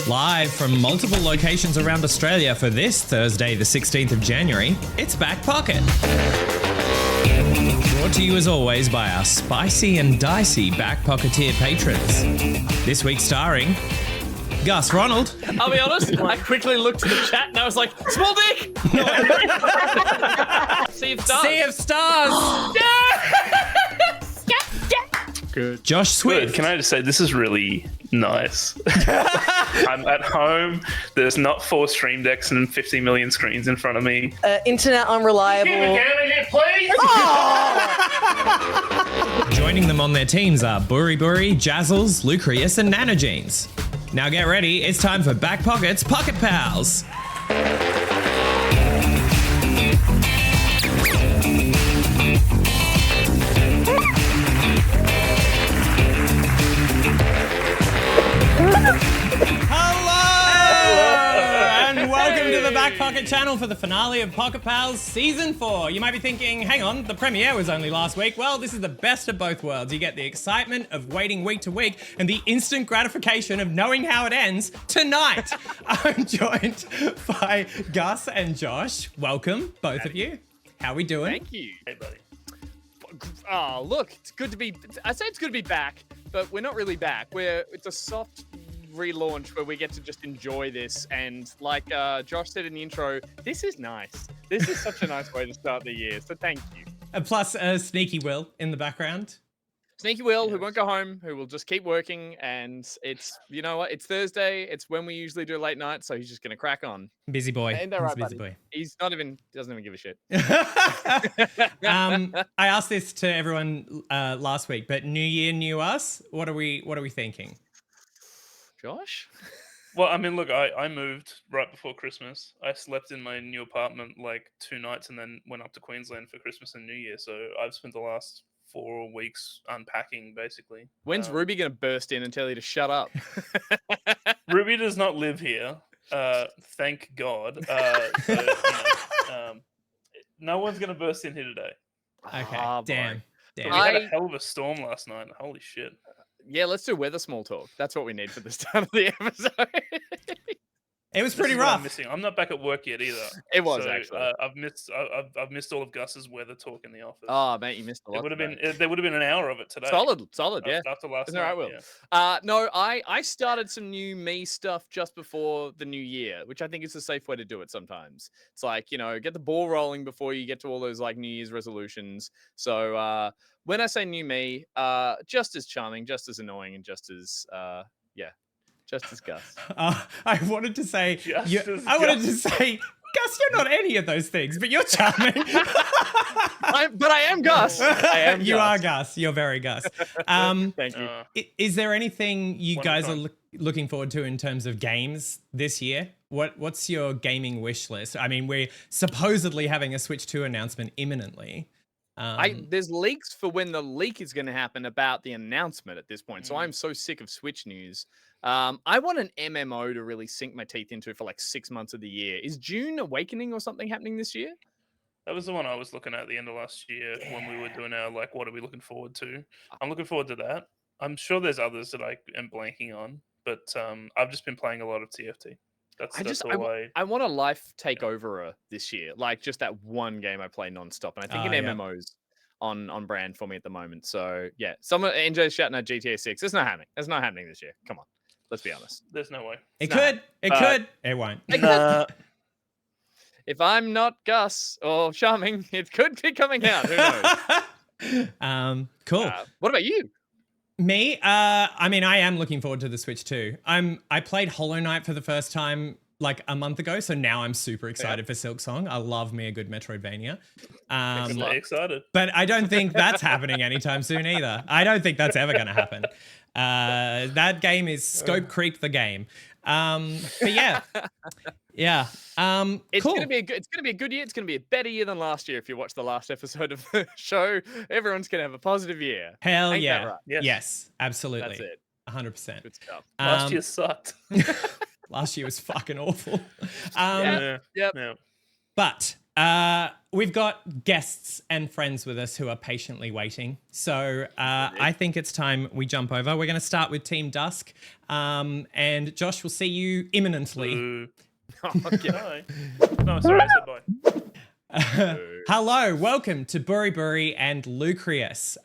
Live from multiple locations around Australia for this Thursday, the 16th of January, it's Back Pocket. Brought to you as always by our spicy and dicey Back Pocketeer patrons. This week starring Gus Ronald. I'll be honest, I quickly looked at the chat and I was like, small dick! Sea of Stars. Sea of Stars! Good. Josh Swift. Good. Can I just say, this is really nice. I'm at home. There's not 4 stream decks and 50 million screens in front of me. Internet unreliable. Please? Joining them on their teams are Buri Buri, Jazzles, Lucrius, and Nanogenes. Now get ready, it's time for Back Pocket's Pocket Pals. And welcome to the Back Pocket channel for the finale of Pocket Pals Season 4. You might be thinking, hang on, the premiere was only last week. Well, this is the best of both worlds. You get the excitement of waiting week to week and the instant gratification of knowing how it ends tonight. I'm joined by Gus and Josh. Welcome, both of you. How are we doing? Thank you. Hey, buddy. Oh, look, it's good to be, I say it's good to be back, but we're not really back. It's a soft relaunch where we get to just enjoy this, and like Josh said in the intro, this is nice. This is such a nice way to start the year, so thank you. And plus Sneaky Will in the background. Sneaky Will, who won't go home, who will just keep working, and it's, you know what, it's Thursday, it's when we usually do late night, so he's just gonna crack on. Busy boy. Ain't that He's right, a busy buddy? boy. He's doesn't even give a shit. I asked this to everyone last week, but new year, new us. What are we thinking? Josh? Well, I mean, look, I moved right before Christmas. I slept in my new apartment like 2 nights and then went up to Queensland for Christmas and New Year. So I've spent the last 4 weeks unpacking, basically. When's Ruby gonna burst in and tell you to shut up? Ruby does not live here. Thank God. No one's going to burst in here today. Okay, Ah, boy. damn. But we had I- a hell of a storm last night. Holy shit. Yeah, let's do weather small talk. That's what we need for the start of the episode. It was pretty This is what I'm rough. missing. I'm not back at work yet either. It was, So, actually. I've missed all of Gus's weather talk in the office. Oh, mate, you missed a lot. There would have today. been an hour of it today. solid, yeah. After last Isn't that night. right, Will? Yeah. No, I started some new me stuff just before the new year, which I think is a safe way to do it sometimes. It's like, you know, get the ball rolling before you get to all those like New Year's resolutions. So when I say new me, just as charming, just as annoying, and just as just as Gus. I wanted to say, Just as I wanted to Gus. say, Gus, you're not any of those things, but you're charming. But I am Gus. I am You Gus. are Gus. You're very Gus. Thank you. Is there anything you One guys more are looking forward to in terms of games this year? What's your gaming wish list? I mean, we're supposedly having a Switch 2 announcement imminently. There's leaks for when the leak is going to happen about the announcement at this point. So I'm so sick of Switch news. I want an MMO to really sink my teeth into for like 6 months of the year. Is June Awakening or something happening this year? That was the one I was looking at the end of last year when we were doing our like, what are we looking forward to? I'm looking forward to that. I'm sure there's others that I am blanking on, but I've just been playing a lot of TFT. I want a life takeover this year, like just that one game I play nonstop, and I think an MMO's on brand for me at the moment. So yeah, someone NJ's shouting at GTA 6. It's not happening. It's not happening this year. Come on, let's be honest. There's no way. It Nah. could. It could. It won't. If I'm not Gus or Charming, it could be coming out. Who knows? Cool. What about you? Me, I mean, I am looking forward to the Switch 2. I played Hollow Knight for the first time like a month ago, so now I'm super excited for Silksong. I love me a good Metroidvania. I'm really excited. But I don't think that's happening anytime soon either. I don't think that's ever going to happen. That game is scope creep the game. But yeah. It's cool. gonna be a good year. It's gonna be a better year than last year. If you watch the last episode of the show, everyone's gonna have a positive year. Hell Ain't yeah. that right? Yes, absolutely. That's it. 100%. Good stuff. Last year sucked. Last year was fucking awful. Yep. Yeah. But We've got guests and friends with us who are patiently waiting. So I think it's time we jump over. We're going to start with Team Dusk. And Josh, will see you imminently. Boo. Okay. Hi. No, sorry, I said bye. Hello, welcome to Burry Burry and Lucrius.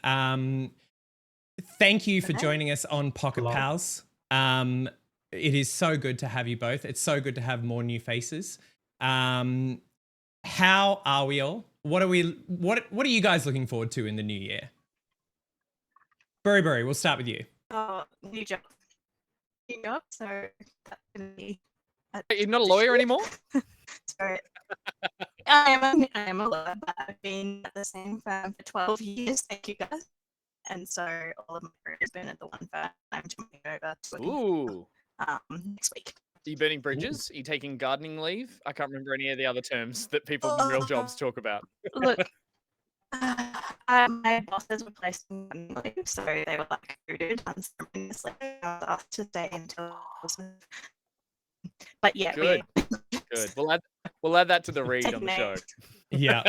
Thank you for joining us on Pocket Pals. It is so good to have you both. It's so good to have more new faces. How are we all? What are you guys looking forward to in the new year? Burry Burry, we'll start with you. New job. So that's gonna be. You're not a lawyer anymore? So I am a lawyer, but I've been at the same firm for 12 years. Thank you guys. And so all of my career has been at the one firm. I'm jumping over to Ooh. next week. Are you burning bridges? Are you taking gardening leave? I can't remember any of the other terms that people in real jobs talk about. Look, my bosses were placed on gardening leave, so they were like recruited unceremoniously. I was asked to stay until Christmas. But yeah, Good. Good. We'll add that to the read on the show. Yeah.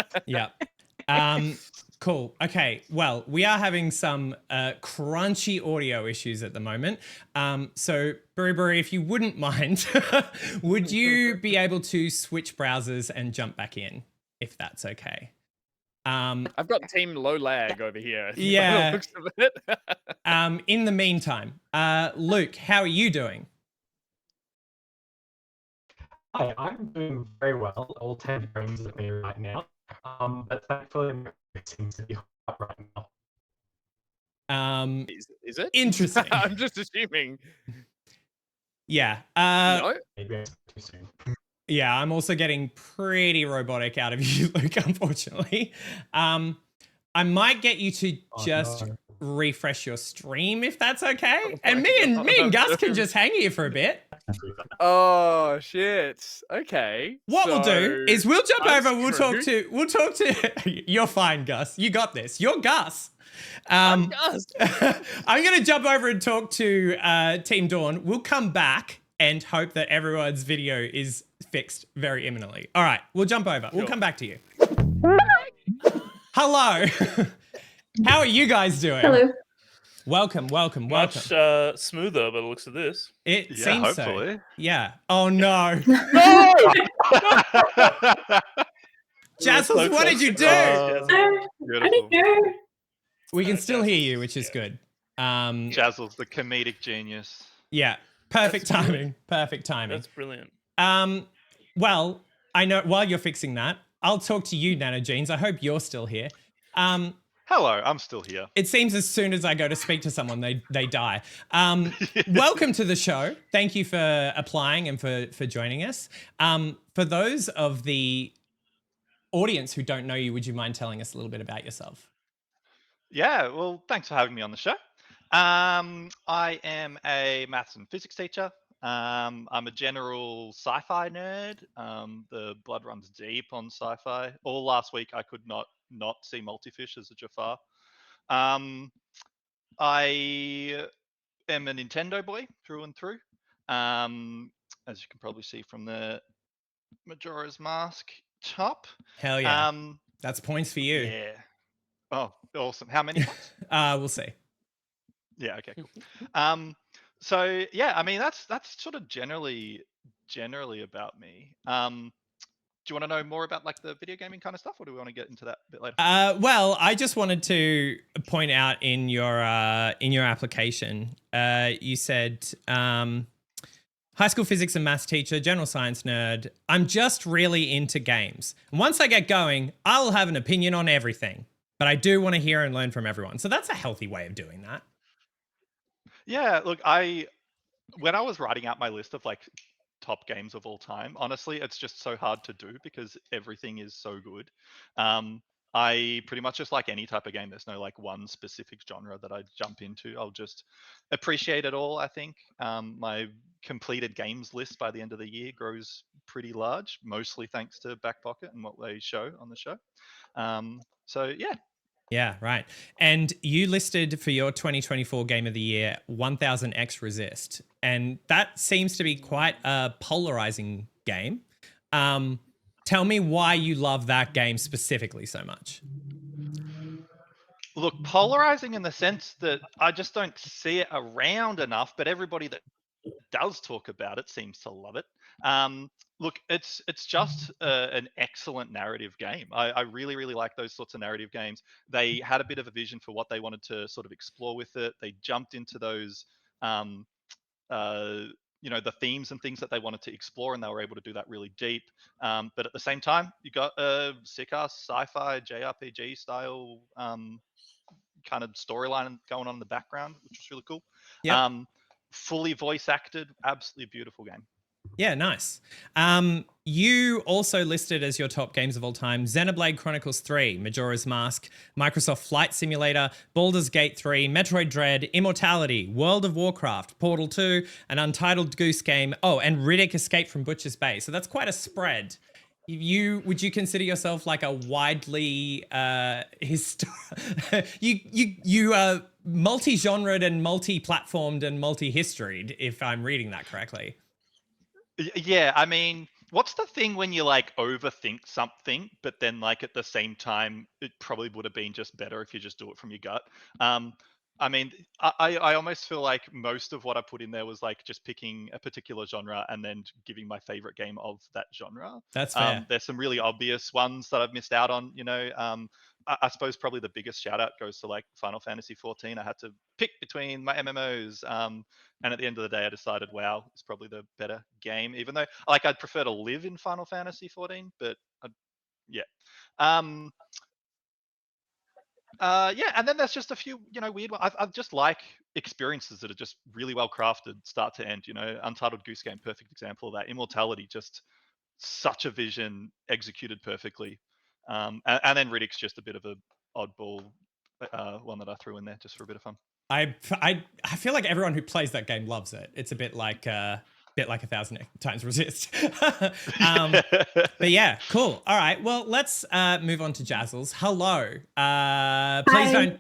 Cool. Okay. Well, we are having some crunchy audio issues at the moment. So, Burry Burry, if you wouldn't mind, would you be able to switch browsers and jump back in, if that's okay? I've got team low lag over here. Yeah. By the looks of it. In the meantime, Luke, how are you doing? Hi, I'm doing very well. All 10 frames at me right now. But thankfully, my seems to be up right now. Is it? Interesting. I'm just assuming. Yeah. No? Maybe I spoke too soon. Yeah, I'm also getting pretty robotic out of you, Luke, unfortunately. I might get you to just refresh your stream if that's okay. And me and Gus can just hang here for a bit. Oh shit. Okay. What we'll do is we'll jump I'm over. We'll talk to. You're fine, Gus. You got this. You're Gus. Gus. I'm going to jump over and talk to Team Dawn. We'll come back and hope that everyone's video is fixed very imminently. All right, we'll jump over. We'll come back to you. Hello. How are you guys doing? Hello. Welcome. Much smoother by the looks of this. It seems hopefully. so. Yeah. Oh no. No! Jazzles, what did you do? I didn't know. We can still hear you, which is good. Jazzles, the comedic genius. Yeah. Perfect timing. Perfect timing. That's brilliant. Well, I know while you're fixing that, I'll talk to you, Nano Jeans. I hope you're still here. Hello, I'm still here. It seems as soon as I go to speak to someone, they die. Welcome to the show. Thank you for applying and for joining us. For those of the audience who don't know you, would you mind telling us a little bit about yourself? Yeah, well, thanks for having me on the show. I am a maths and physics teacher. I'm a general sci-fi nerd. The blood runs deep on sci-fi. All last week, I could not see Multifish as a Jafar. I am a Nintendo boy through and through. As you can probably see from the Majora's Mask top. Hell yeah. That's points for you. Yeah. Oh, awesome. How many points? We'll see. Yeah, okay, cool. So yeah, I mean that's sort of generally about me. Do you want to know more about like the video gaming kind of stuff, or do we want to get into that a bit later? Well, I just wanted to point out in your application, you said high school physics and maths teacher, general science nerd. I'm just really into games. And once I get going, I'll have an opinion on everything. But I do want to hear and learn from everyone. So that's a healthy way of doing that. Yeah, look, when I was writing out my list of like top games of all time, honestly, it's just so hard to do because everything is so good. I pretty much just like any type of game. There's no like one specific genre that I jump into. I'll just appreciate it all, I think. My completed games list by the end of the year grows pretty large, mostly thanks to Backpocket and what they show on the show. So yeah. Yeah, right. And you listed for your 2024 Game of the Year 1000X Resist. And that seems to be quite a polarizing game. Tell me why you love that game specifically so much. Look, polarizing in the sense that I just don't see it around enough, but everybody that does talk about it seems to love it. Look, it's just an excellent narrative game. I really, really like those sorts of narrative games. They had a bit of a vision for what they wanted to sort of explore with it. They jumped into those, the themes and things that they wanted to explore, and they were able to do that really deep. But at the same time, you got a sick-ass sci-fi JRPG style kind of storyline going on in the background, which was really cool. Yep. Fully voice acted, absolutely beautiful game. Yeah, nice. You also listed as your top games of all time Xenoblade Chronicles 3, Majora's Mask, Microsoft Flight Simulator, Baldur's Gate 3, Metroid Dread, Immortality, World of Warcraft, Portal 2, an Untitled Goose Game, and Riddick Escape from Butcher's Bay. So that's quite a spread. Would you consider yourself like a widely multi-genred and multi-platformed and multi-historied, if I'm reading that correctly? Yeah, I mean, what's the thing when you like overthink something, but then like at the same time, it probably would have been just better if you just do it from your gut. I mean, I almost feel like most of what I put in there was like just picking a particular genre and then giving my favorite game of that genre. That's fair. There's some really obvious ones that I've missed out on, I suppose probably the biggest shout out goes to like Final Fantasy 14. I had to pick between my MMOs. And at the end of the day, I decided WoW is probably the better game, even though like I'd prefer to live in Final Fantasy 14, but yeah. Yeah, and then there's just a few, weird ones. I just like experiences that are just really well crafted, start to end. Untitled Goose Game, perfect example of that. Immortality, just such a vision executed perfectly. And then Riddick's just a bit of a oddball one that I threw in there just for a bit of fun. I feel like everyone who plays that game loves it. It's a bit like 1,000 times resist. But yeah, cool. All right. Well, let's move on to Jazzles. Hello.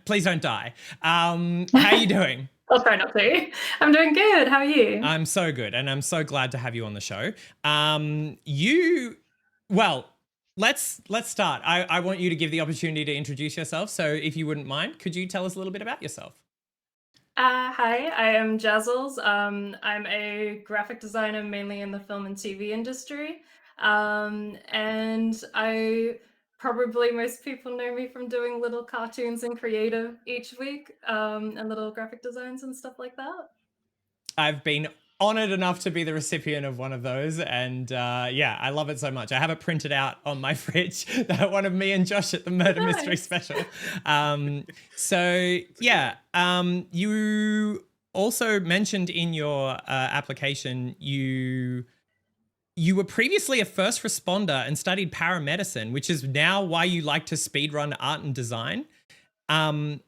Please don't die. How are you doing? I'll try not to. I'm doing good. How are you? I'm so good, and I'm so glad to have you on the show. Let's start. I want you to give the opportunity to introduce yourself. So if you wouldn't mind, could you tell us a little bit about yourself? Hi, I am Jazzles. I'm a graphic designer mainly in the film and TV industry. And most people know me from doing little cartoons and creative each week, and little graphic designs and stuff like that. I've been honored enough to be the recipient of one of those, and I love it so much. I have it printed out on my fridge, that one of me and Josh at the Murder Mystery Special. You also mentioned in your application you were previously a first responder and studied paramedicine, which is now why you like to speedrun art and design. And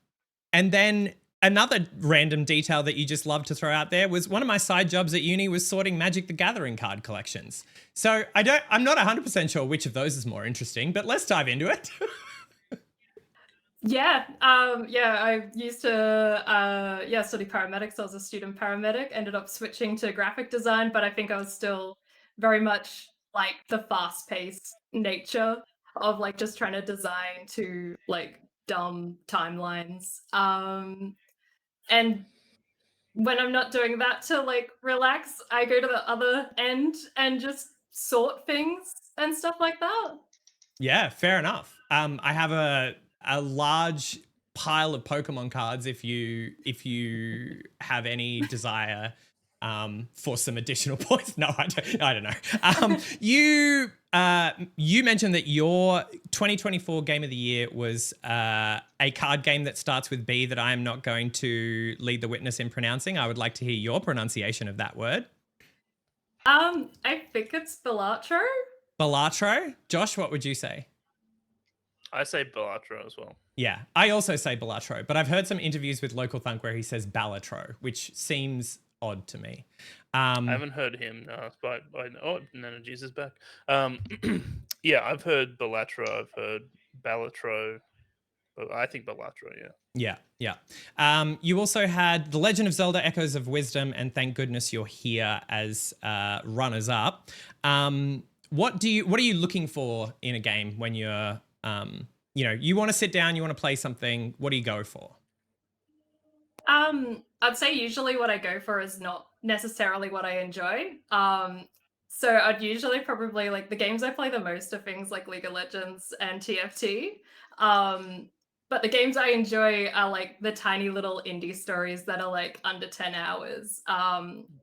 then another random detail that you just love to throw out there was one of my side jobs at uni was sorting Magic the Gathering card collections. So I'm not 100% sure which of those is more interesting, but let's dive into it. I used to study paramedics. I was a student paramedic, ended up switching to graphic design, but I think I was still very much like the fast-paced nature of like just trying to design to like dumb timelines. And when I'm not doing that to like relax, I go to the other end and just sort things and stuff like that. Yeah, fair enough. I have a large pile of Pokemon cards if you have any desire for some additional points. No, I don't know. You mentioned that your 2024 Game of the Year was a card game that starts with B that I am not going to lead the witness in pronouncing. I would like to hear your pronunciation of that word. I think it's Balatro. Balatro? Josh, what would you say? I say Balatro as well. Yeah, I also say Balatro, but I've heard some interviews with Local Thunk where he says Balatro, which seems odd to me. I haven't heard him, but Nana Jesus is back. Yeah, I've heard Balatro, I've heard Balatro, but I think Balatro, yeah. Yeah. You also had The Legend of Zelda Echoes of Wisdom and Thank Goodness You're Here as runners-up. what are you looking for in a game when you're, you want to sit down, you want to play something? What do you go for? I'd say usually what I go for is not necessarily what I enjoy. So I'd usually probably like the games I play the most are things like League of Legends and TFT. But the games I enjoy are like the tiny little indie stories that are like under 10 hours.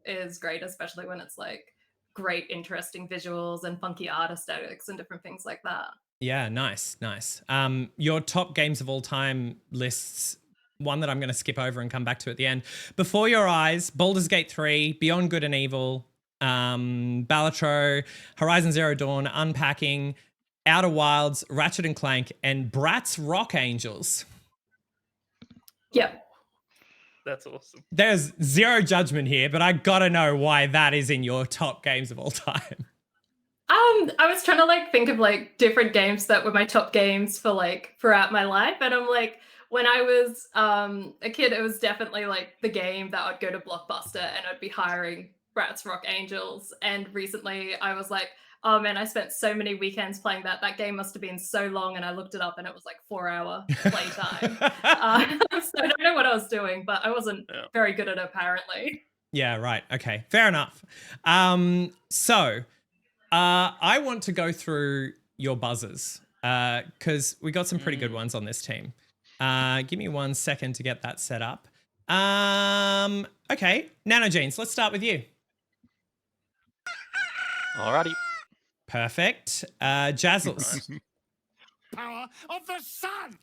Is great, especially when it's like great, interesting visuals and funky art aesthetics and different things like that. Yeah, nice. Your top games of all time lists, one that I'm going to skip over and come back to at the end. Before Your Eyes, Baldur's Gate 3, Beyond Good and Evil, Balatro, Horizon Zero Dawn, Unpacking, Outer Wilds, Ratchet and Clank, and Bratz Rock Angels. Yep. That's awesome. There's zero judgment here, but I gotta know why that is in your top games of all time. I was trying to like think of like different games that were my top games for like throughout my life, and I'm like, when I was a kid, it was definitely like the game that I'd go to Blockbuster and I'd be hiring Bratz Rock Angels. And recently I was like, oh man, I spent so many weekends playing that. That game must have been so long, and I looked it up and it was like 4-hour playtime. So I don't know what I was doing, but I wasn't very good at it apparently. Yeah, right. Okay, fair enough. So I want to go through your buzzers because we got some pretty good ones on this team. Give me 1 second to get that set up. Okay, Nanogenes, let's start with you. Alrighty. Perfect. Jazzles. Power of the sun.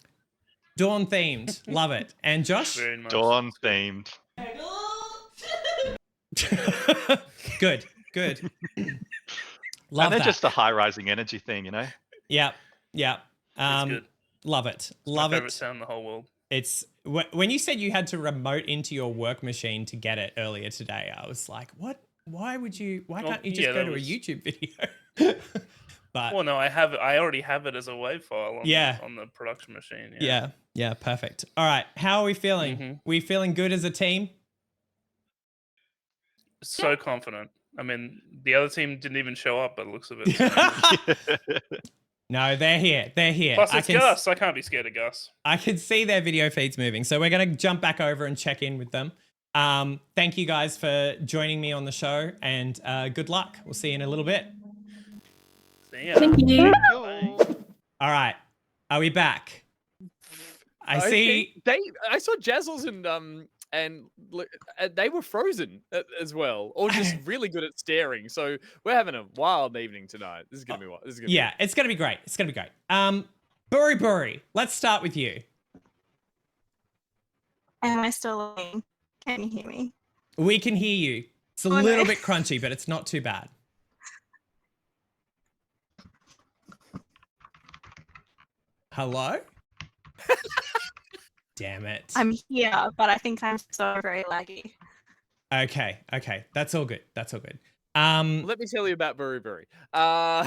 Dawn themed. Love it. And Josh? Very much. Dawn themed. Good. Love And they're that. just a high rising energy thing, you know? Yeah. It's good. Love it. My Love favorite it. sound in the whole world. It's when you said you had to remote into your work machine to get it earlier today, I was like, what? Why can't you just go to a YouTube video? But Well, no, I have it. I already have it as a WAV file on the production machine. yeah, perfect. All right, how are we feeling? We feeling good as a team? So confident. I mean, the other team didn't even show up by the looks of it. So No, they're here. plus, it's Gus. I can't be scared of Gus. I can see their video feeds moving. So we're going to jump back over and check in with them. Thank you guys for joining me on the show, and good luck. We'll see you in a little bit. See ya. Thank you. All right. Are we back? I see. I saw Jazzles and they were frozen as well, or just really good at staring. So we're having a wild evening tonight. This is gonna be wild. It's gonna be great. It's gonna be great. Buri, let's start with you. Am I still living? Can you hear me? We can hear you. It's a Oh, no. little bit crunchy, but it's not too bad. Hello? Damn it. I'm here, but I think I'm so very laggy. Okay. That's all good. Let me tell you about Buri. No.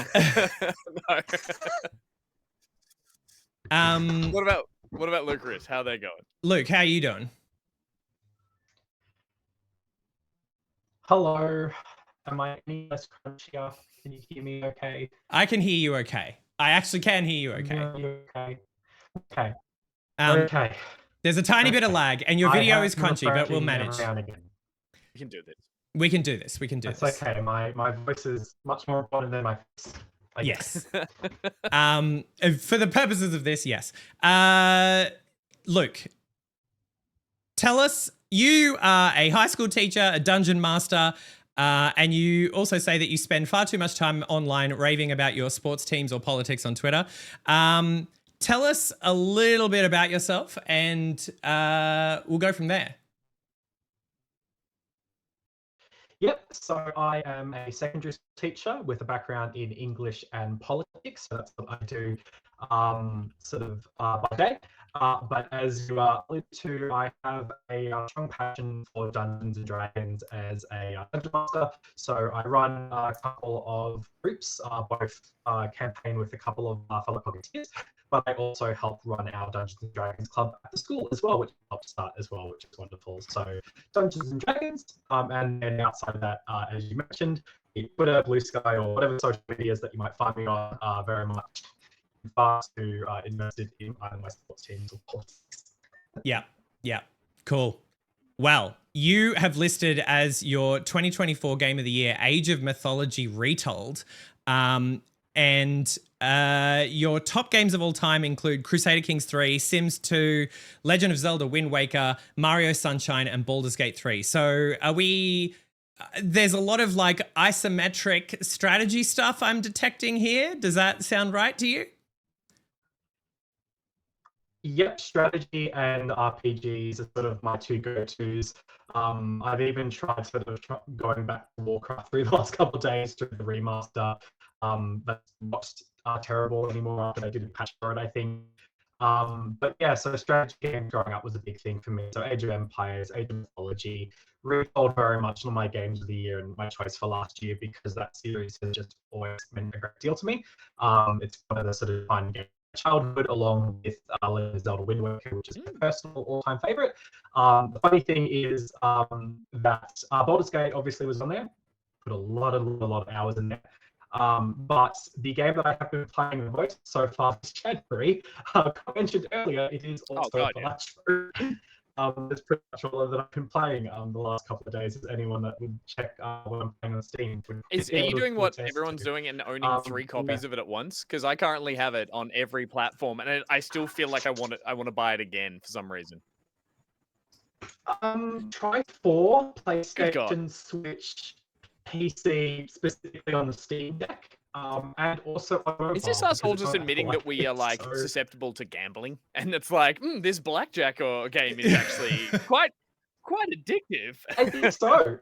What about Luke Rich? How they going? Luke, how are you doing? Hello. Am I any less crunchier? Can you hear me okay? I can hear you okay. I actually can hear you okay. No, you're okay. Okay. Okay. There's a tiny bit of lag, and your video is crunchy, but we'll manage. We can do this. We can do this. That's okay. My voice is much more important than my face. Yes. For the purposes of this, yes. Luke, tell us, you are a high school teacher, a dungeon master, and you also say that you spend far too much time online raving about your sports teams or politics on Twitter. Tell us a little bit about yourself, and we'll go from there. Yep, so I am a secondary school teacher with a background in English and politics. So that's what I do by day. But as you alluded to, I have a strong passion for Dungeons and Dragons as a dungeon master. So I run a couple of groups, both campaign with a couple of fellow Pocketeers, but I also help run our Dungeons and Dragons club at the school as well, which helps start as well, which is wonderful. So Dungeons and Dragons, and then outside of that, as you mentioned, Twitter, Blue Sky, or whatever social medias that you might find me on are very much fast to invested in either my sports teams or politics. Yeah, yeah, cool. Well, you have listed as your 2024 Game of the Year Age of Mythology Retold. And your top games of all time include Crusader Kings 3, Sims 2, Legend of Zelda Wind Waker, Mario Sunshine, and Baldur's Gate 3. So are we... there's a lot of like isometric strategy stuff I'm detecting here. Does that sound right to you? Yep, strategy and RPGs are sort of my two go-tos. I've even tried sort of going back to Warcraft through the last couple of days through the remaster. That's not terrible anymore after they did a patch for it, I think. But yeah, so strategy games growing up was a big thing for me. So Age of Empires, Age of Mythology, retold very much one of my games of the year and my choice for last year because that series has just always meant a great deal to me. It's one of the sort of fun games childhood, along with Legend of Zelda Wind Waker, which is my personal all-time favorite. The funny thing is that Baldur's Gate obviously was on there. Put a lot of hours in there. But the game that I have been playing the most so far this January, I mentioned earlier, it is also Astro. That's pretty much all that I've been playing the last couple of days. Is anyone that would check when I'm playing on Steam? Are you doing what everyone's doing and owning 3 copies of it at once? Because I currently have it on every platform, and I still feel like I want to buy it again for some reason. Try 4, PlayStation, Switch, PC, specifically on the Steam Deck. And also on mobile, is this us all just admitting that we are like susceptible to gambling, and it's like this blackjack or game is actually quite addictive? I think so.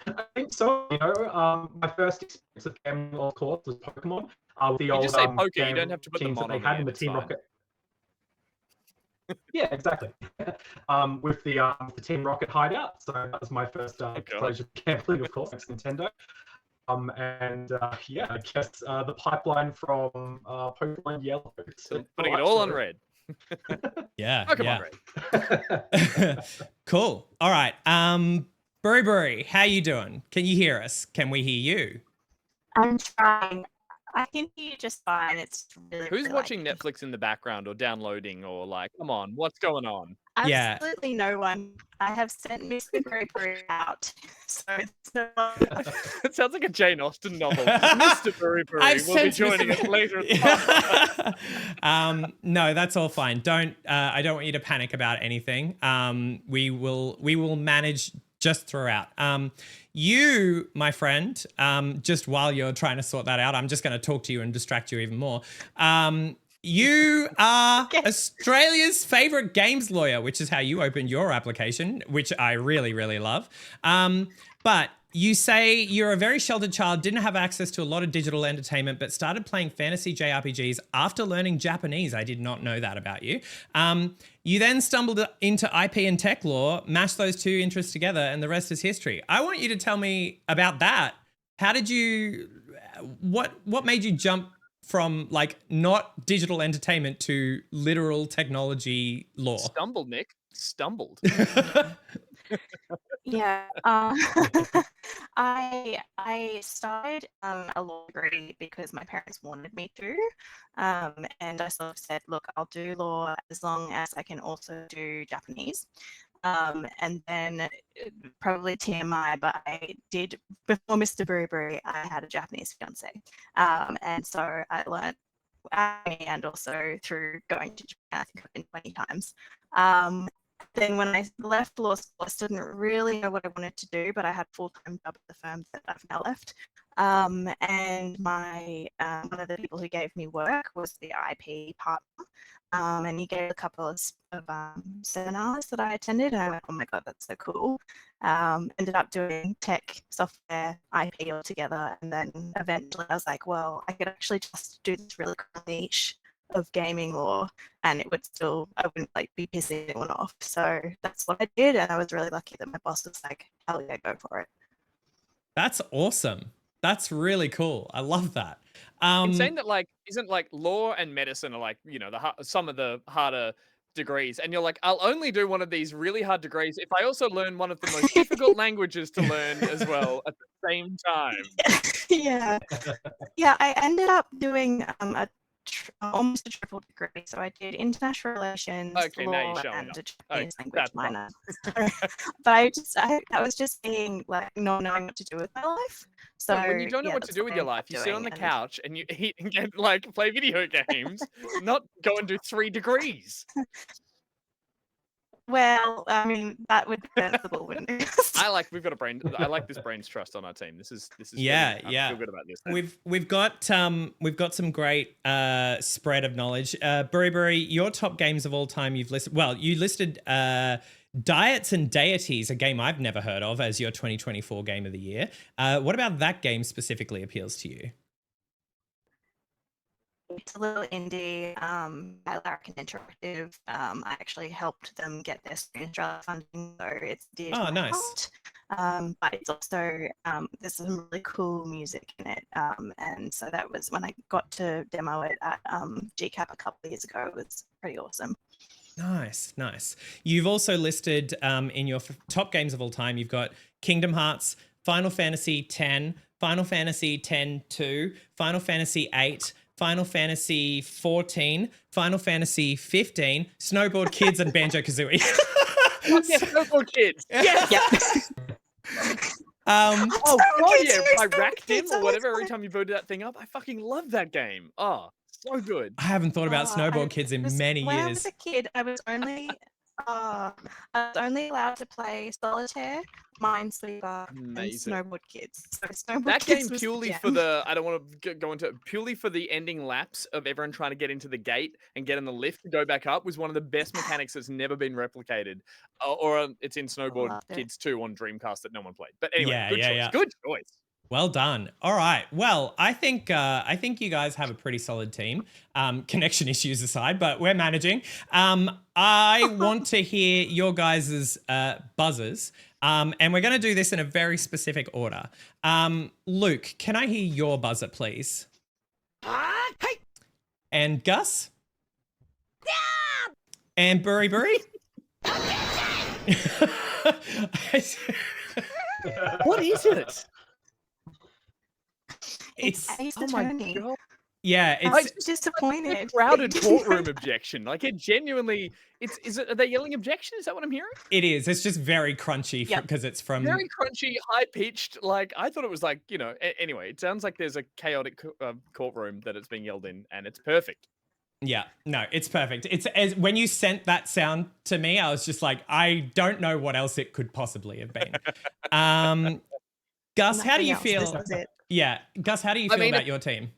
I think so. You know, my first experience of gambling, of course, was Pokemon. With the you old just say poker. You don't have to put teams them that on they had in the Team Rocket. Yeah, exactly. With the Team Rocket hideout. So that was my first exposure to gambling, of course, it's Nintendo. Yeah, I guess the pipeline from Pokemon Yellow. Putting it all on red. Yeah. Pokemon Red. Cool. All right. Burry, how you doing? Can you hear us? Can we hear you? I'm trying. I can hear you just fine. It's really, Who's really watching Netflix in the background or downloading or like, come on, what's going on? Absolutely no one. I have sent Mr. Burry out. So it's no one. It sounds like a Jane Austen novel. Mr. Burry will be joining us later. No, that's all fine. I don't want you to panic about anything. We will manage just throughout. You, my friend, just while you're trying to sort that out, I'm just going to talk to you and distract you even more. You are Australia's favourite games lawyer, which is how you opened your application, which I really, really love. But you say you're a very sheltered child, didn't have access to a lot of digital entertainment, but started playing fantasy JRPGs after learning Japanese. I did not know that about you. You then stumbled into IP and tech law, mashed those two interests together, and the rest is history. I want you to tell me about that. How did you, what made you jump from like not digital entertainment to literal technology law? Stumbled, Nick. Stumbled. Yeah, I started a law degree because my parents wanted me to, and I sort of said, look, I'll do law as long as I can also do Japanese. And then probably TMI, but I did, before Mr. Burry, I had a Japanese fiance. And so I learned and also through going to Japan, I think I've been 20 times. Then when I left law school, I still didn't really know what I wanted to do, but I had a full-time job at the firm that I've now left. And my one of the people who gave me work was the IP partner, and he gave a couple of seminars that I attended, and I went, oh my God, that's so cool. Ended up doing tech, software, IP all together, and then eventually I was like, well, I could actually just do this really cool niche of gaming law, and it would still, I wouldn't like be pissing anyone off. So that's what I did, and I was really lucky that my boss was like, hell yeah, go for it. That's awesome. That's really cool. I love that. Insane that like isn't like law and medicine are like, you know, some of the harder degrees, and you're like, I'll only do one of these really hard degrees if I also learn one of the most difficult languages to learn as well at the same time. Yeah. Yeah, I ended up doing almost a triple degree. So I did international relations, Okay, now you're law, showing and up. a Japanese Okay, language that's fine. minor. But I was just being like not knowing what to do with my life. So No, when you don't know yeah, what to that's do what with I your ended up life, you sit on doing, the and- couch and you eat and like play video games, not go and do 3 degrees. Well, I mean that would be sensible, wouldn't it? I like this brain's trust on our team. This is Yeah, getting, I yeah. feel good about this. We've got some great spread of knowledge. Burry, your top games of all time you've listed. Well, you listed Diets and Deities, a game I've never heard of, as your 2024 game of the year. What about that game specifically appeals to you? It's a little indie, by Larrikin Interactive. I actually helped them get their Screen Australia funding, so it's dear to Oh, my nice. heart. But it's also there's some really cool music in it, and so that was when I got to demo it at GCAP a couple of years ago. It was pretty awesome. Nice, nice. You've also listed in your top games of all time, you've got Kingdom Hearts, Final Fantasy X, Final Fantasy X-2, Final Fantasy VIII, Final Fantasy 14, Final Fantasy 15, Snowboard Kids, and Banjo-Kazooie. Yes, Snowboard Kids. Yes. Yep. Oh god, yeah. I racked him Kids, or I whatever was every time you voted that thing up. I fucking love that game. Oh, so good. I haven't thought about Oh, Snowboard Kids in many when I years. was a kid, I was only allowed to play Solitaire, Minesweeper, and Amazing. Snowboard Kids. So Snowboard That Kids game was purely the for jam. the I don't want to go into purely for the ending laps of everyone trying to get into the gate and get in the lift to go back up was one of the best mechanics that's never been replicated. It's in Snowboard loved it. Kids 2 on Dreamcast that no one played. But anyway, Yeah, good yeah, choice. yeah. Good choice. Well done. All right. Well, I think you guys have a pretty solid team. Connection issues aside, but we're managing. I want to hear your guys' buzzers, and we're going to do this in a very specific order. Luke, can I hear your buzzer, please? Hey! And Gus? And Burry? What is it? It's Ace Oh my Attorney. god. yeah, I it's was disappointed. Crowded courtroom objection. Like it genuinely are they yelling objection? Is that what I'm hearing? it is. It's just very crunchy Yep. because it's from Very crunchy, high pitched. Like I thought it was like anyway, it sounds like there's a chaotic courtroom that it's being yelled in, and it's perfect. Yeah, no, it's perfect. It's as when you sent that sound to me, I was just like, I don't know what else it could possibly have been. Gus, how do Nothing you else, feel? This was it. Yeah, Gus, how do you I feel mean, about your team?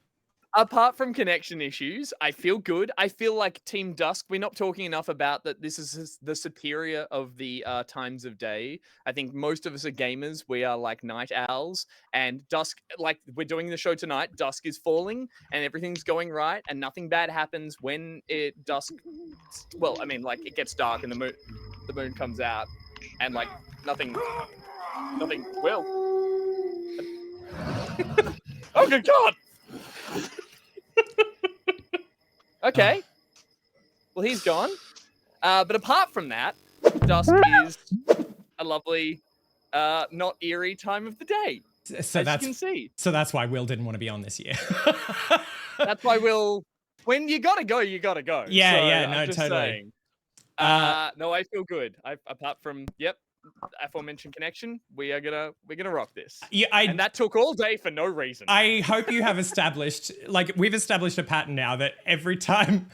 Apart from connection issues, I feel good. I feel like Team Dusk, we're not talking enough about that this is the superior of the times of day. I think most of us are gamers. We are like night owls. And Dusk, like we're doing the show tonight, dusk is falling and everything's going right and nothing bad happens when dusk... Well, I mean, like it gets dark and the moon comes out and like nothing will. Oh, good God! Okay. Well, he's gone. But apart from that, dusk is a lovely, not eerie time of the day. So as you can see. So that's why Will didn't want to be on this year. That's why Will, when you gotta go, you gotta go. Yeah, So, yeah, I'm no, just totally. saying. No, I feel good. Apart from, aforementioned connection, we're gonna rock this. Yeah, And that took all day for no reason. I hope you have established, like we've established a pattern now that every time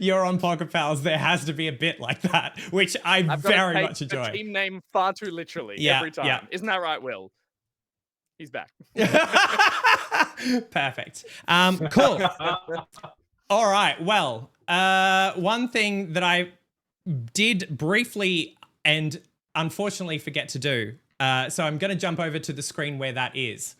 you're on Pocket Pals, there has to be a bit like that, which I I've got to very take much enjoy. the team name far too literally every time. Yeah. Isn't that right, Will? He's back. Perfect. Cool. All right. Well, one thing that I did briefly and unfortunately forget to do. So I'm going to jump over to the screen where that is.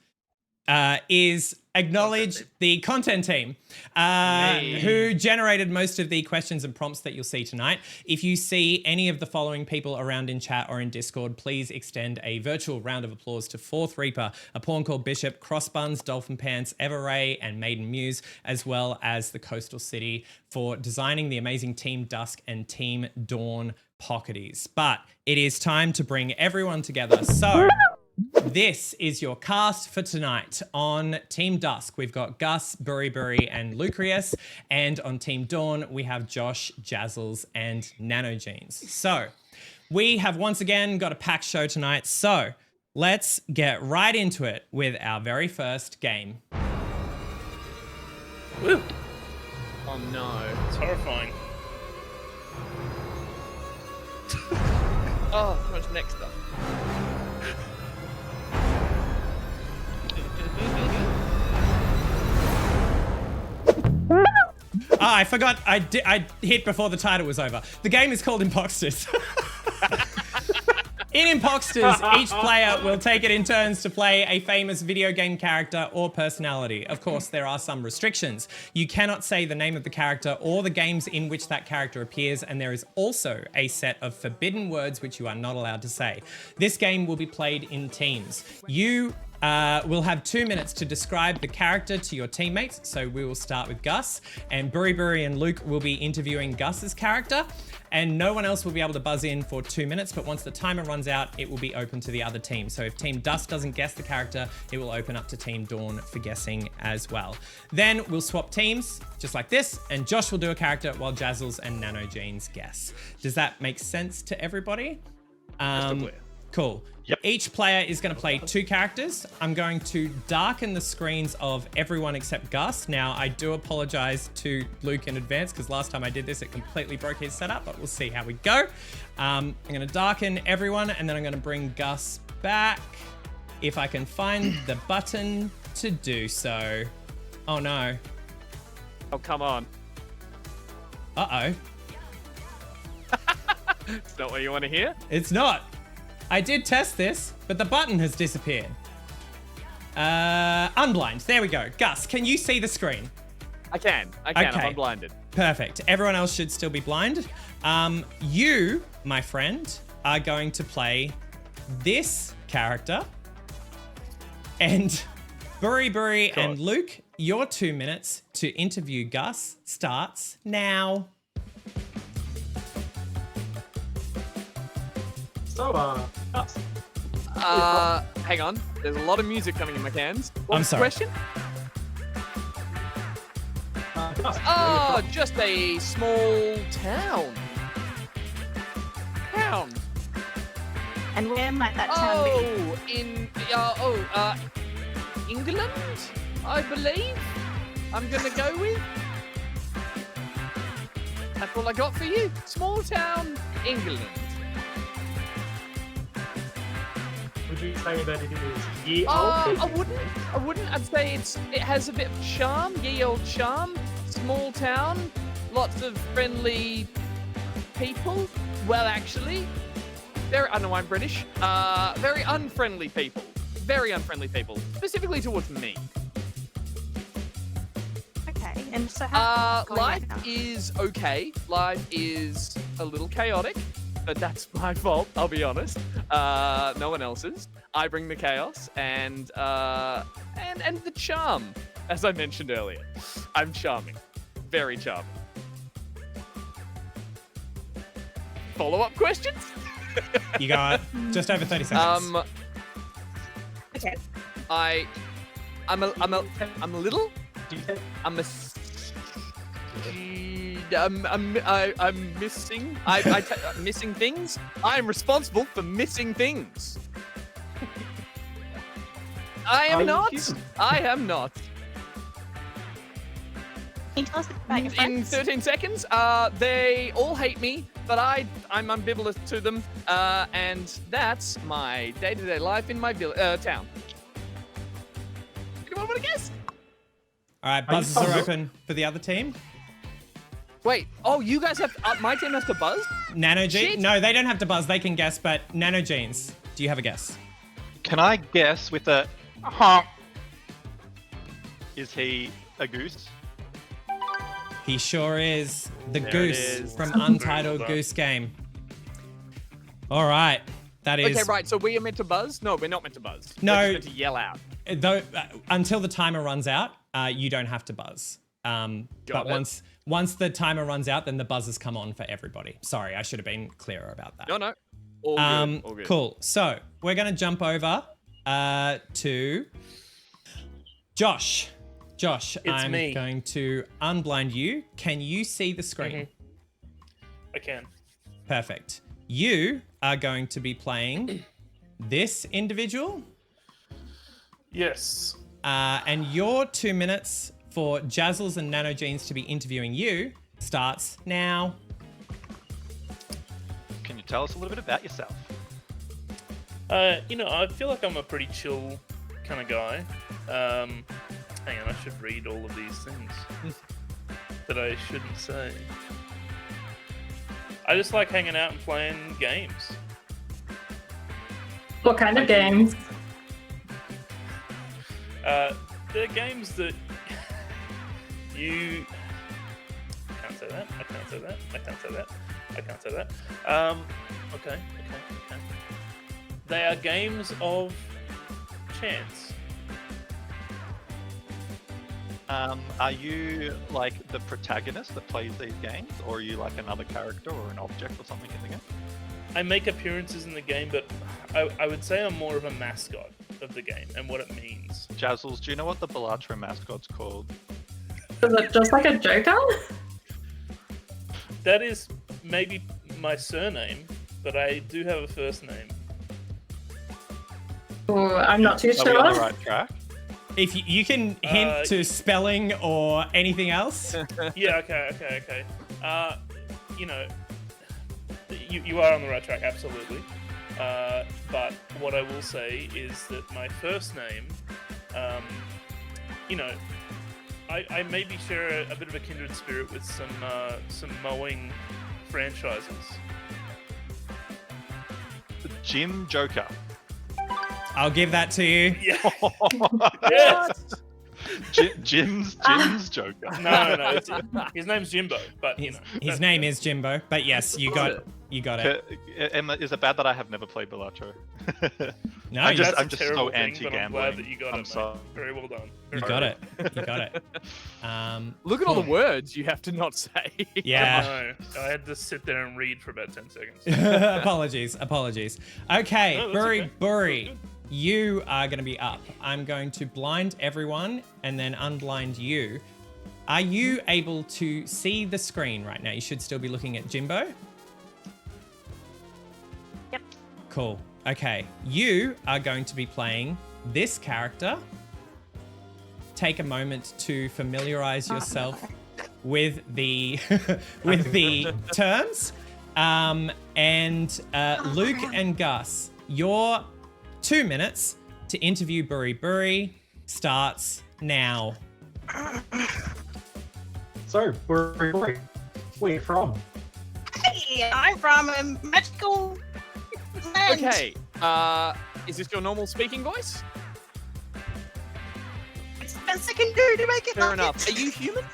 is acknowledge the content team who generated most of the questions and prompts that you'll see tonight. If you see any of the following people around in chat or in Discord, please extend a virtual round of applause to Fourth Reaper, a pawn called Bishop, Crossbuns, Dolphin Pants, Everray, and Maiden Muse, as well as the Coastal City for designing the amazing Team Dusk and Team Dawn pocketies. But it is time to bring everyone together. So this is your cast for tonight. On Team Dusk, we've got Gus, Burry, and Lucrius. And on Team Dawn, we have Josh, Jazzles, and Nanogenes. So we have once again got a packed show tonight. So let's get right into it with our very first game. Woo. Oh no. It's horrifying. Oh, so much next stuff. I forgot. I hit before the title was over. The game is called Imposters. In Imposters, each player will take it in turns to play a famous video game character or personality. Of course, there are some restrictions. You cannot say the name of the character or the games in which that character appears, and there is also a set of forbidden words which you are not allowed to say. This game will be played in teams. You will have 2 minutes to describe the character to your teammates. So we will start with Gus, and Burry and Luke will be interviewing Gus's character, and no one else will be able to buzz in for 2 minutes, but once the timer runs out, it will be open to the other team. So if Team Dusk doesn't guess the character, it will open up to Team Dawn for guessing as well. Then we'll swap teams, just like this, and Josh will do a character while Jazzles and Nanogenes guess. Does that make sense to everybody? Cool. Yep. Each player is going to play 2 characters. I'm going to darken the screens of everyone except Gus. Now, I do apologize to Luke in advance because last time I did this, it completely broke his setup, but we'll see how we go. I'm going to darken everyone, and then I'm going to bring Gus back if I can find the button to do so. Oh, no. Oh, come on. Uh-oh. It's not what you want to hear? It's not. I did test this, but the button has disappeared. Unblind. There we go. Gus, can you see the screen? I can. Okay. I'm unblinded. Perfect. Everyone else should still be blind. You, my friend, are going to play this character. And Burry and Luke, your 2 minutes to interview Gus starts now. So, Gus. Hang on. There's a lot of music coming in my cans. What I'm was the sorry. question? Gus, Oh, just a small town. And where might that town be? Oh, in England, I believe. I'm gonna go with. That's all I got for you. Small town, England. would you say that it is ye old? I wouldn't. I'd say it has a bit of charm, ye old charm. Small town, lots of friendly people. Well, actually, I know I'm British. Very unfriendly people. Very unfriendly people, specifically towards me. Okay, and so how Life is okay. Life is a little chaotic, but that's my fault. I'll be honest. No one else's. I bring the chaos and the charm, as I mentioned earlier. I'm charming, very charming. Follow-up questions? You got just over 30 seconds. Okay. I'm a little. I'm missing. Missing things. I'm responsible for missing things. I am not. I am not. Can you tell us about your friends? In 13 seconds, they all hate me, but I'm ambivalent to them, and that's my day-to-day life in my town. Anyone want to guess? All right, buzzers are open for the other team. Wait, oh, you guys have, my team has to buzz? Nanogenes? Shit. No, they don't have to buzz. They can guess, but Nanogenes, do you have a guess? Can I guess with a honk? Is he a goose? He sure is. The There it goose is. from Very Untitled well done. Goose Game. All right. That is... Okay, right. So we are meant to buzz? No, we're not meant to buzz. No. We're just meant to yell out. Though, until the timer runs out, you don't have to buzz. But Got it. once the timer runs out, then the buzzers come on for everybody. Sorry, I should have been clearer about that. No. All good. All good. Cool. So we're gonna jump over to Josh. Josh, I'm me. going to unblind you. Can you see the screen? Mm-hmm. I can. Perfect. You are going to be playing this individual. Yes. And your 2 minutes for Jazzles and Nanogenes to be interviewing you starts now. Can you tell us a little bit about yourself? I feel like I'm a pretty chill kind of guy. Hang on, I should read all of these things that I shouldn't say. I just like hanging out and playing games. What kind of games? They're games that you... I can't say that. I can't say that. I can't say that. I can't say that. Okay. They are games of chance. Are you like the protagonist that plays these games, or are you like another character or an object or something in the game? I make appearances in the game, but I would say I'm more of a mascot of the game and what it means. Jazzles, do you know what the Balatro mascot's called? Is it just like a Joker? That is maybe my surname, but I do have a first name. Oh, I'm not too Are we on the sure. right track? If you can hint to spelling or anything else. Yeah, okay. You are on the right track, absolutely. But what I will say is that my first name, I maybe share a bit of a kindred spirit with some mowing franchises. Jim Joker. I'll give that to you. Yeah. Yes. Jim's Joker. No. His name's Jimbo, but His name is Jimbo, but yes, you got it. Emma, is it bad that I have never played Balatro? No, I'm That's just a terrible so thing, but I'm glad anti-gambling. that you got I'm it, mate. sorry. Very well done. you got it. You got it. Look at all the cool. words you have to not say. Yeah. No, I had to sit there and read for about 10 seconds. Apologies. Okay, No, that's Burry, okay. Burry, Good. you are going to be up. I'm going to blind everyone and then unblind you. Are you able to see the screen right now? You should still be looking at Jimbo. Yep. Cool. Okay, you are going to be playing this character. Take a moment to familiarize yourself with the with the terms. And Luke and Gus, your 2 minutes to interview Burry starts now. So, where are you from? Hey, I'm from a magical land. Okay. Is this your normal speaking voice? It's the best I can do to make it Fair like enough. it. Are you human?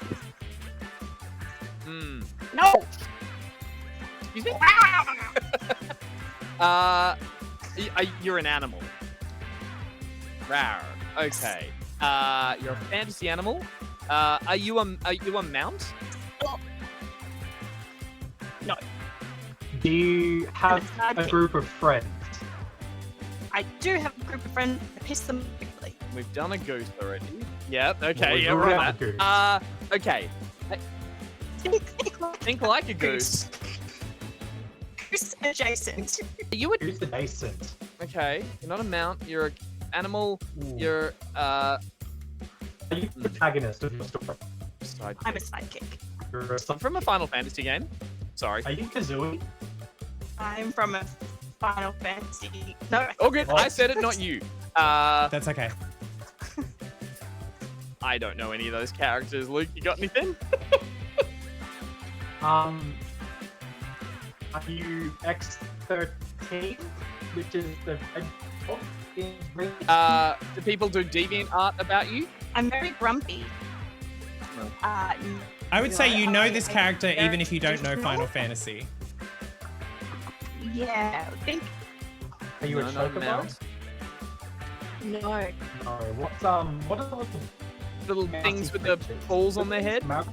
Hmm. No. Excuse me? Wow. You're an animal. Rawr. Okay. You're a fantasy animal. Are you a mount? No. Do you have a group of friends? I do have a group of friends. I piss them quickly. We've done a goose already. Yep. Well, Okay. we've Yeah, already we're on had a that. goose. Okay. Think like a goose. Goose adjacent. Are you a Who's adjacent? okay? You're not a mount. You're an animal. Ooh. You're Are you the protagonist of your story? side I'm a chick. sidekick. You're a I'm from a Final Fantasy game. Sorry. Are you Kazooie? I'm from a Final Fantasy. No. Oh, good. I said it, not you. That's okay. I don't know any of those characters. Luke, you got anything? Are you X13, which is the red dog in green? Do people do deviant art about you? I'm very grumpy. I would say you know this character very even if you don't know traditional. Final Fantasy. Yeah, I think Are you a No, no chocobo? mouse. no. No. What are the Little mousy things with the creatures? balls on their head. Mouse?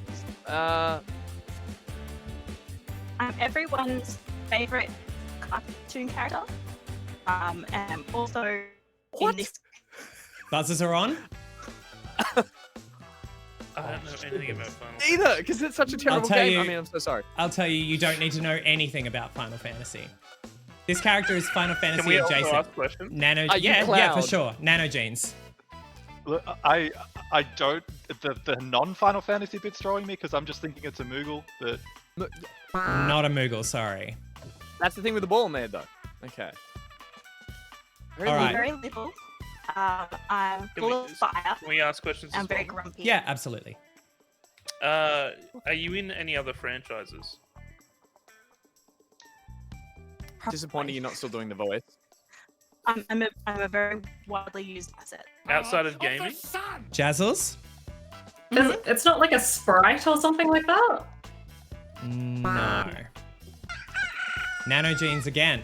I'm everyone's favorite cartoon character. And I'm also in this. Buzzers are on. I don't know anything about Final Either, because it's such a terrible tell game. you- I mean, I'm so sorry. I'll tell you, you don't need to know anything about Final Fantasy. This character is Final Can Fantasy we also adjacent. ask questions? Nano, Are you yeah, for Cloud? sure. Nano genes. Look, I don't the non-Final Fantasy bit's throwing me because I'm just thinking it's a Moogle, but Not a Moogle, sorry. That's the thing with the ball in there, though. Okay. Very All little. right. Very little. I'm Can full we- of fire. Can we ask questions? I'm as very well? grumpy. Yeah, absolutely. Are you in any other franchises? Disappointing you're not still doing the voice. I'm a very widely used asset. Outside of gaming? Jazzles? It's not like a sprite or something like that? No. Nano genes again.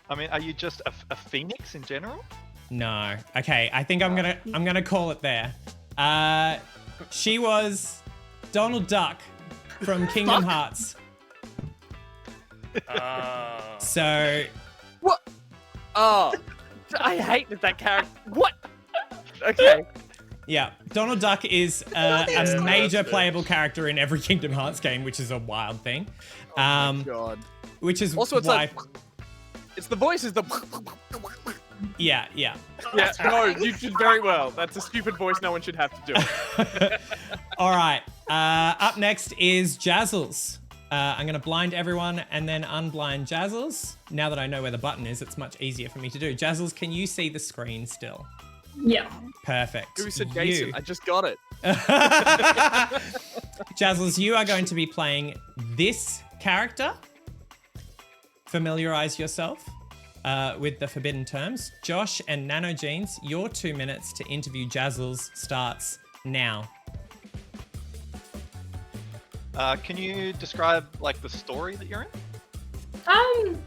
I mean, are you just a phoenix in general? No. Okay, I think I'm gonna call it there. She was Donald Duck from Kingdom Hearts. So What? Oh, I hate that character. What? Okay. yeah, Donald Duck is a major playable character in every Kingdom Hearts game, which is a wild thing. God. Which is Also, it's why, like it's the voice is the. yeah. Yeah. No, you did very well. That's a stupid voice. No one should have to do it. All right. Up next is Jazzles. I'm going to blind everyone and then unblind Jazzles. Now that I know where the button is, it's much easier for me to do. Jazzles, can you see the screen still? Yeah. Perfect. Who said Jason? You. I just got it. Jazzles, you are going to be playing this character. Familiarize yourself with the forbidden terms. Josh and Nano Jeans, your 2 minutes to interview Jazzles starts now. Can you describe like the story that you're in?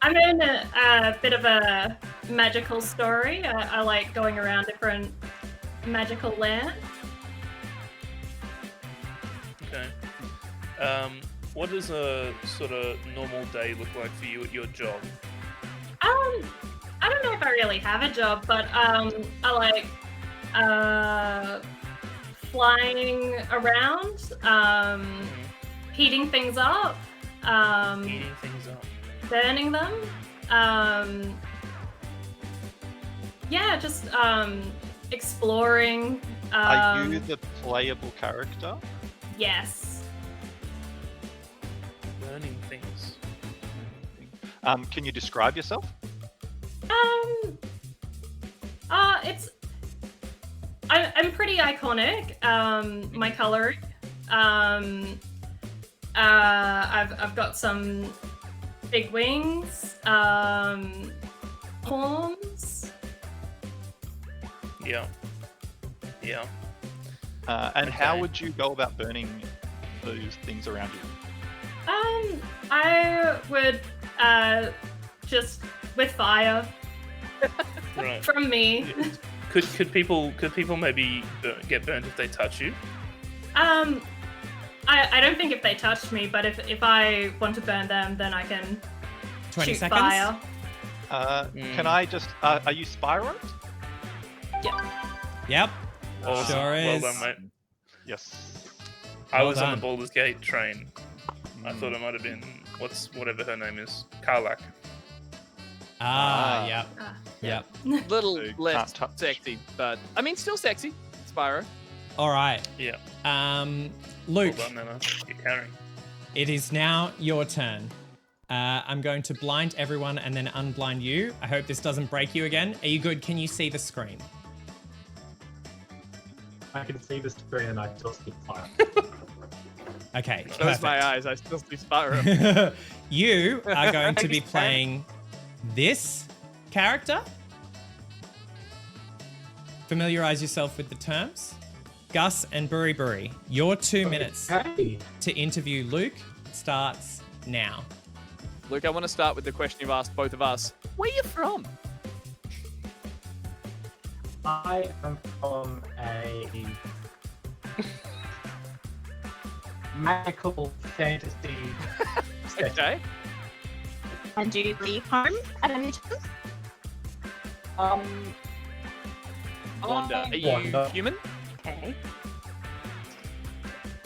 I'm in a bit of a magical story. I like going around different magical lands. Okay. What does a sort of normal day look like for you at your job? I don't know if I really have a job, but I like flying around, heating things up, Eating things up. burning them. Yeah, just exploring. Are you the playable character? Yes. Learning things. Can you describe yourself? I'm pretty iconic. My coloring. I've got some big wings. Horns. Yeah. Yeah. And how Okay. would you go about burning those things around you? I would just with fire Right. from me. Could people maybe get burnt if they touch you? I don't think if they touch me, but if I want to burn them, then I can 20 shoot seconds. fire. Can I just? Are you Spyro? Yep. Awesome. Sure Well is. done, mate. Yes. I Well was on done. the Baldur's Gate train. I thought it might have been whatever her name is, Karlak. Yep. Ah, Yep. Little So you less can't touch. sexy, but I mean, still sexy. Spyro. All right. Yeah. Luke, Well done, Nana. You're carrying. it is now your turn. I'm going to blind everyone and then unblind you. I hope this doesn't break you again. Are you good? Can you see the screen? I can see the screen and I still see fire. Okay. Close Perfect. my eyes. I still see Spyro. You are going to be Thanks, man. playing this character. familiarize yourself with the terms. Gus and Buri Buri, your 2 minutes Okay. to interview Luke starts now. Luke, I want to start with the question you've asked both of us. Where are you from? I am from a magical fantasy setting. Okay. And do you leave home at any time? Wanda, are you Wanda. human? Okay.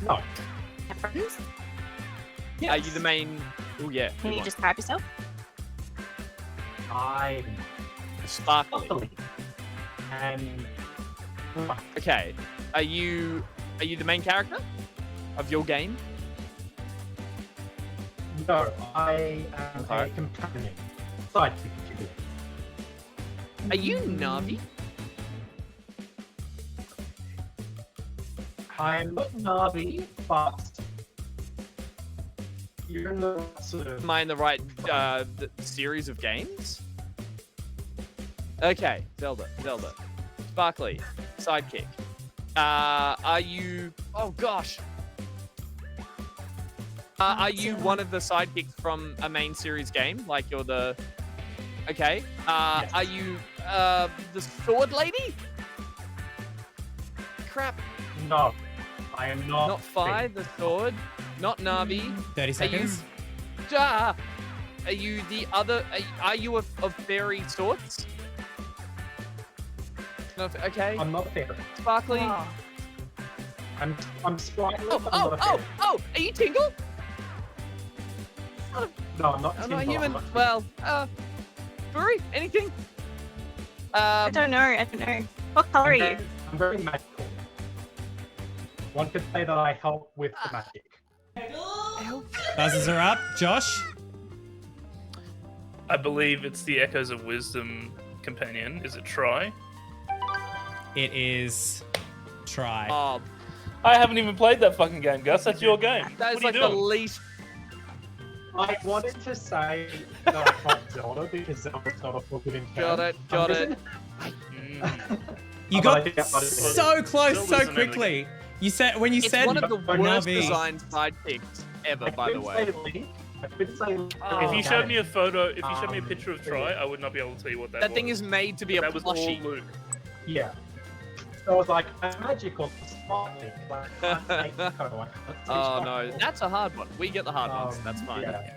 No. Have friends? Are you the main? Oh yeah. Can you describe yourself? I Sparkly. luckily and Okay. Are you the main character of your game? no, I am a Alright. companion. Sidekick, if you will. Are you Navi? I'm not Navi, but you're in the sort of Am I in the right series of games? Okay, Zelda. Sparkly, sidekick. Are you? Oh gosh. Are you one of the sidekicks from a main series game? Like you're the? Okay. Yes. Are you the sword lady? Crap. no. I am not. Not Fi, the sword. Not Navi. 30 seconds. Are you the other? Are you of fairy sorts? No, okay. I'm not fair. Sparkly. Oh. I'm sprightly. Oh, but I'm oh, not a oh, fairy. oh! Are you Tingle? No, I'm not. I'm Timber, not human. I'm not- Well, Furry? Anything? I don't know. What color are you? I'm very magical. One could say that I help with the magic. Buzzers are up. Josh? I believe it's the Echoes of Wisdom companion. Is it Try? It is try. Oh, I haven't even played that fucking game, Gus. That's your game. that is What like are the you doing? least. I wanted to say that I help Zelda because Zelda's not a forgiving Got term. it. Got it. Mm. You But I got think I got it. so close so Zelda's an quickly. You said when you It's said one of the worst Navi. designed sidekicks ever, I by the couldn't way. say Link. I couldn't say Link. Oh. If you showed me a photo, if you showed me a Um, picture of Try, I would not be able to tell you what that was. That thing is made to be a That was all plushie. Luke. Yeah. So I was like, a magical sprightly. Like, I can't make the code. I can't teach Oh my no, code. that's a hard one. We get the hard ones. Um, That's fine. Yeah.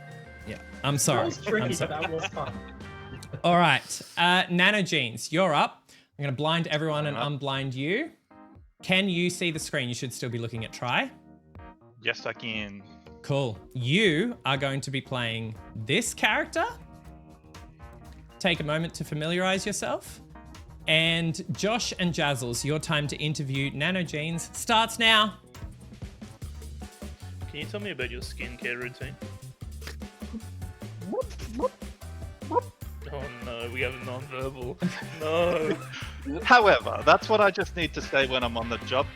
Yeah, I'm That sorry. was tricky, I'm but sorry. that was fun. All right, Nanogenes, you're up. I'm gonna blind everyone and Alright. unblind you. Can you see the screen? You should still be looking at try. Yes, I can. Cool. You are going to be playing this character. Take a moment to familiarize yourself. And Josh and Jazzles, your time to interview Nanogenes starts now. Can you tell me about your skincare routine? Oh no, we have a non-verbal. No. However, that's what I just need to say when I'm on the job.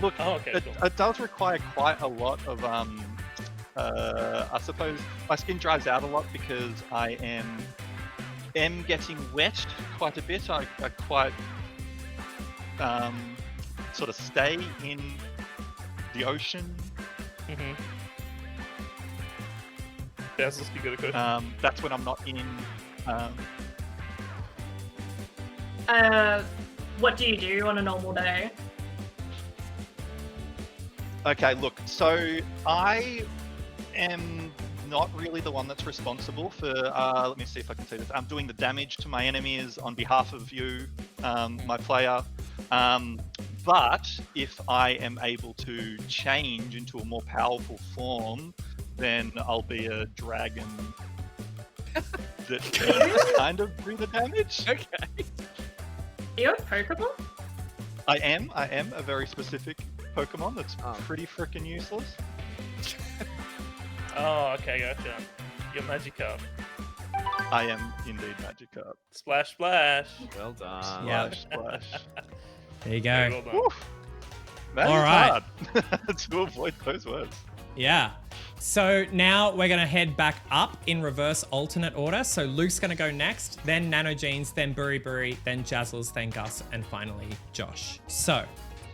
Look, Oh, okay, it, cool. it does require quite a lot of, I suppose my skin dries out a lot because I am getting wet quite a bit. I quite sort of stay in the ocean. Mm-hmm. Basil, you got a question? That's when I'm not in. What do you do on a normal day? Okay, look, so I am not really the one that's responsible for, let me see if I can see this. I'm doing the damage to my enemies on behalf of you, my player. But if I am able to change into a more powerful form, then I'll be a dragon that can kind of do the damage. Okay. Are you a Pokemon? I am a very specific Pokemon that's Oh. pretty freaking useless. Oh, okay, gotcha. Your Magikarp. I am indeed Magikarp. Splash, splash. Well done. Yeah. Splash, splash. There you Very go. well done. Woo. That is All right. hard to avoid those words. Yeah. So now we're going to head back up in reverse alternate order. So Luke's going to go next, then Nanogenes, then Buri Buri, then Jazzles, then Gus, and finally Josh. So,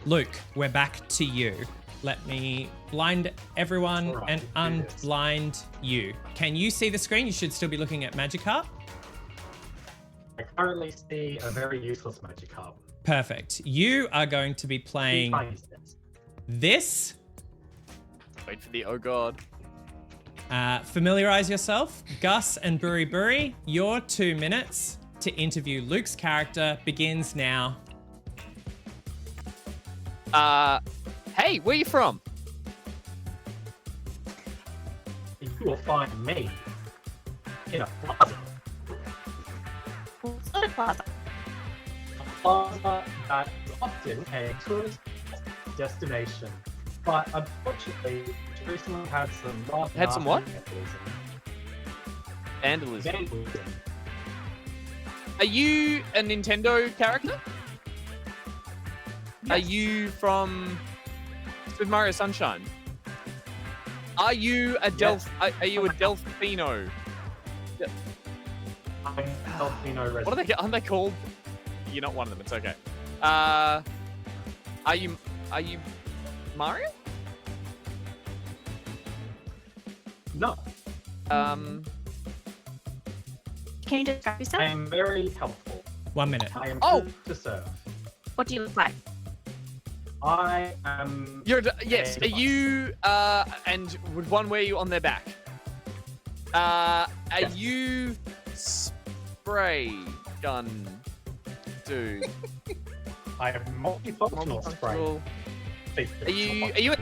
Luke, we're back to you. Let me blind everyone and unblind you. Can you see the screen? You should still be looking at Magikarp. I currently see a very useless Magikarp. Perfect. You are going to be playing this. Wait for the oh god. Familiarize yourself. Gus and Buri Buri, your 2 minutes to interview Luke's character begins now. Hey, where you from? You will find me in a plaza. What sort of plaza? A plaza that is often a tourist destination. But unfortunately, it recently had some rather Had some what? vandalism. Vandalism. Are you a Nintendo character? Yes. Are you from Super Mario Sunshine? Are you a Are you a Delfino? I'm Delfino resident. What are they? Aren't they called? You're not one of them. It's okay. Are you Mario? No. Can you describe I yourself? am very helpful. 1 minute. I am Oh! good to serve. What do you look like? I am. Yes. Are you? And would one wear you on their back? Are Yes. you spray gun dude? I have multifunctional spray. Multifunctional. Are you?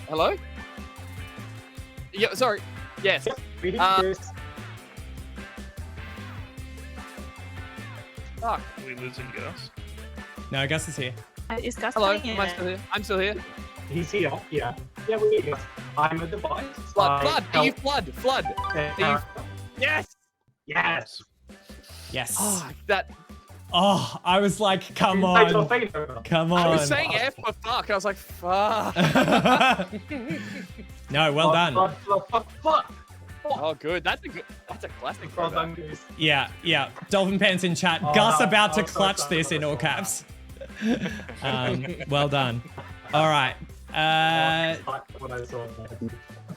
Hello? Yeah. Sorry. Yes. Yep, reading this. Fuck. Are we losing Gus? No, Gus is here. Is Gus Hello. coming in? Am I still here? I'm still here. He's here. Yeah. Yeah, we hear you. I'm a device. Flood. I Flood. Are you help flood? Flood. their Are you? character. Yes. Yes. Yes. Oh, that. Oh, I was like, come Like on. Delfino. Come on. I was saying F for fuck. I was like, fuck. No, well done. Fuck. Oh, good. That's a classic. Well throwback. done, Goose. Yeah, yeah. Dolphin Pants in chat. Oh, Gus no, about to I'm so clutch sorry, this I'm in so all sorry. caps. Well done. All right. When I saw that.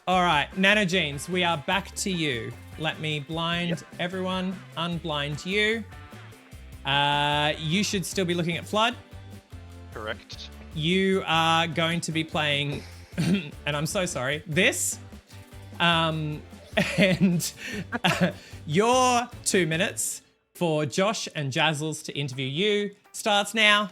All right, Nanogenes, we are back to you. Let me blind everyone, unblind you. You should still be looking at Flood. Correct. You are going to be playing, and I'm so sorry, this. And your 2 minutes for Josh and Jazzles to interview you starts now.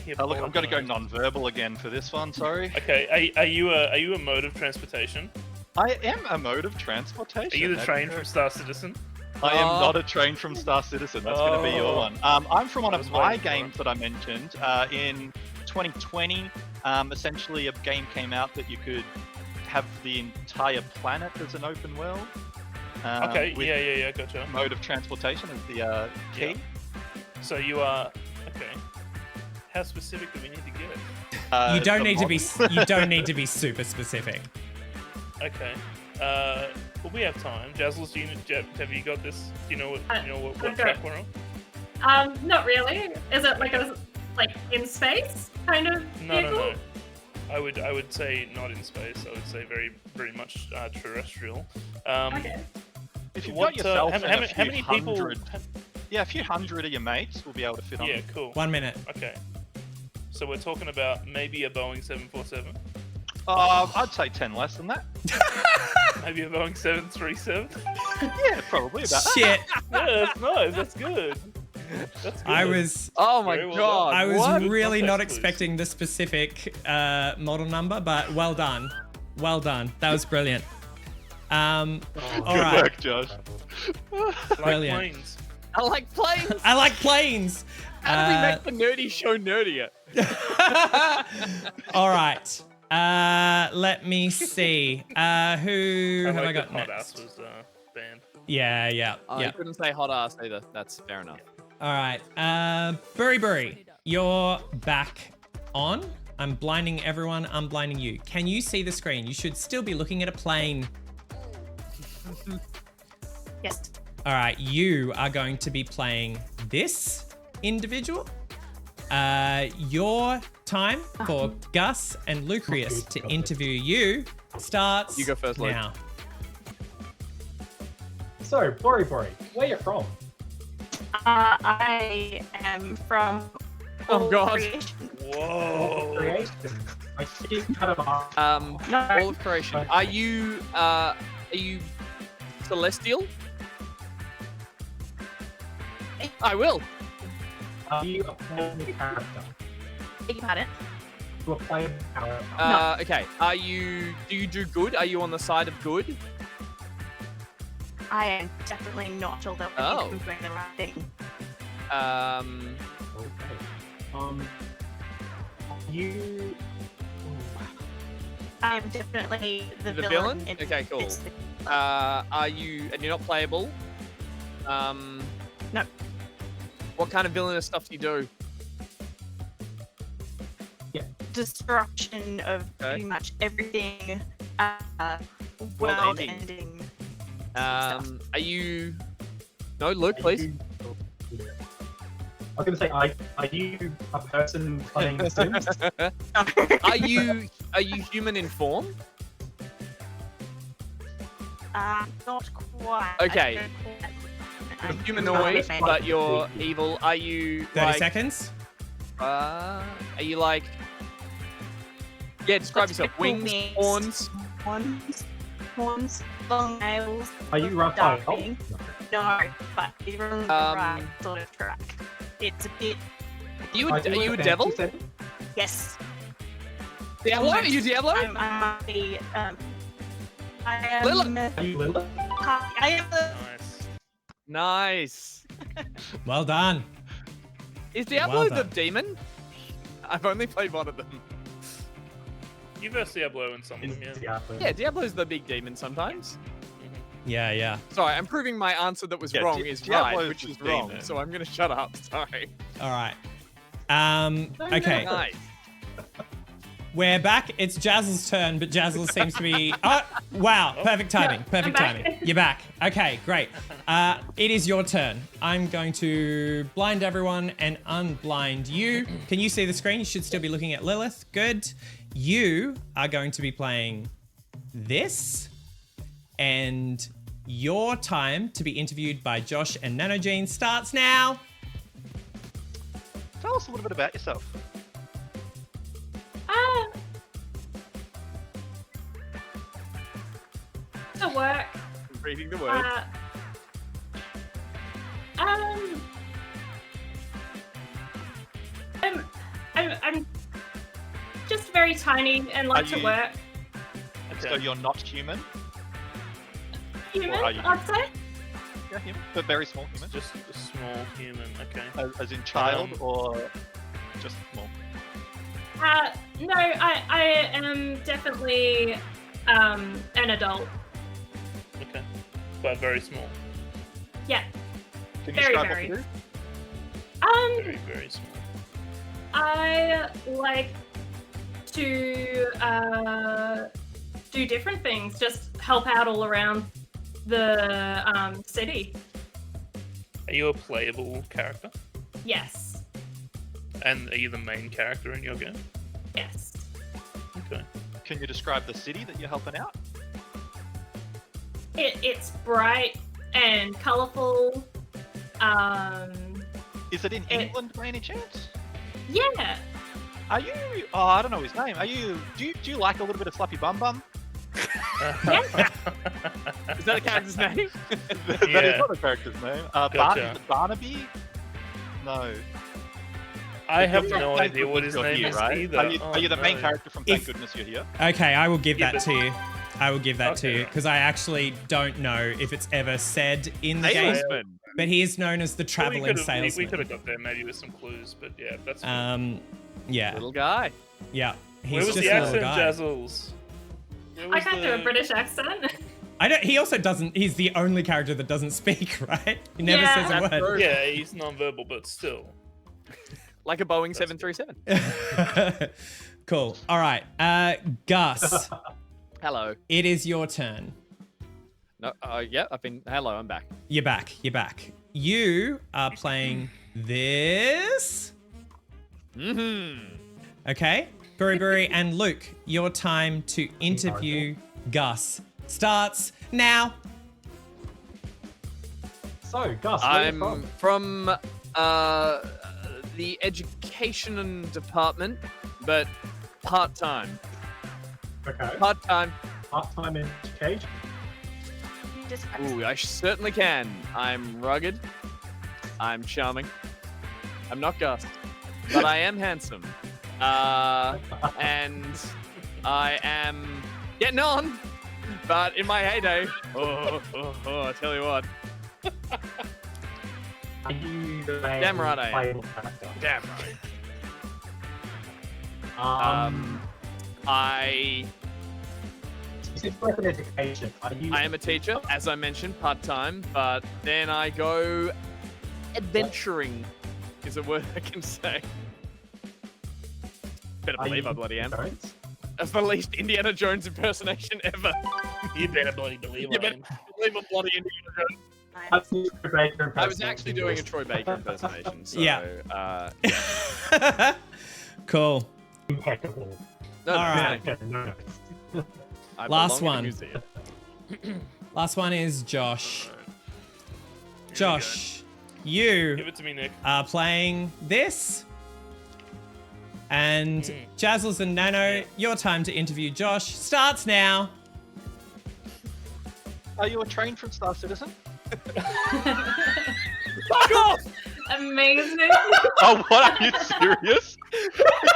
Look, I'm going to go non-verbal again for this one. Sorry. Okay, are you a mode of transportation? I am a mode of transportation. Are you the That's train correct. from Star Citizen? I am not a train from Star Citizen. That's going to be your one. I'm from one I of was my waiting for games that I mentioned. In 2020, essentially a game came out that you could have the entire planet as an open world. Okay, with yeah, gotcha. Mode of transportation as the key. Yeah. So you are okay. How specific do we need to get? You don't the need to be. model. You don't need to be super specific. Okay. Well, we have time. Jazzles, have you got this? Do you know what I've got track it. we're on? Not really. Is it like in space kind of No. vehicle? I would say not in space. I would say very much terrestrial. Okay. If you've What, got yourself how and a few many people? hundred, a few hundred of your mates will be able to fit on. Yeah, cool. 1 minute. Okay. So we're talking about maybe a Boeing 747, I'd say 10 less than that. maybe a Boeing 737. Yeah, probably about that. Shit. Yeah, that's nice. That's good. That's good. I was. Oh my Very well god. done. I was What? really not Context clues. expecting the specific model number, but well done. Well done. That was brilliant. All Good right. work, Josh. like Brilliant. planes. I like planes. I like planes. How do we make the nerdy show nerdier? All right. Let me see. Who have I got Hot next? Ass was banned. Yeah. I couldn't say hot ass either. That's fair enough. All right. Burry, you're back on. I'm blinding everyone. I'm blinding you. Can you see the screen? You should still be looking at a plane. Yes. All right. You are going to be playing this individual. Your time for Gus and Lucrius to interview you starts You go first, Luke. now. So, Bori, where you from? I am from. Oh, God. Creation. Whoa. Creation. I see kind of No. All of creation. Are you celestial? I will. Are you a playable character? Beg your pardon? You a playable character? Okay. Do you do good? Are you on the side of good? I am definitely not, although I think I'm doing the right thing. Okay. You. I am definitely the The villain. villain? in Okay, cool. this thing. Are you, and you're not playable? No. What kind of villainous stuff do you do? Destruction of pretty much everything. World World-ending. Are you? No, Luke, please. I was going to say, are you a person playing The Sims? Are you human in form? Not quite. Okay. I don't quite- You're I'm humanoid, human. but you're evil. Are you 30 like? seconds. Are you like? Yeah, describe What's yourself. typical Wings, wings? horns. Horns, long nails. Are you Raphael? Darkwing. No, but you're on the right sort of track. It's a bit. Are you a devil? Yes. Diablo? Are you Diablo? I might be. I am. Lilith. Are you Lilith? I am the. Nice. Nice. Well done. Is Diablo Well the done. demon? I've only played one of them. You verse Diablo in some of them, yeah. Yeah, Diablo's the big demon sometimes. Yeah. Sorry, I'm proving my answer that was Yeah, wrong is Diablo's right, which the is wrong. demon. So I'm gonna shut up. Sorry. All right. Okay. Nice. We're back. It's Jazzle's turn, but Jazzle seems to be. Oh, wow. Perfect timing. Perfect I'm timing. back. You're back. Okay, great. It is your turn. I'm going to blind everyone and unblind you. Can you see the screen? You should still be looking at Lilith. Good. You are going to be playing this, and your time to be interviewed by Josh and Nanogene starts now. Tell us a little bit about yourself. To work. Reading the word. I'm just very tiny and like Are to you- work. So you're not human? Human, Or are you I'd say. Yeah, human. But very small human. Just a small human, okay. As in child or just small? No, I am definitely an adult. Okay. But very small. Yeah. Can you Very, describe very. what you do? Very, very small. I like to do different things, just help out all around the city. Are you a playable character? Yes. And are you the main character in your game? Yes. Okay. Can you describe the city that you're helping out? It's bright and colourful. Is it in England by any chance? Yeah. Are you? Oh, I don't know his name. Are you? Do you like a little bit of Slappy Bum Bum? Is that a character's name? That Yeah. is not a character's name. Gotcha. Barnaby? No. I have You're no Thank idea what his Goodness name You're is Here, right? either. Are you the main no. character from Thank If- Goodness You're Here? Okay, I will give Yeah, that but- to you. I will give that to Okay. you because I actually don't know if it's ever said in the game, Salesman. but he is known as the traveling we could salesman. have got there maybe with some clues, but yeah, that's Yeah, Little guy. yeah. Where He's was just the a little accent, guy. Jazzles? Where I was can't do a British accent. I don't. He also doesn't. He's the only character that doesn't speak, right? He never Yeah. says a That's word. true. Yeah, he's non-verbal, but still. Like a Boeing 737. Cool. All right. Gus, Hello. it is your turn. No, yeah, hello, I'm back. You're back. You're back. You are playing this. Okay. Buri and Luke, your time to interview Gus starts now. So, Gus, where are you I'm from? from the education department, but part-time. Okay. Part-time. Part-time in education. Ooh, I certainly can. I'm rugged. I'm charming. I'm not Gus, but I am handsome. And I am getting on. But in my heyday, I tell you what. Are you a Damn right I am. playable character? Damn right. I You said you work in education. I am a teacher, as I mentioned, part-time, but then I go adventuring, is a word I can say. Better Are believe you I bloody am. Jones? That's the least Indiana Jones impersonation ever. You better bloody believe You I better am. believe I'm bloody Indiana Jones. That's the Troy Baker I was impersonation. actually doing a Troy Baker impersonation, so... Yeah. Yeah. Cool. Impeccable. No, All right. Okay, no. I Last belong in a one. museum. Last one is Josh. Here we Josh, go. you Give it to me, Nick. are playing this. And Jazzles and Nano, your time to interview Josh starts now. Are you a train from Star Citizen? Fuck off! Amazing. Oh, what? Are you serious?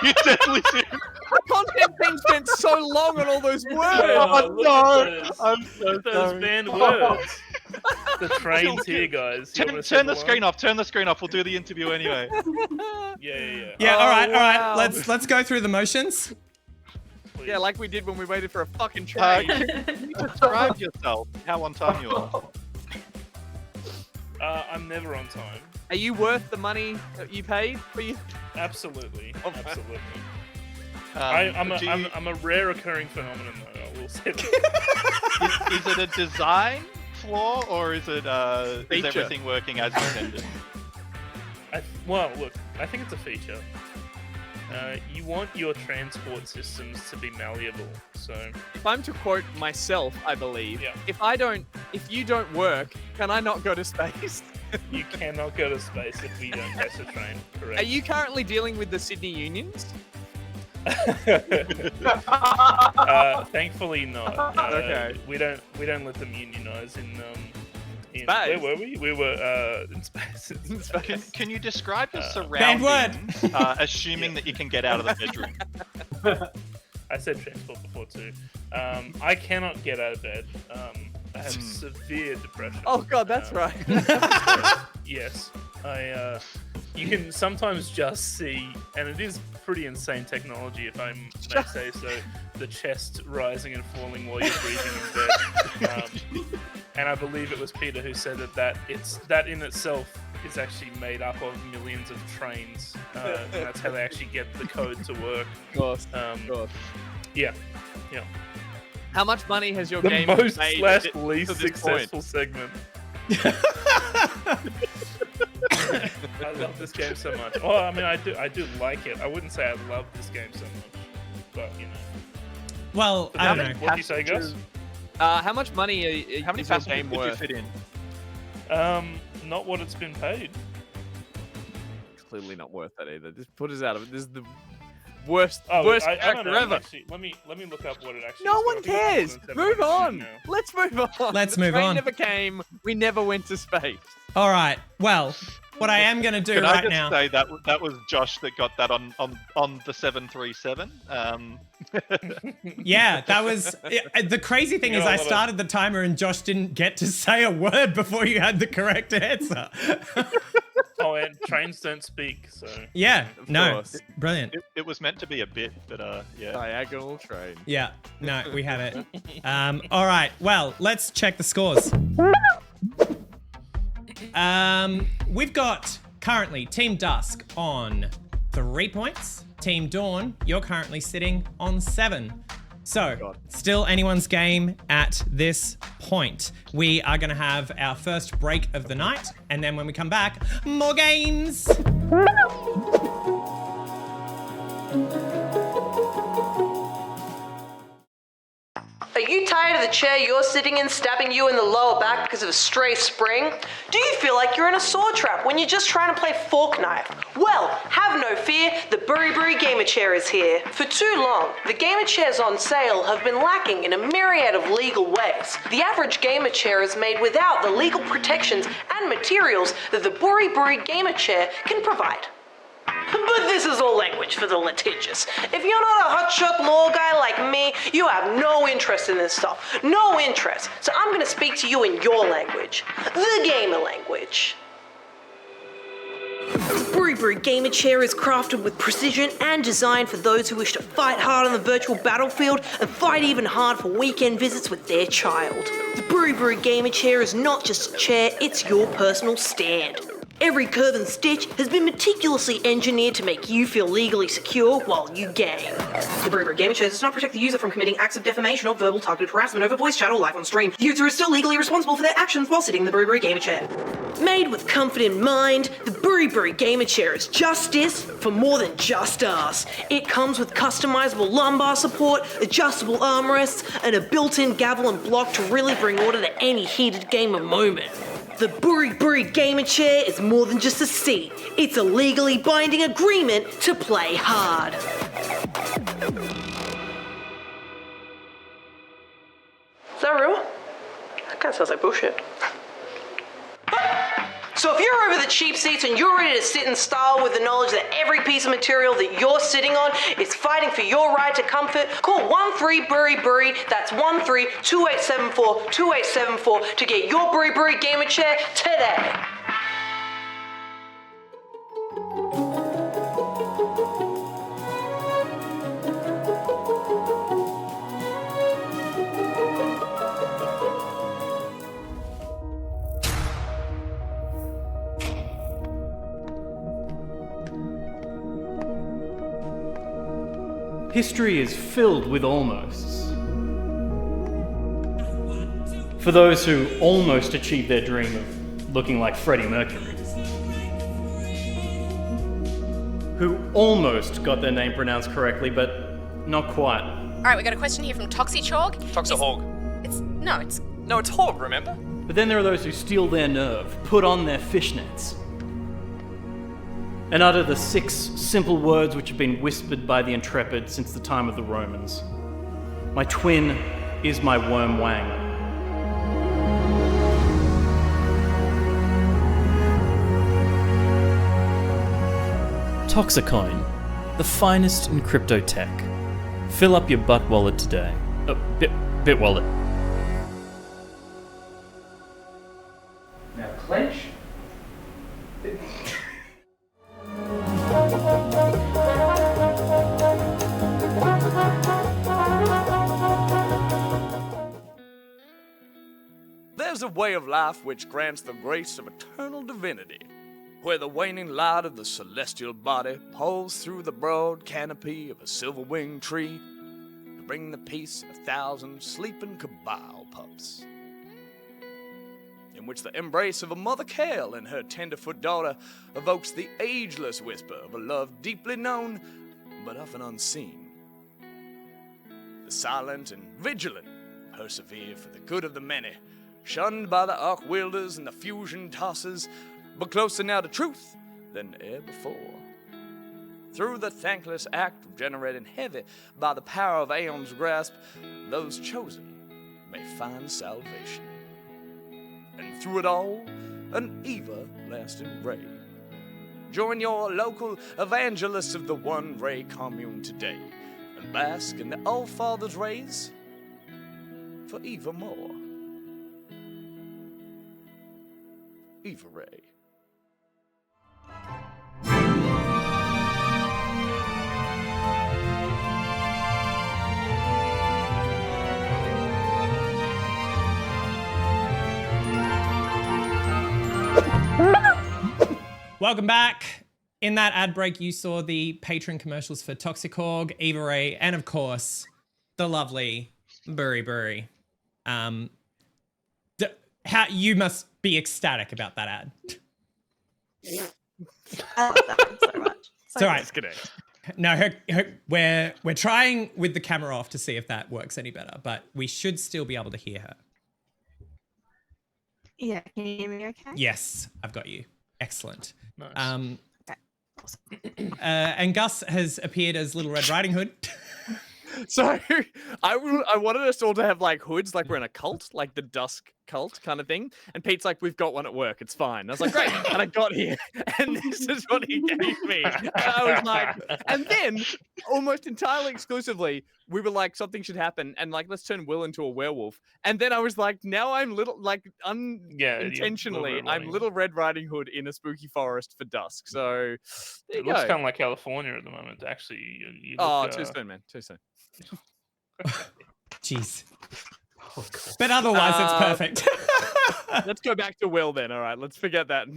you definitely serious? The content team spent so long on all those words! Oh, look no! at those. I'm so Those sorry. banned words. The train's here, guys. You wanna Turn the settle screen on? off. Turn the screen off. We'll do the interview anyway. Yeah. Yeah, Oh, all right. wow. Let's go through the motions. Please. Yeah, like we did when we waited for a fucking Uh, train. can you describe yourself? How on time you are? I'm never on time. Are you worth the money that you paid for you? Absolutely. Okay. Absolutely. Um, I'm a rare occurring phenomenon, though. I will say that. is it a design flaw or is it is Feature. everything working as intended? Well, look, I think it's a feature. You want your transport systems to be malleable, so If I'm to quote myself, I believe, Yeah. if you don't work, can I not go to space? you cannot go to space if we don't catch a train. Correct. Are you currently dealing with the Sydney unions? Thankfully not. Okay. We don't let them unionize in Space. where were we? We were in space. Can you describe your Bad word. surroundings, assuming that you can get out of the bedroom? I said transport before too. I cannot get out of bed. I have severe depression. Oh god, that's right. Yes, you can sometimes just see, and it is pretty insane technology, if I may say so, the chest rising and falling while you're breathing in bed. And I believe it was Peter who said that in itself is actually made up of millions of trains, and that's how they actually get the code to work. Of course. Yeah. How much money has your The game most made / to least this successful point? segment. I love this game so much. Oh, I mean, I do like it. I wouldn't say I love this game so much, but you know. Well, I don't know. What do you say, Gus? How much money How many is your passengers game did you worth? fit in? Not what it's been paid. Clearly not worth that either. Just put us out of it. This is the worst I don't character know. ever. Actually, let me look up what it actually. No is. one I think it's cares. more than Move 700 on. now. Let's move on. Let's The move train on. never came. We never went to space. All right. Well, what I am going to do Can I right just now. say that was Josh that got that on the 737? Yeah, that was the crazy thing You is got a I lot of- started the timer and Josh didn't get to say a word before you had the correct answer. Oh, and trains don't speak, so. Yeah, Of no, course. brilliant. It was meant to be a bit, but yeah. Diagonal train. Yeah, no, we have it. All right, well, let's check the scores. We've got currently Team Dusk on 3 points. Team Dawn, you're currently sitting on 7. So, still anyone's game at this point. We are going to have our first break of the night, and then when we come back, more games! Are you tired of the chair you're sitting in stabbing you in the lower back because of a stray spring? Do you feel like you're in a saw trap when you're just trying to play fork knife? Well, have no fear, the Buri Gamer Chair is here. For too long, the gamer chairs on sale have been lacking in a myriad of legal ways. The average gamer chair is made without the legal protections and materials that the Buri Gamer Chair can provide. But this is all language for the litigious. If you're not a hotshot law guy like me, you have no interest in this stuff. No interest. So I'm gonna speak to you in your language. The gamer language. The Buri Gamer Chair is crafted with precision and designed for those who wish to fight hard on the virtual battlefield and fight even hard for weekend visits with their child. The Buri Gamer Chair is not just a chair, it's your personal stand. Every curve and stitch has been meticulously engineered to make you feel legally secure while you game. The Buri Gamer Chair does not protect the user from committing acts of defamation or verbal targeted harassment over voice chat or live on stream. The user is still legally responsible for their actions while sitting in the Buri Gamer Chair. Made with comfort in mind, the Buri Gamer Chair is justice for more than just us. It comes with customizable lumbar support, adjustable armrests, and a built-in gavel and block to really bring order to any heated gamer moment. The Buri Gamer Chair is more than just a seat. It's a legally binding agreement to play hard. Is that real? That kind of sounds like bullshit. So if you're over the cheap seats and you're ready to sit in style with the knowledge that every piece of material that you're sitting on is fighting for your right to comfort, call 13-BURI-BURI, that's 13-2874-2874 to get your Buri Gamer Chair today. History is filled with almosts. For those who almost achieved their dream of looking like Freddie Mercury. Who almost got their name pronounced correctly, but not quite. Alright, we got a question here from Toxichalk. Toxahog. No, it's Hog, remember? But then there are those who steal their nerve, put on their fishnets, and utter the 6 simple words which have been whispered by the intrepid since the time of the Romans. My twin is my worm wang. Toxicoin, the finest in crypto tech. Fill up your butt wallet today. Bit wallet. Now clench. There's a way of life which grants the grace of eternal divinity, where the waning light of the celestial body pulls through the broad canopy of a silver-winged tree to bring the peace of 1,000 sleeping cabal pups, in which the embrace of a mother kale and her tenderfoot daughter evokes the ageless whisper of a love deeply known but often unseen. The silent and vigilant persevere for the good of the many, shunned by the arc-wielders and the fusion tossers, but closer now to truth than e'er before. Through the thankless act of generating heavy by the power of Aeon's grasp, those chosen may find salvation. And through it all, an everlasting ray. Join your local evangelists of the One Ray Commune today, and bask in the All-Father's rays for evermore. Eva Ray. Welcome back. In that ad break, you saw the patron commercials for Toxicorg, Eva Ray, and of course, the lovely Burry. You must be ecstatic about that ad. I love that one so much. It's all right. Disconnect. No, we're trying with the camera off to see if that works any better, but we should still be able to hear her. Yeah, can you hear me okay? Yes, I've got you. Excellent. Nice. Okay, awesome. And Gus has appeared as Little Red Riding Hood. So I wanted us all to have like hoods, like we're in a cult, like the Dusk cult kind of thing. And Pete's like, we've got one at work. It's fine. I was like, great. And I got here and this is what he gave me. And I was like, and then almost entirely exclusively, we were like, something should happen. And like, let's turn Will into a werewolf. And then I was like, now I'm unintentionally, I'm Little Red Riding Hood in a spooky forest for dusk. So there you It looks go. kind of like California at the moment. Actually, you look, Too soon, man. Too soon. Jeez. But otherwise, it's perfect. Let's go back to Will then. All right, let's forget that.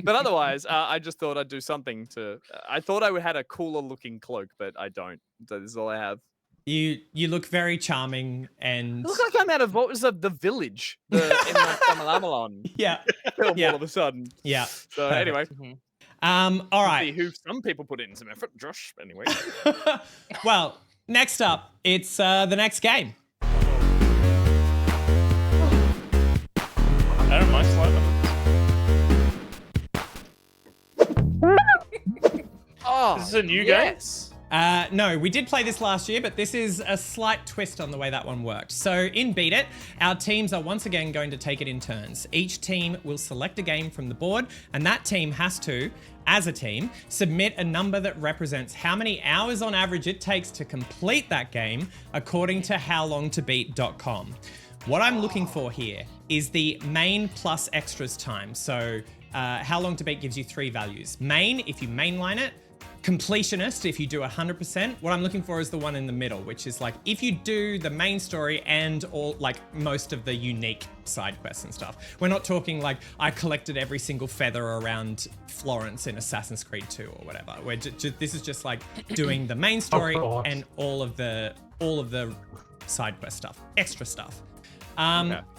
But otherwise, I just thought I'd do something to. I thought I had a cooler looking cloak, but I don't. So this is all I have. You look very charming and. I look like I'm out of what was the village in the Shyamalan Yeah. film Yeah. all of a sudden. Yeah. So Perfect. anyway. All right. See who some people put in some effort, Josh. Anyway. Well, next up, it's the next game. I don't mind slide Oh, Is this a new yes. No, we did play this last year, but this is a slight twist on the way that one worked. So in Beat It, our teams are once again going to take it in turns. Each team will select a game from the board, and that team has to, as a team, submit a number that represents how many hours on average it takes to complete that game according to howlongtobeat.com. What I'm looking for here is the main plus extras time. So how long to beat gives you 3 values. Main, if you mainline it. Completionist, if you do 100%. What I'm looking for is the one in the middle, which is like if you do the main story and all like most of the unique side quests and stuff. We're not talking like I collected every single feather around Florence in Assassin's Creed 2 or whatever. This is just like doing the main story and all of the side quest stuff, extra stuff.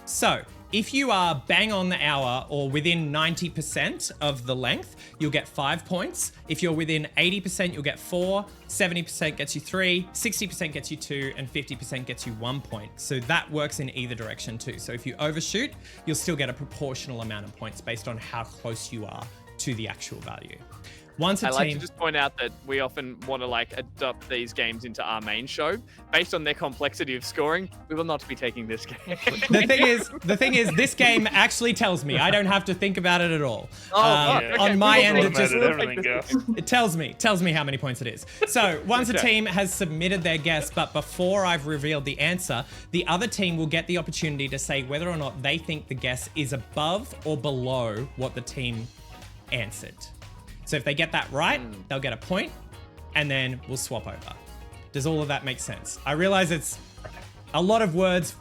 So if you are bang on the hour or within 90% of the length, you'll get 5 points. If you're within 80%, you'll get 4, 70% gets you 3, 60% gets you 2, and 50% gets you 1 point. So that works in either direction too. So if you overshoot, you'll still get a proportional amount of points based on how close you are to the actual value. Once a I like team... to just point out that we often want to like adopt these games into our main show based on their complexity of scoring. We will not be taking this game. The thing is, this game actually tells me. I don't have to think about it at all. Okay. On my end, it tells me how many points it is. So once a team has submitted their guess, but before I've revealed the answer, the other team will get the opportunity to say whether or not they think the guess is above or below what the team answered. So if they get that right, they'll get a point, and then we'll swap over. Does all of that make sense? I realize it's a lot of words,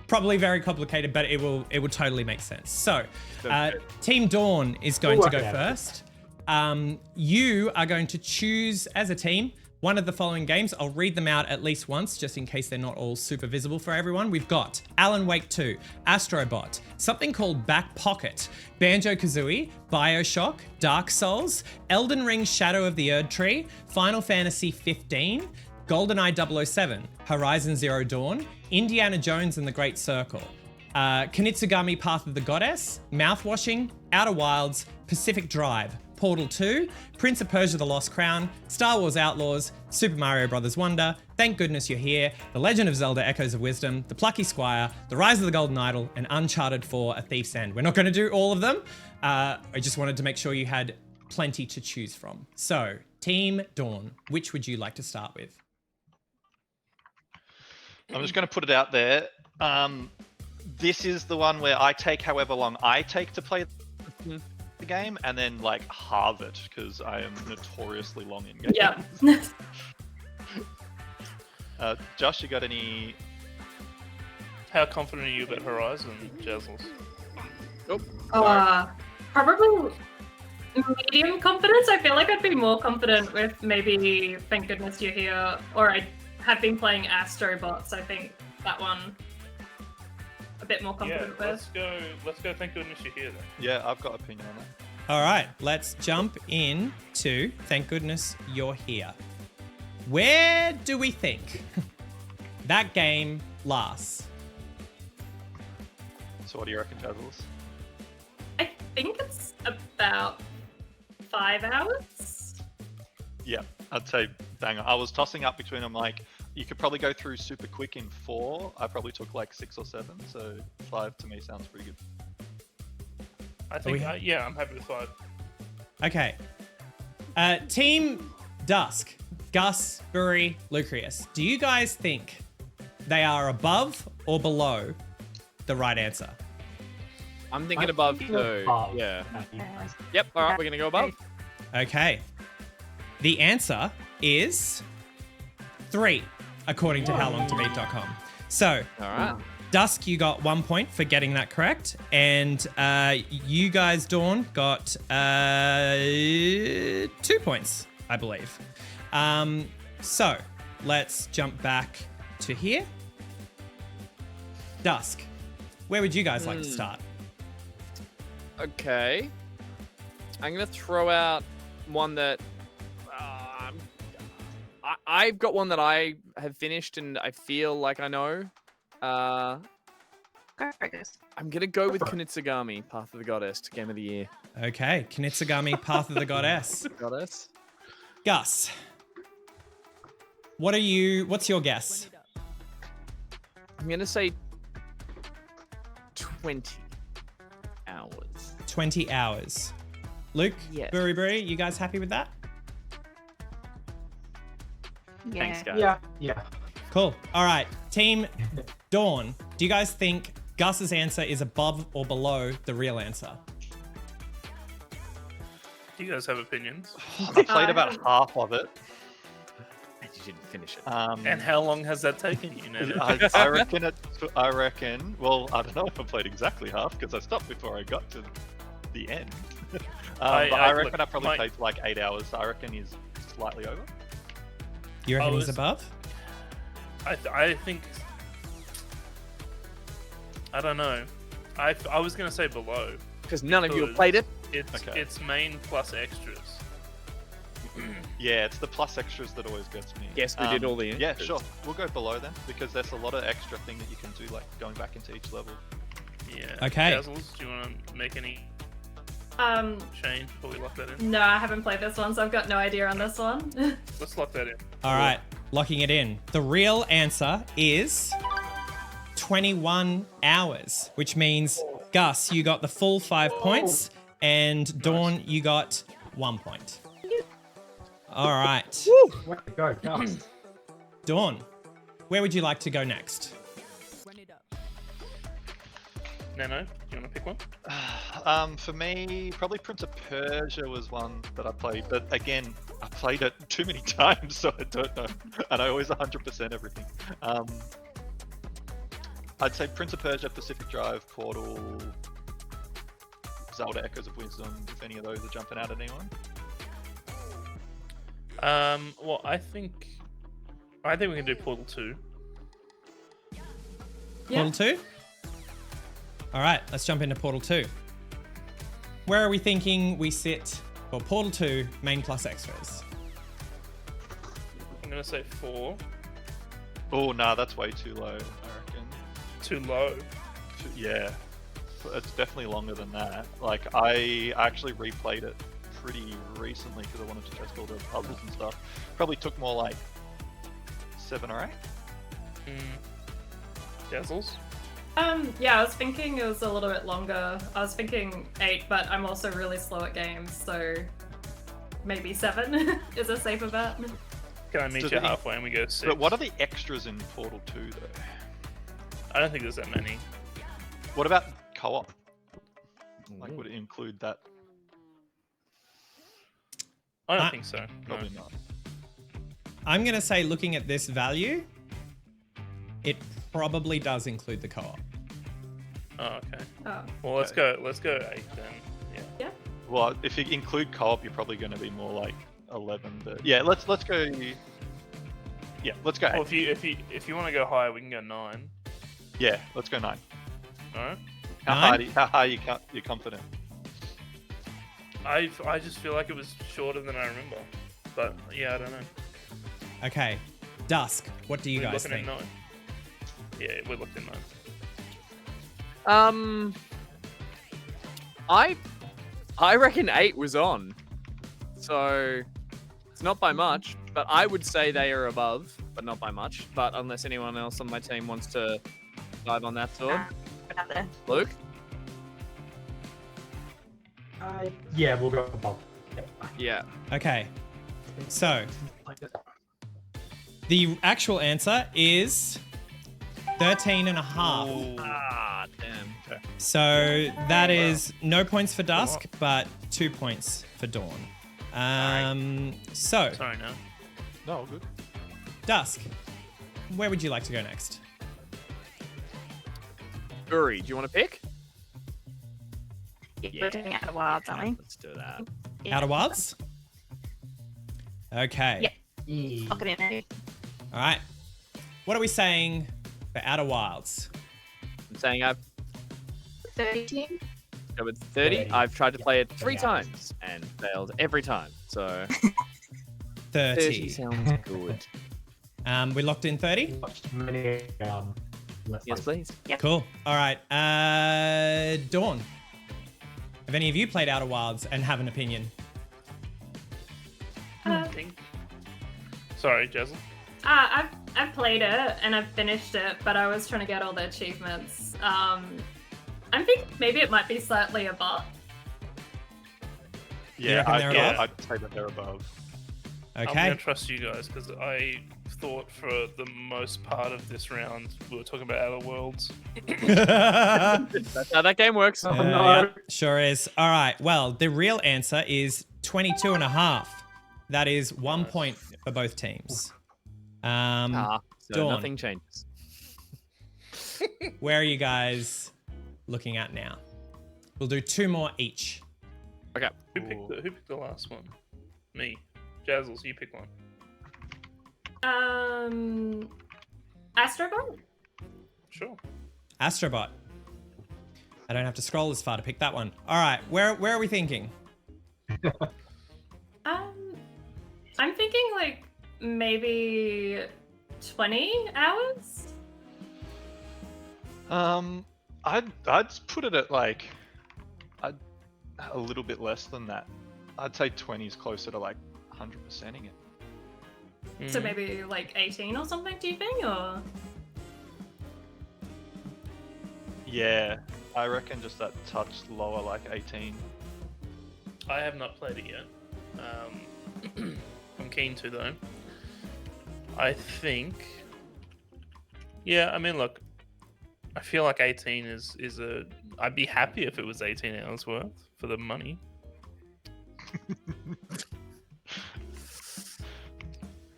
probably very complicated, but it will totally make sense. So, Team Dawn is going to go first. You are going to choose as a team one of the following games. I'll read them out at least once, just in case they're not all super visible for everyone. We've got Alan Wake 2, Astrobot, something called Back Pocket, Banjo-Kazooie, Bioshock, Dark Souls, Elden Ring Shadow of the Erd Tree, Final Fantasy 15, GoldenEye 007, Horizon Zero Dawn, Indiana Jones and the Great Circle, Kunitsugami Path of the Goddess, Mouthwashing, Outer Wilds, Pacific Drive, Portal 2, Prince of Persia The Lost Crown, Star Wars Outlaws, Super Mario Bros. Wonder, Thank Goodness You're Here, The Legend of Zelda Echoes of Wisdom, The Plucky Squire, The Rise of the Golden Idol, and Uncharted 4 A Thief's End. We're not going to do all of them. I just wanted to make sure you had plenty to choose from. So, Team Dawn, which would you like to start with? I'm just going to put it out there. This is the one where I take however long I take to play the game and then like halve it because I am notoriously long in games. Yeah. Josh, you got any? How confident are you about Horizon, Jazzles? Probably medium confidence. I feel like I'd be more confident with maybe Thank Goodness You're Here, or I have been playing Astrobot, so I think that one a bit more confident with. Let's go. Thank goodness you're here then. Yeah, I've got opinion on that. All right, let's jump in to Thank Goodness You're Here. Where do we think that game lasts? So what do you reckon, Jazzles? I think it's about 5 hours. Yeah, I'd say bang on. I was tossing up between them, like, you could probably go through super quick in 4. I probably took like 6 or 7, so 5 to me sounds pretty good. I think, yeah, I'm happy with 5. Okay. Team Dusk, Gus, Bury, Lucrius, do you guys think they are above or below the right answer? I'm thinking above too. Yeah. Yep, alright, we're gonna go above. Okay. The answer is 3, according to howlongtobeat.com. So, alright. Dusk, you got 1 point for getting that correct, and you guys, Dawn, got 2 points, I believe. So, let's jump back to here. Dusk, where would you guys like to start? Okay. I'm gonna throw out one that I've got one that I have finished and I feel like I know. Go for it. I'm gonna go with Kunitsugami, Path of the Goddess, Game of the Year. Okay, Kunitsugami, Path of the Goddess. Goddess. Gus, what's your guess? I'm gonna say 20 hours. 20 hours. Luke, Yes. Bury, you guys happy with that? Yeah. Thanks, guys. Yeah. Cool. All right, Team Dawn, do you guys think Gus's answer is above or below the real answer? Do you guys have opinions? I played about half of it. And you didn't finish it. And how long has that taken you, Nana? I reckon. Well, I don't know if I played exactly half because I stopped before I got to the end. But I reckon I probably played for like 8 hours. So I reckon he's slightly over. You reckon he's above? I think. I don't know. I was gonna say below. Because none of you have played it. It's main plus extras. Yeah, it's the plus extras that always gets me. Yes, we did all the Yeah, extras. sure. We'll go below then because there's a lot of extra thing that you can do, like going back into each level. Yeah. Okay. Dazzles, do you want to make any change before we lock that in? No, I haven't played this one, so I've got no idea on this one. Let's lock that in. All right, locking it in. The real answer is 21 hours, which means Gus, you got the full 5 points, and Dawn, you got 1 point. All right. Way to go, Gus. Dawn, where would you like to go next? Nano, do you want to pick one? For me, probably Prince of Persia was one that I played, but again, I played it too many times, so I don't know, and I always 100% everything. I'd say Prince of Persia, Pacific Drive, Portal, Zelda Echoes of Wisdom, if any of those are jumping out at anyone. Well, I think we can do Portal 2. Portal 2? All right, let's jump into Portal 2. Where are we thinking we sit for Portal 2 main plus extras? I'm gonna say 4. Oh, nah, that's way too low, I reckon. Too low? Yeah, it's definitely longer than that. Like, I actually replayed it pretty recently because I wanted to test all the puzzles and stuff. Probably took more like 7 or 8. Dazzles? Yeah, I was thinking it was a little bit longer. I was thinking 8, but I'm also really slow at games, so maybe 7 is a safer bet. Can I meet you halfway and we go 6? But what are the extras in Portal 2 though? I don't think there's that many. What about co-op? Like, would it include that? I don't think so. Probably not. I'm going to say, looking at this value, it probably does include the co-op. Oh, okay. Oh. Well, let's go 8 then. Yeah. Well, if you include co-op, you're probably going to be more like 11. But yeah, let's go. Yeah, let's go 8. Well, if you want to go higher, we can go 9. Yeah, let's go 9. All right. How high you confident? I just feel like it was shorter than I remember, but yeah, I don't know. Okay, Dusk. What do you guys think? At 9. Yeah, we're looking at 9. I reckon 8 was on, so it's not by much. But I would say they are above, but not by much. But unless anyone else on my team wants to dive on that sword, Luke. Yeah, we'll go above. Yeah. Okay, so the actual answer is 13.5. Ah, damn. Okay. So that is no points for Dusk, but 2 points for Dawn. So Sorry, no. No, good. Dusk, where would you like to go next? Uri, do you want to pick? We're doing Outer Wilds, aren't we? Let's do that. Outer Wilds? Okay. Yeah. Lock it in, Eddie. All right. What are we saying for Outer Wilds? I'm saying I've 30 team? go with 30. I've tried to play it 3 times and failed every time. So 30 sounds good. We locked in 30? Yes, please. Yep. Cool. All right. Dawn. Have any of you played Outer Wilds and have an opinion? Sorry, Jazzle. I've played it and I've finished it, but I was trying to get all the achievements. I'm thinking maybe it might be slightly above. Yeah, reckon they're above? I'd say that they're above. I'm Okay. gonna trust you guys because I thought for the most part of this round we were talking about Outer Worlds. That's how that game works. Yeah, sure is. All right. Well, the real answer is 22.5. That is 1 point for both teams. So Dawn. nothing changes. Where are you guys looking at now? We'll do 2 more each. Okay. Who picked the last one? Me. Jazzles, you pick one. Astrobot? Sure. Astrobot. I don't have to scroll as far to pick that one. All right. Where are we thinking? I'm thinking like maybe 20 hours. I'd put it at like a little bit less than that. I'd say 20 is closer to like 100%ing it. So maybe like 18 or something, do you think? Or Yeah, I reckon just that touch lower, like 18. I have not played it yet. I'm keen to though. I think. Yeah, I mean, look. I feel like 18 is a. I'd be happy if it was 18 hours worth for the money.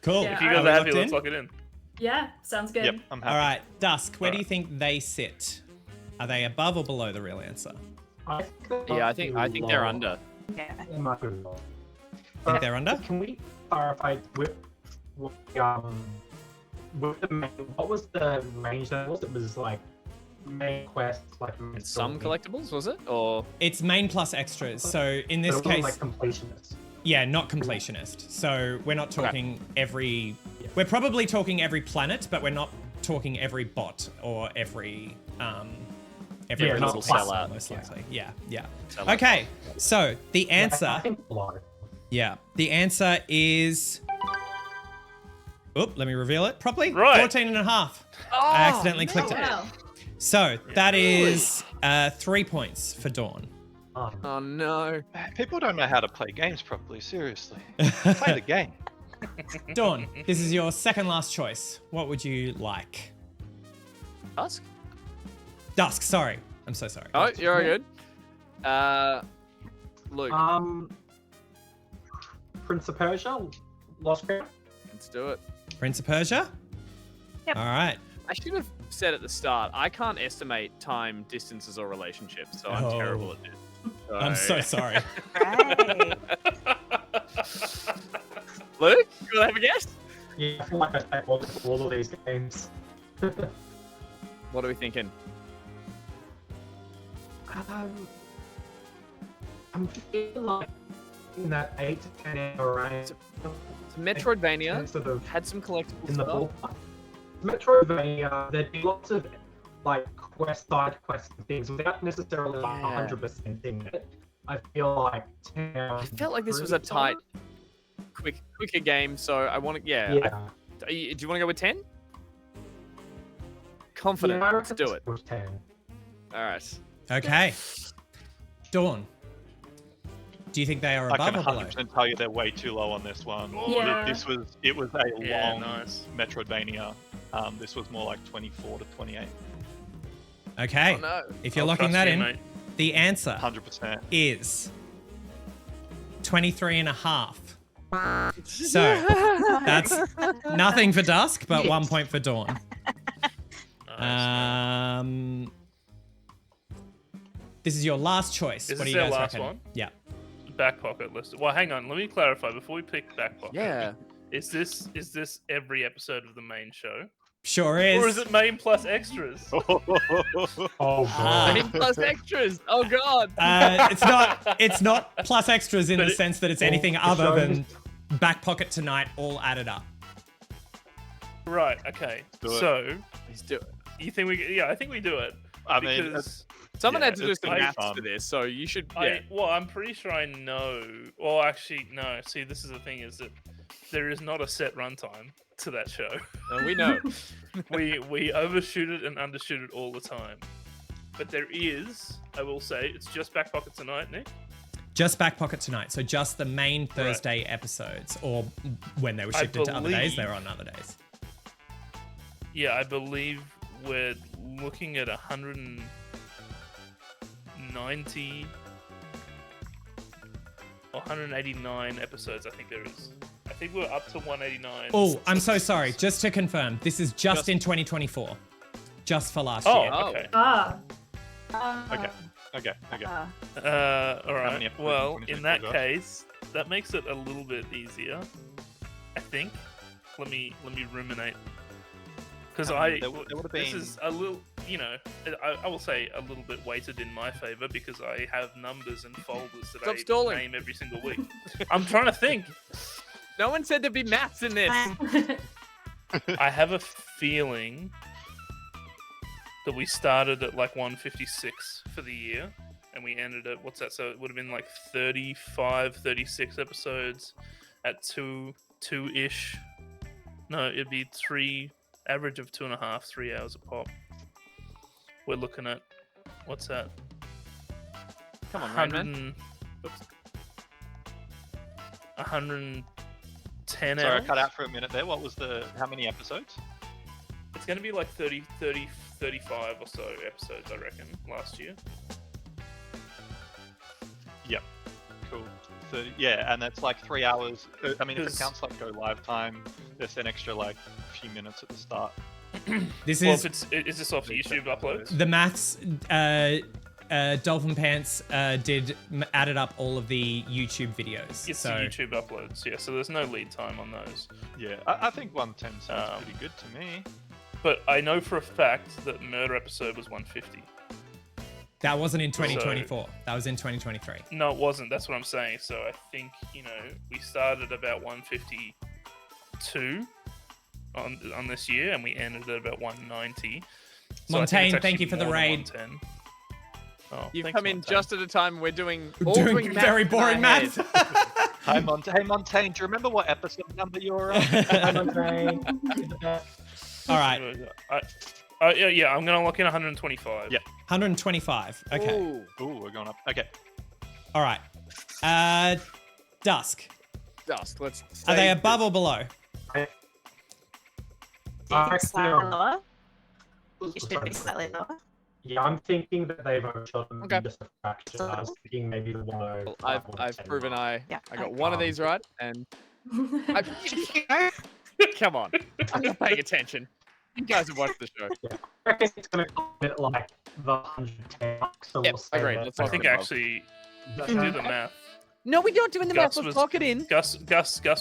Cool. Yeah, If you guys are happy, let's lock it in. yeah, sounds good. Yep, I'm happy. All right. Dusk, where do you think they sit? Are they above or below the real answer? Yeah, I think they're under. Yeah. It might be low. Think they're under? Can we clarify with the main, what was the range that was? It was like main quest, like main Some story. collectibles, was it? Or It's main plus extras. So in this But it case, wasn't, like completionist. yeah, not completionist. So we're not talking every. We're probably talking every planet, but we're not talking every bot or every Yeah, not little plus, sellout, most yeah. likely. Yeah. Sellout. Okay, so the I answer. think below. Yeah, the answer is. Oop, let me reveal it properly. Right. 14.5. I accidentally clicked it. Wow. So that is 3 points for Dawn. oh no. People don't know how to play games properly, seriously. Play the game. Dawn, this is your second last choice. What would you like? Dusk? Dusk, sorry. I'm so sorry. Oh, you're all good. Luke, Prince of Persia, Lost Crown. let's do it. Prince of Persia? Yep. All right. I should have said at the start, I can't estimate time, distances, or relationships, so I'm terrible at this. I'm so sorry. Right. Luke, you want to have a guess? Yeah, I feel like I take all of these games. What are we thinking? I'm feeling like in that 8 to 10 hour range. It's Metroidvania. Sort of Had some collectible in the stuff. ballpark. Metroidvania, there'd be lots of like side quest things without necessarily like 100% in it. I feel like 10 hours. I felt like this was a tight, quicker game, so I want to. Yeah. Yeah. Do you want to go with 10? Confident. Yeah, I Let's reckon do it. it's 10. All right. Okay. Dawn. Do you think they are I above can or below? 100% tell you they're way too low on this one. Yeah. It was a Yeah, long nice. Metroidvania. This was more like 24 to 28. Okay. Oh, no. If you're I'll locking trust that you, in, mate. the answer 100%. is 23 and a half. So that's nothing for Dusk, but 1 point for Dawn. This is your last choice. Is What do this you our guys last reckon? one? Yeah. Back pocket list. Well, hang on. Let me clarify before we pick back pocket. Yeah. Is this every episode of the main show, Sure is. or is it main plus extras? Oh god. Main plus extras. Oh god. It's not plus extras in But the it- sense that it's anything other than Back Pocket Tonight all added up. Right. Okay. Do it. So Let's do it. you think we? Yeah, I think we do it. I mean, Because Someone Yeah, had to do it's some gonna be maths fun. for this, so you should. Yeah. I'm pretty sure I know. Well, actually, no. See, this is the thing: is that there is not a set runtime to that show. We know. we overshoot it and undershoot it all the time. But there is, I will say, it's just Back Pocket Tonight, Nick. Just Back Pocket Tonight. So just the main Thursday episodes, or when they were I shifted to other days, they believe- were on other days. Yeah, I believe we're looking at 190 or 189 episodes. I think there is. I think we're up to 189. Oh, I'm so sorry. Just to confirm, this is just in 2024. Just for last year. Oh, okay. Okay. All many right. episodes Well, in in that 2024 got? case, that makes it a little bit easier. I think. Let me ruminate. Because there would have this been. is a little, I will say a little bit weighted in my favor because I have numbers and folders that Stop I stalling. name every single week. I'm trying to think. No one said there'd be maths in this. I have a feeling that we started at like 156 for the year and we ended at, what's that? So it would have been like 35, 36 episodes at two-ish. No, it'd be average of 2.5, 3 hours a pop. We're looking at, what's that? Come on, Rain Man. 110 Sorry, I hours. cut out for a minute there. What was how many episodes? It's going to be like 35 or so episodes, I reckon, last year. Yep. Cool. 30, yeah, and that's like 3 hours. I mean, if it 'Cause- counts like go live time, there's an extra like few minutes at the start. This Well, is is this off YouTube uploads? the maths. Dolphin Pants added up all of the YouTube videos. It's so the YouTube uploads, yeah. So there's no lead time on those. Yeah, I think 110 sounds pretty good to me. But I know for a fact that Murder episode was 150. that wasn't in 2024. That was in 2023. No, it wasn't. That's what I'm saying. So I think, we started about 152 on this year, and we ended at about 190. So I think Montaigne, it's thank you actually for the more than raid. 110. Oh, You've thanks, come in Montaigne. just at a time we're doing Doing very boring maths. Hey, Montaigne, do you remember what episode number you're on? All right. Yeah, I'm going to lock in 125. Yeah. 125. Okay. Ooh, we're going up. Okay. All right. Dusk. Dusk. Let's. Are they above or below? Slightly lower. It should be slightly lower. Yeah, I'm thinking that they've overshot them Okay. just a fraction. I was thinking maybe the 105. I've proven I Yeah, got one of these right, and come on, I'm not paying attention. You guys have watched the show. Yeah. I reckon it's going to cost a bit like the 110 bucks. So Yep, we'll say agreed. that- Let's I lock think it above. actually, that- if you do the math, No, we're not doing the math. Gus Let's was- lock it in. Gus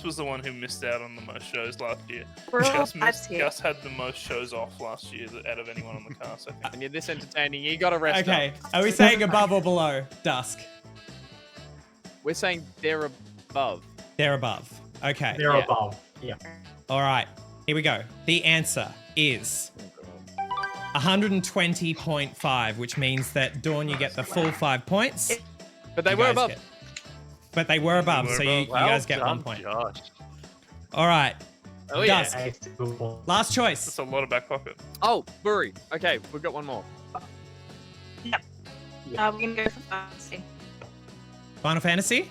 was the one who missed out on the most shows last year. We're all Gus, vibes here. Gus had the most shows off last year out of anyone on the cast, I think. And you're this entertaining. You got to rest Okay, up. are we saying above or below Dusk? We're saying they're above. They're above. Okay. They're Yeah. above. Yeah. All right, here we go. The answer is 120.5, which means that Dawn, you get the full 5 points. But they You were guys above. But they were above, were so above. you guys get 1 point. Josh. All right, Oh, yeah. Dusk, It's a good one. last choice. That's a lot of back pocket. Oh, Bury. Okay, we've got one more. We're going to go for fantasy. Final Fantasy?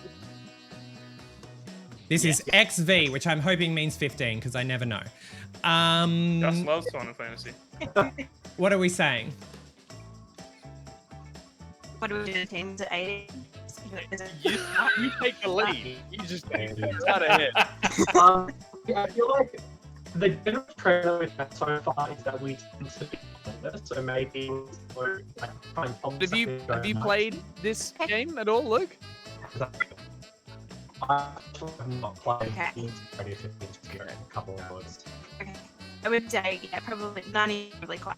This is XV, which I'm hoping means 15, because I never know. Gus loves Final Fantasy. What are we saying? What do we do? Teams at 80? You take the lead. You just Yeah. out ahead. I feel like the general trend that we've had so far is that we tend to be on this, so maybe we're like trying to Have you played this game at all, Luke? I have not played Okay. the entirety of it in a couple of hours. Okay. I would say, yeah, probably 90, probably quite.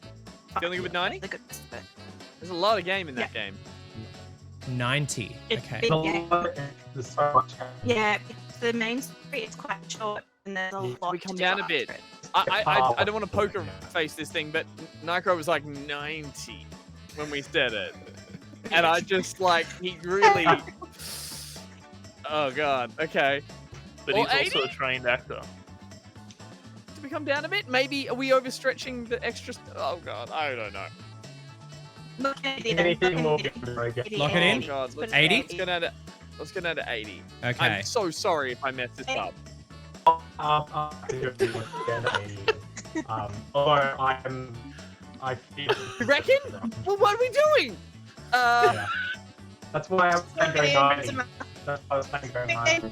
Feeling good with 90? The good, but There's a lot of game in that game. 90. it's Okay. big, There's a yeah. lot- there's so much. Yeah, the main story is quite short, and there's a lot. we come to down do a bit. after it. I don't want to poker face this thing, but Nitro was like 90 when we said it. And I just like, he really... Oh god, okay. But Or he's also 80? a trained actor. Did we come down a bit? Maybe, are we overstretching the extra... Oh god, I don't know. Look at it. Anything more very good. Lock it in? Oh god, let's, 80? let's get down to 80. Okay. I'm so sorry if I messed this up. I could do it again, although I feel. You reckon? Well, what are we doing? Yeah. That's why I'm saying go 90. Doesn't That's why I was saying go 90.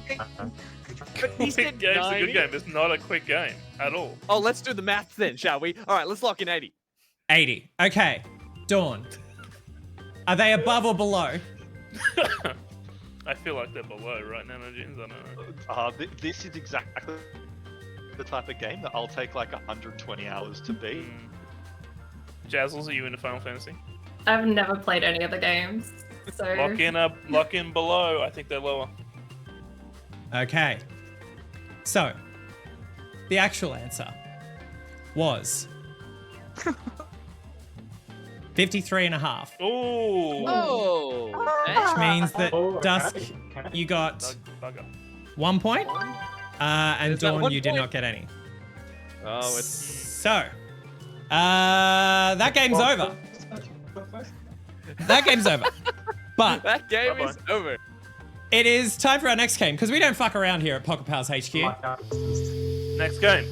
But he Quick said game's a 90. good game. It's not a quick game at all. Oh, let's do the maths then, shall we? All right, let's lock in 80. 80. Okay. Dawn. Are they above or below? I feel like they're below right now, Jeans. I don't know. This is exactly the type of game that I'll take like 120 hours to beat. Jazzles, are you into Final Fantasy? I've never played any of the games, so Lock in below. I think they're lower. Okay. So, the actual answer was 53.5. Ooh. Oh. Which means that Oh, okay, Dusk, okay. you got Bugger. 1 point, and Is that Dawn, 1 you did point? not get any. Oh, it's... So, that game's over. That game's over. But That game Bye-bye. is over. it is time for our next game, because we don't fuck around here at Pocket Pals HQ. Next game.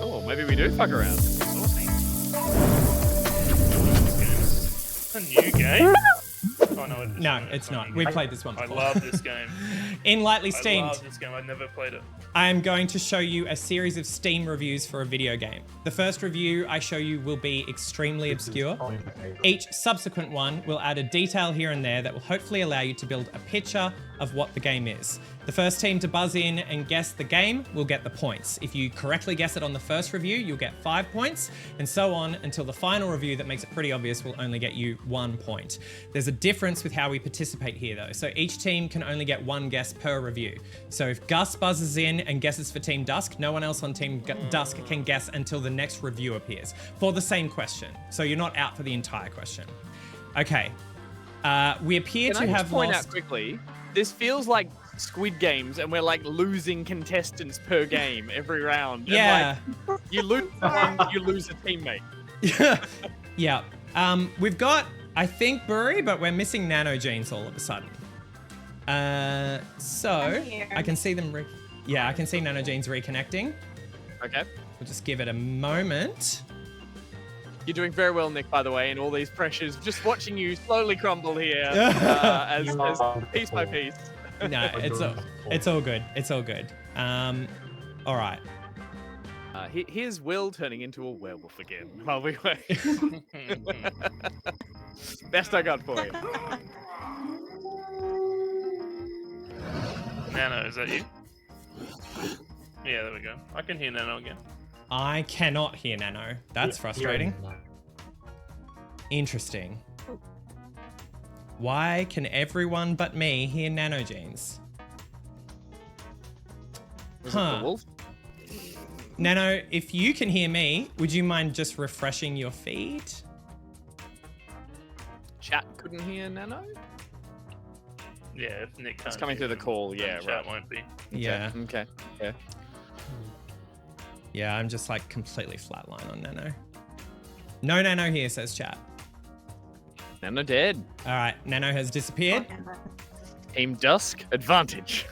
Oh, maybe we do fuck around. Saucy. A new game? Oh, no, No, it's not. We played this one I before. love this game. In Lightly I Steamed, love this game. I've never played it. I am going to show you a series of Steam reviews for a video game. The first review I show you will be extremely obscure. Each subsequent one will add a detail here and there that will hopefully allow you to build a picture of what the game is. The first team to buzz in and guess the game will get the points. If you correctly guess it on the first review, you'll get 5 points, and so on until the final review that makes it pretty obvious will only get you 1 point. There's a difference with how we participate here though. So each team can only get 1 guess per review. So if Gus buzzes in and guesses for Team Dusk, no one else on Team Dusk can guess until the next review appears for the same question. So you're not out for the entire question. Okay. We appear Can I to just have point lost... out quickly, this feels like Squid Games and we're like losing contestants per game every round. And, Yeah. like, you lose one, you lose a teammate. Yeah. We've got, I think, Bury, but we're missing Nano Jeans all of a sudden. So I'm here. I can see them. Yeah, I can see Nano Jeans reconnecting. Okay. We'll just give it a moment. You're doing very well, Nick, by the way, and all these pressures. Just watching you slowly crumble here as piece by piece. No, it's all good. It's all good. All right. Here's Will turning into a werewolf again while we wait. Best I got for you. Nano, is that you? Yeah, there we go. I can hear Nano again. I cannot hear Nano. That's frustrating. Interesting. Why can everyone but me hear Nanogenes? Was it the wolf? Nano, if you can hear me, would you mind just refreshing your feed? Chat couldn't hear Nano? Yeah, if Nick can't It's coming hear through the him, call, then yeah, chat right. won't be. Yeah. Okay. Yeah. Yeah, I'm just like completely flatline on Nano. No Nano here, says chat. Nano dead. All right, Nano has disappeared. Team Dusk, advantage.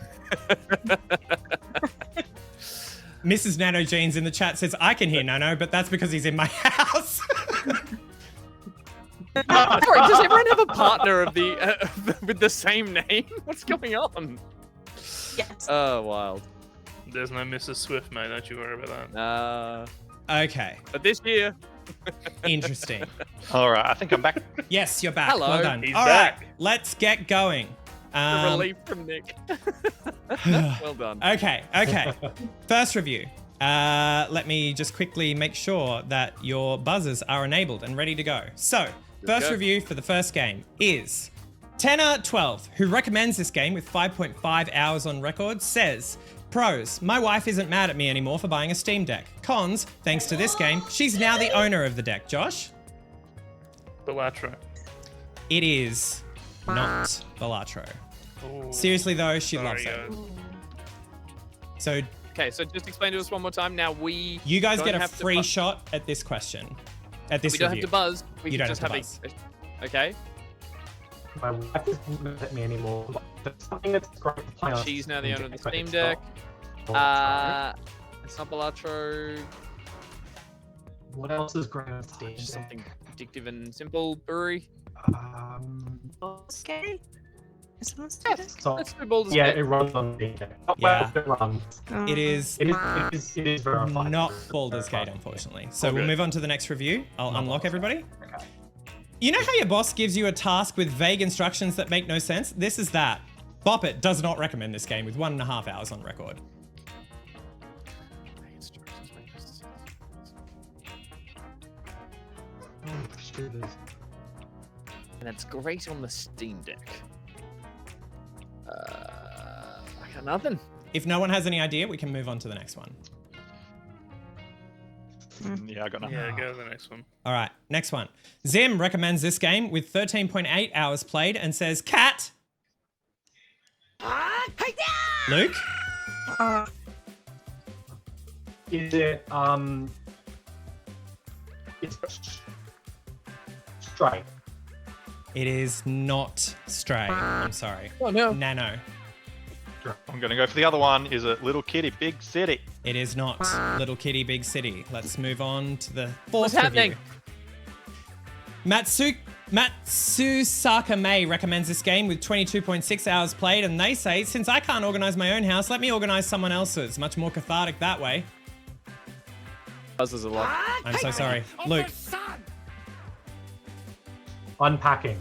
Mrs. Nanogenes in the chat says, I can hear Nano, but that's because he's in my house. Sorry, does everyone have a partner of the with the same name? What's going on? Yes. Oh, wild. There's no Mrs. Swift, mate. Don't you worry about that. Okay. But this year. Interesting. All right, I think I'm back. Yes, you're back. Hello. Well done. He's All right, back. let's get going. The relief from Nick. Well done. Okay. First review. Let me just quickly make sure that your buzzers are enabled and ready to go. So, first review for the first game is Pt.2, who recommends this game with 5.5 hours on record, says, pros, my wife isn't mad at me anymore for buying a Steam Deck. Cons, thanks to this game, she's now the owner of the deck. Josh? Balatro. It is not Balatro. Ooh, Seriously though, she sorry, loves it. guys. So Okay, so just explain to us one more time. Now we. you guys don't get a have to free bu- shot at this question. At this We don't review. have to buzz. We You can don't just have have to a. Okay. My wife isn't mad at me anymore. But something that's great to play on. She's now the owner of the but Steam it's Deck. not Balatro. It's not Balatro. What else is great on Steam Just Deck? something addictive and simple. Brewery. Baldur's Gate? Is it on Steam Deck? So, Let's do Baldur's yeah, Gate. it runs on Steam Deck. Yeah. It runs. It is It is verified. not Baldur's Gate, unfortunately. So All we'll good. move on to the next review. I'll Not unlock Baldur's everybody. Okay. You know how your boss gives you a task with vague instructions that make no sense? This is that. Bop It does not recommend this game with 1.5 hours on record. And it's great on the Steam Deck. I got nothing. If no one has any idea, we can move on to the next one. Yeah, I got nothing. Yeah, go to the next one. All right, next one. Zim recommends this game with 13.8 hours played and says, Cat. Luke? Is it it's Stray? It is not Stray. I'm sorry. Oh no. Nano. I'm gonna go for the other one. Is it Little Kitty Big City? It is not Little Kitty Big City. Let's move on to the fourth What's happening? review. Matsusaka May recommends this game with 22.6 hours played, and they say, since I can't organize my own house, let me organize someone else's. Much more cathartic that way. Buzzes a lot. I'm so sorry. Luke, Unpacking.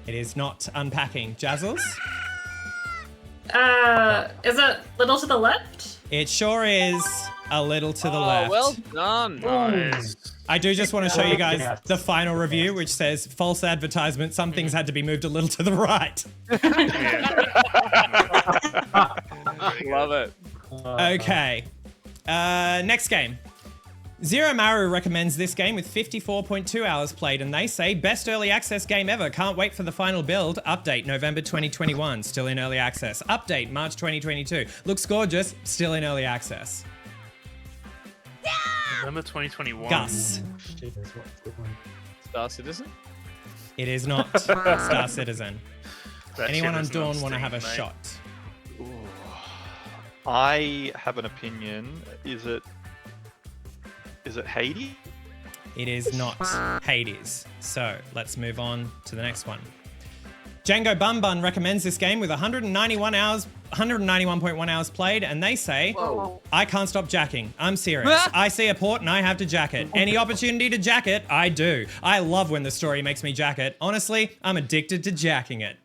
it is not Unpacking. Jazzles? Is it little to the left? It sure is a little to the Oh, left. well done. Nice. I do just want to show you guys Yes. the final review, which says false advertisement. Some things had to be moved a little to the right. Love it. Okay. Next game. Zero Maru recommends this game with 54.2 hours played, and they say best early access game ever. Can't wait for the final build. Update November 2021. Still in early access. Update March 2022. Looks gorgeous. Still in early access. November 2021. Gus. Jesus, what's the one? Star Citizen? It is not Star Citizen. That Anyone shit on isn't Dawn Steam, want to have a mate. shot? I have an opinion. Is it Hades? It is not Hades. So let's move on to the next one. Django Bun Bun recommends this game with 191 hours 191.1 hours played, and they say, Whoa. I can't stop jacking. I'm serious. I see a port and I have to jack it. Any opportunity to jack it, I do. I love when the story makes me jack it. Honestly, I'm addicted to jacking it.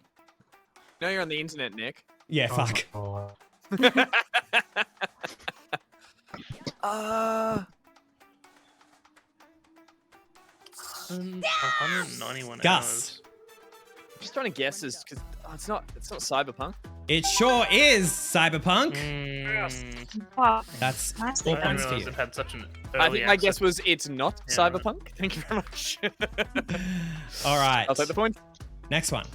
Now you're on the internet, Nick. Yeah, fuck. 191 Gus. hours. I'm just trying to guess this because it's not Cyberpunk. It sure is Cyberpunk. That's I 4 didn't points to realize you. it had such an I early think my access. guess was it's not Yeah, Cyberpunk. Thank you very much. All right. I'll take the point. Next one.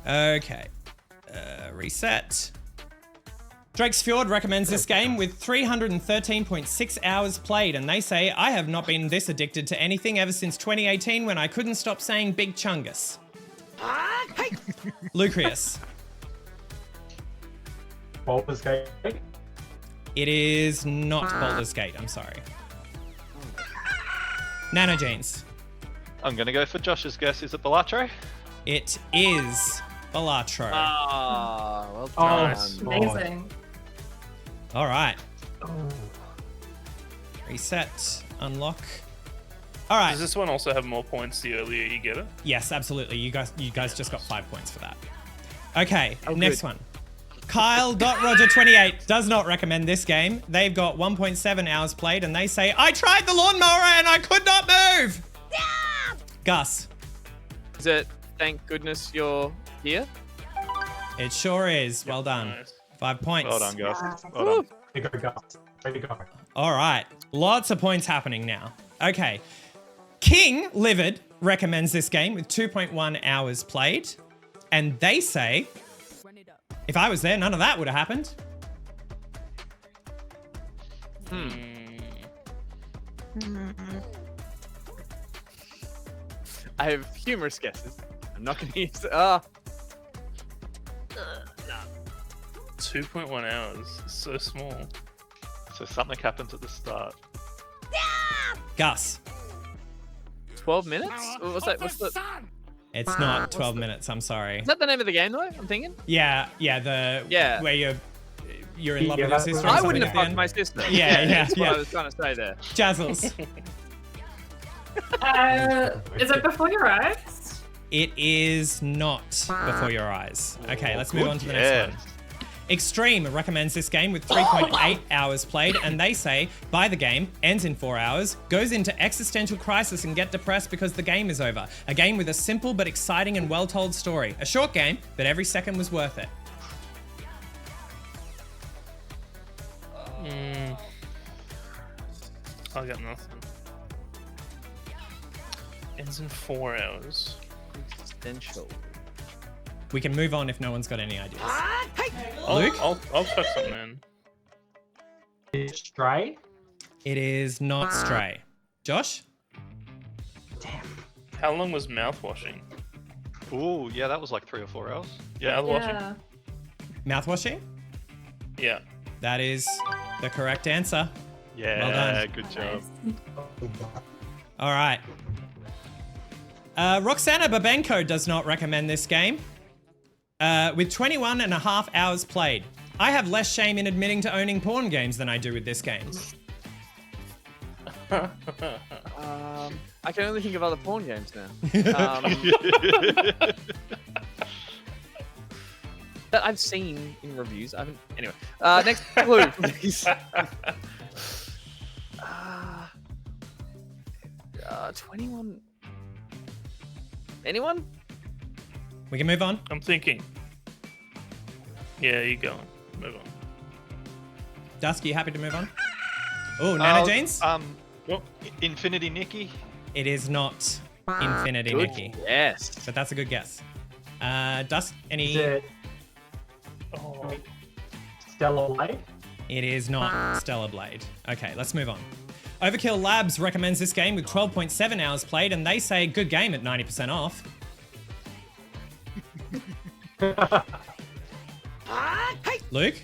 Okay. Reset. Drake's Fjord recommends this game with 313.6 hours played, and they say, I have not been this addicted to anything ever since 2018 when I couldn't stop saying Big Chungus. Lucrius. Baldur's Gate. It is not Baldur's Gate, I'm sorry. Nanogenes. I'm going to go for Josh's guess. Is it Balatro? It is Balatro. Ah, well Oh, done. Amazing. All right. Reset. Unlock. All right. Does this one also have more points the earlier you get it? Yes, absolutely. You guys just got 5 points for that. Okay, Oh, next good. one. Kyle.Roger28 does not recommend this game. They've got 1.7 hours played, and they say, I tried the lawnmower and I could not move. Yeah! Gus. Is it? Thank goodness you're here. It sure is. Well done. Nice. 5 points. Well done, Gus. Well done. Way to go, Gus. Way to go. All right. Lots of points happening now. Okay. King Livid recommends this game with 2.1 hours played. And they say, if I was there, none of that would have happened. I have humorous guesses. I'm not going to use. 2.1 hours. So small. So something happens at the start. Gus. 12 minutes? What's that? What's the? It's not 12 minutes, I'm sorry. Is that the name of the game though? I'm thinking. Yeah, where you're in love with your sister. or I something wouldn't at have the fucked end. my sister. Yeah. That's what I was trying to say there. Jazzles. Is it Before Your Eyes? It is not Before Your Eyes. Okay, let's move on to the next one. Extreme recommends this game with 3.8 hours played, and they say, buy the game, ends in 4 hours, goes into existential crisis and get depressed because the game is over. A game with a simple but exciting and well-told story. A short game, but every second was worth it. I got nothing. Ends in 4 hours. Existential. We can move on if no one's got any ideas. Luke? I'll chuck something in. It's Stray. It is not Stray. Josh? How long was mouthwashing? Ooh, yeah, that was like 3 or 4 hours. Mouthwashing? Mouthwashing? Yeah. That is the correct answer. Yeah, Well done. good job. All right. Roxana Babenko does not recommend this game. With 21 and a half hours played. I have less shame in admitting to owning porn games than I do with this game. I can only think of other porn games now. That I've seen in reviews. I haven't. Anyway, next clue, please. 21. Anyone? We can move on. I'm thinking. Yeah, you go on. Move on. Dusk, you happy to move on? Oh, Nanogenes? Infinity Nikki? It is not Infinity Good Nikki. Yes. But that's a good guess. Dusk, any... Is it Stellar Blade? It is not Stellar Blade. Okay, let's move on. Overkill Labs recommends this game with 12.7 hours played, and they say good game at 90% off. Luke?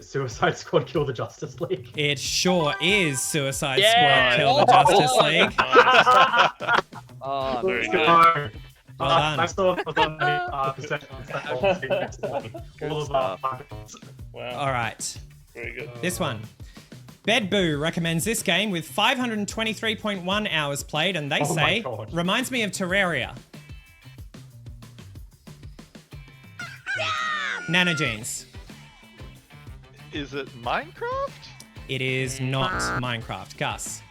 Suicide Squad Kill the Justice League. It sure is Suicide Yeah! Squad Kill the Justice League. Oh, Very Let's good. go. Well done. I still have the percent on all of our Wow. All right. Very good. This one. Bedboo recommends this game with 523.1 hours played, and they Oh my say, God. reminds me of Terraria. Nanogenes. Is it Minecraft? It is not Minecraft. Gus.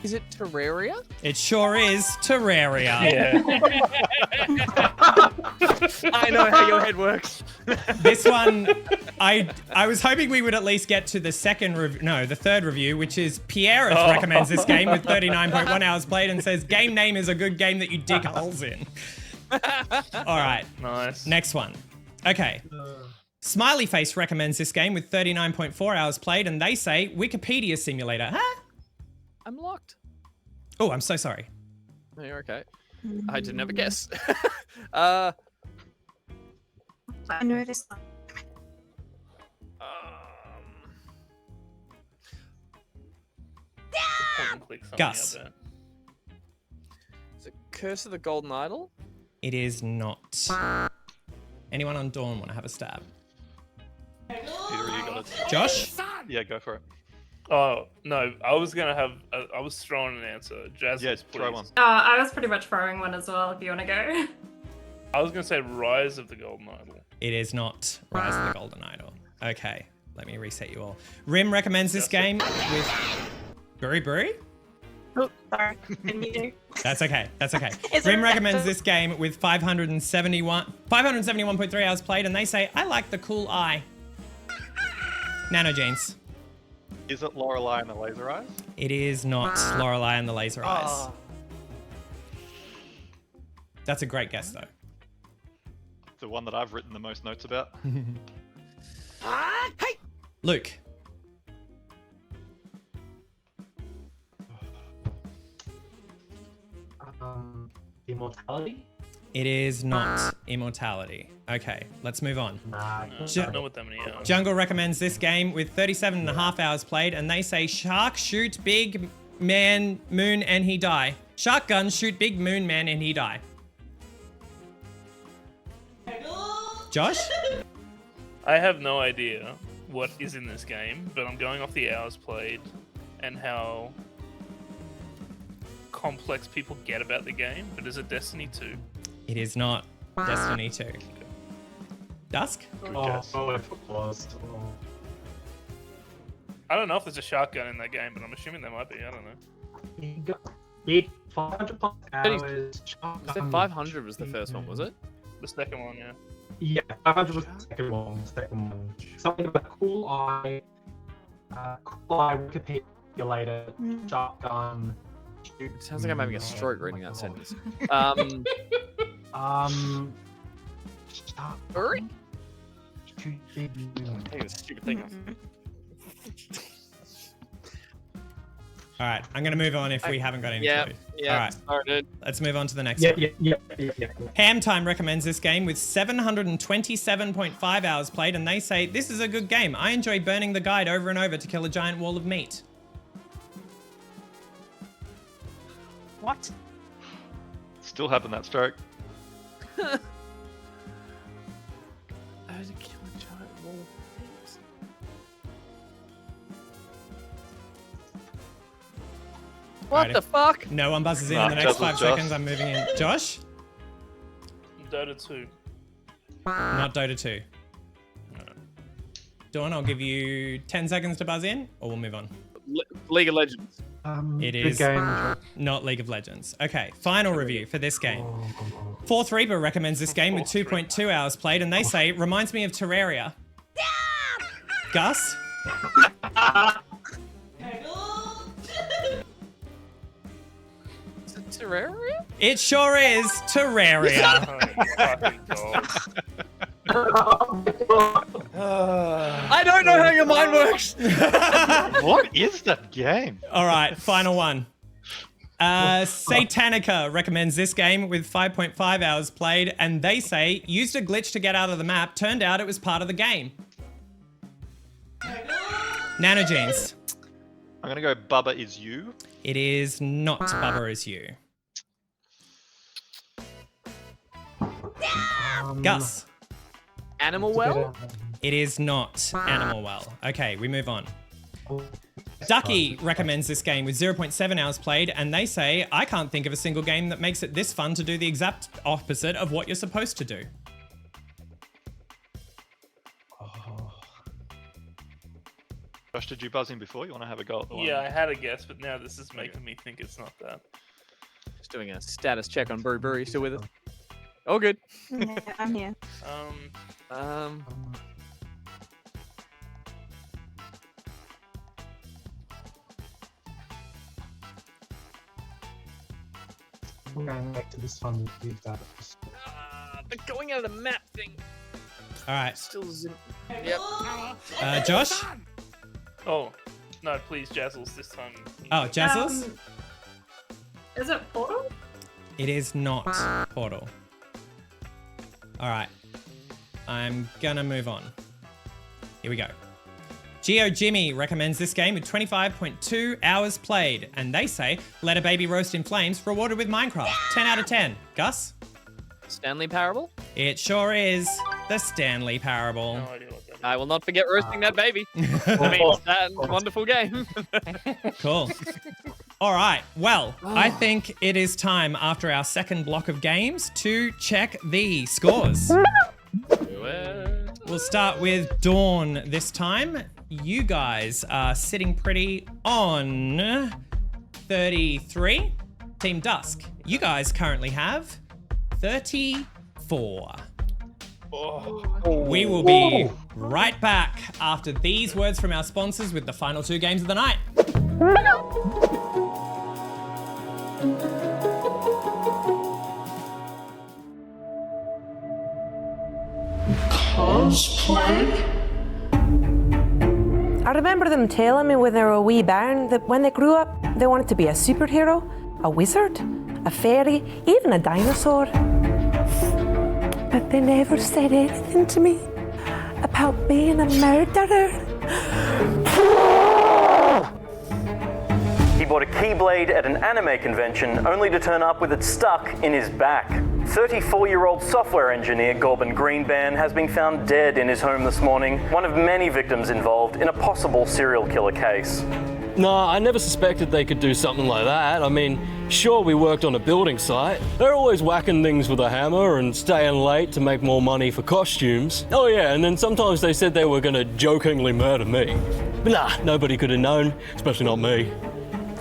Is it Terraria? It sure is Terraria. I know how your head works. This one, I was hoping we would at least get to the the third review, which is Pierre recommends this game with 39.1 hours played and says game name is a good game that you dig holes in. All right. Nice. Next one. Okay. Smiley Face recommends this game with 39.4 hours played, and they say Wikipedia Simulator. Huh? I'm locked. Oh, I'm so sorry. No, you're okay. I didn't have a guess. Um, I know this one. Point and click something Gus. out there. Is it Curse of the Golden Idol? It is not. Anyone on Dawn want to have a stab? Peter, you got it. Josh? Yeah, go for it. Oh no, I was throwing an answer. Jazz, Yeah, please. throw one. I was pretty much throwing one as well, if you want to go. I was gonna say Rise of the Golden Idol. It is not Rise of the Golden Idol. Okay, let me reset you all. Rim recommends this game with... Buri? Oh, sorry. Didn't mean to. That's okay. That's okay. Is it Rim a recommends vector? this game with 571.3 hours played, and they say, I like the cool eye. Nanogenes. Is it Lorelei and the Laser Eyes? It is not Lorelei and the Laser Eyes. That's a great guess, though. The one that I've written the most notes about. Luke. Immortality? It is not Immortality. Okay, let's move on. Nah. I don't know what that many hours. Jungle recommends this game with 37.5 hours played, and they say shark shoot big man moon and he die. Shark gun shoot big moon man and he die. Josh? I have no idea what is in this game, but I'm going off the hours played and how complex people get about the game. But is it Destiny 2? It is not Destiny 2. Dusk? Oh, if it was. I don't know if there's a shotgun in that game, but I'm assuming there might be. I don't know. It 500 plus hours. You said 500 was the first one, was it? The second one, yeah. Yeah, 500 was the second one. Something about cool eye, Wikipedia, shotgun. It sounds like I'm having a stroke reading that sentence. Hurry? Take this stupid thing off. All right, I'm going to move on if we haven't got any clue. Yeah, All right, started. let's move on to the next Yeah, one. yeah. Ham Time recommends this game with 727.5 hours played, and they say, this is a good game. I enjoy burning the guide over and over to kill a giant wall of meat. What? Still having that stroke. What the fuck? No one buzzes in Nah, the next Josh 5 was Josh. seconds. I'm moving in. Josh? Dota 2. Not Dota 2. Dawn, I'll give you 10 seconds to buzz in, or we'll move on. League of Legends. It Good is game. not League of Legends. Okay, final review for this game. Fourth Reaper recommends this game with 2.2 hours played, and they say, reminds me of Terraria. Gus? Is it Terraria? It sure is Terraria. I don't know how your mind works. What is that game? All right, final one. Satanica recommends this game with 5.5 hours played, and they say, used a glitch to get out of the map, turned out it was part of the game. Nanogenes. I'm gonna go Bubba Is You. It is not Bubba Is You. Gus. Animal well? It is not Animal Well. Okay, we move on. Ducky recommends this game with 0.7 hours played, and they say, I can't think of a single game that makes it this fun to do the exact opposite of what you're supposed to do. Josh, did you buzz in before? You want to have a go at the one? Yeah, I had a guess, but now this is making me think it's not that. Just doing a status check on Brew Brew. You still with us? Oh, good. Yeah, I'm here. I'm going back to this one to do that. But going out of the map thing. All right. Still isn't. Yep. Josh? Oh, no, please, Jazzles, this time. Oh, Jazzles? Is it Portal? It is not Portal. All right. I'm gonna move on. Here we go. Geo Jimmy recommends this game with 25.2 hours played, and they say, let a baby roast in flames, rewarded with Minecraft. 10 out of 10. Gus? Stanley Parable? It sure is the Stanley Parable. No idea what that is. I will not forget roasting that baby. I mean, that wonderful game. Cool. All right. Well, I think it is time after our second block of games to check the scores. We'll start with Dawn this time. You guys are sitting pretty on 33. Team Dusk, you guys currently have 34. We will be right back after these words from our sponsors with the final two games of the night. Cosplay? I remember them telling me when they were a wee bairn that when they grew up, they wanted to be a superhero, a wizard, a fairy, even a dinosaur. But they never said anything to me about being a murderer. He bought a keyblade at an anime convention only to turn up with it stuck in his back. 34-year-old software engineer Gorbin Greenban has been found dead in his home this morning, one of many victims involved in a possible serial killer case. No, I never suspected they could do something like that. I mean, sure, we worked on a building site. They're always whacking things with a hammer and staying late to make more money for costumes. Oh yeah, and then sometimes they said they were gonna jokingly murder me. But nah, nobody could have known, especially not me.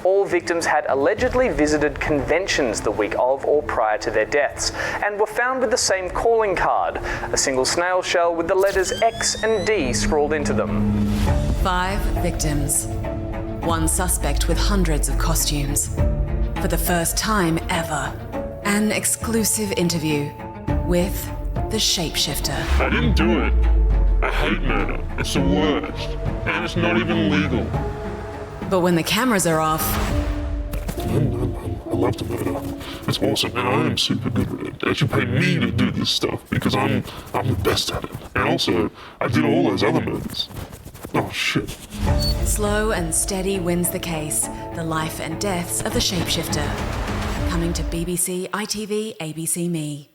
All victims had allegedly visited conventions the week of or prior to their deaths and were found with the same calling card, a single snail shell with the letters X and D scrawled into them. 5 victims. 1 suspect with hundreds of costumes. For the first time ever, an exclusive interview with the Shapeshifter. I didn't do it. I hate murder. It's the worst. And it's not even legal. But when the cameras are off, I love to murder. It's awesome, and I am super good at it. They should pay me to do this stuff because I'm the best at it. And also, I did all those other murders. Oh shit. slow and steady wins the case. The life and deaths of the Shapeshifter. Coming to BBC, ITV, ABC Me.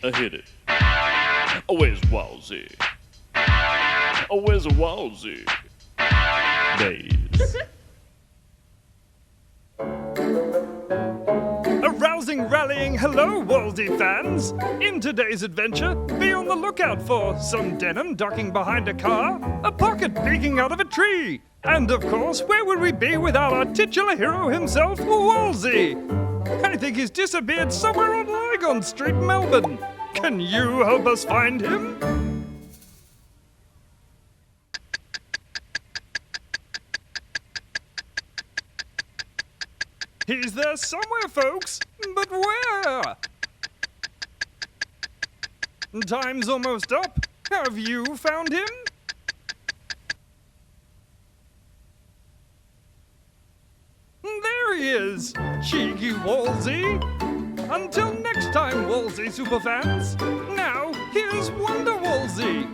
I hit it. Oh, where's Wowzy? Oh, where's a Wowzy? Days. A rousing, rallying hello, Wolsey fans! In today's adventure, be on the lookout for some denim ducking behind a car, a pocket peeking out of a tree, and of course, where would we be without our titular hero himself, Wolsey? I think he's disappeared somewhere on Lygon Street, Melbourne. Can you help us find him? He's there somewhere, folks, but where? Time's almost up. Have you found him? There he is, cheeky Wolsey. Until next time, Wolsey superfans. Now, here's Wonder Wolsey.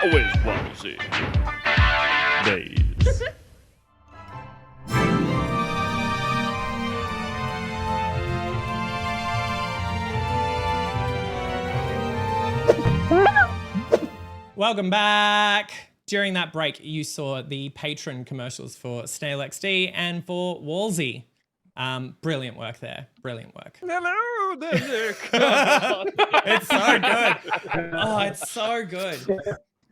Always Wolsey. Days. Welcome back. During that break, you saw the patron commercials for Snail XD and for Wolsey. Brilliant work there. Brilliant work. Hello, Nick. It's so good. Oh, it's so good.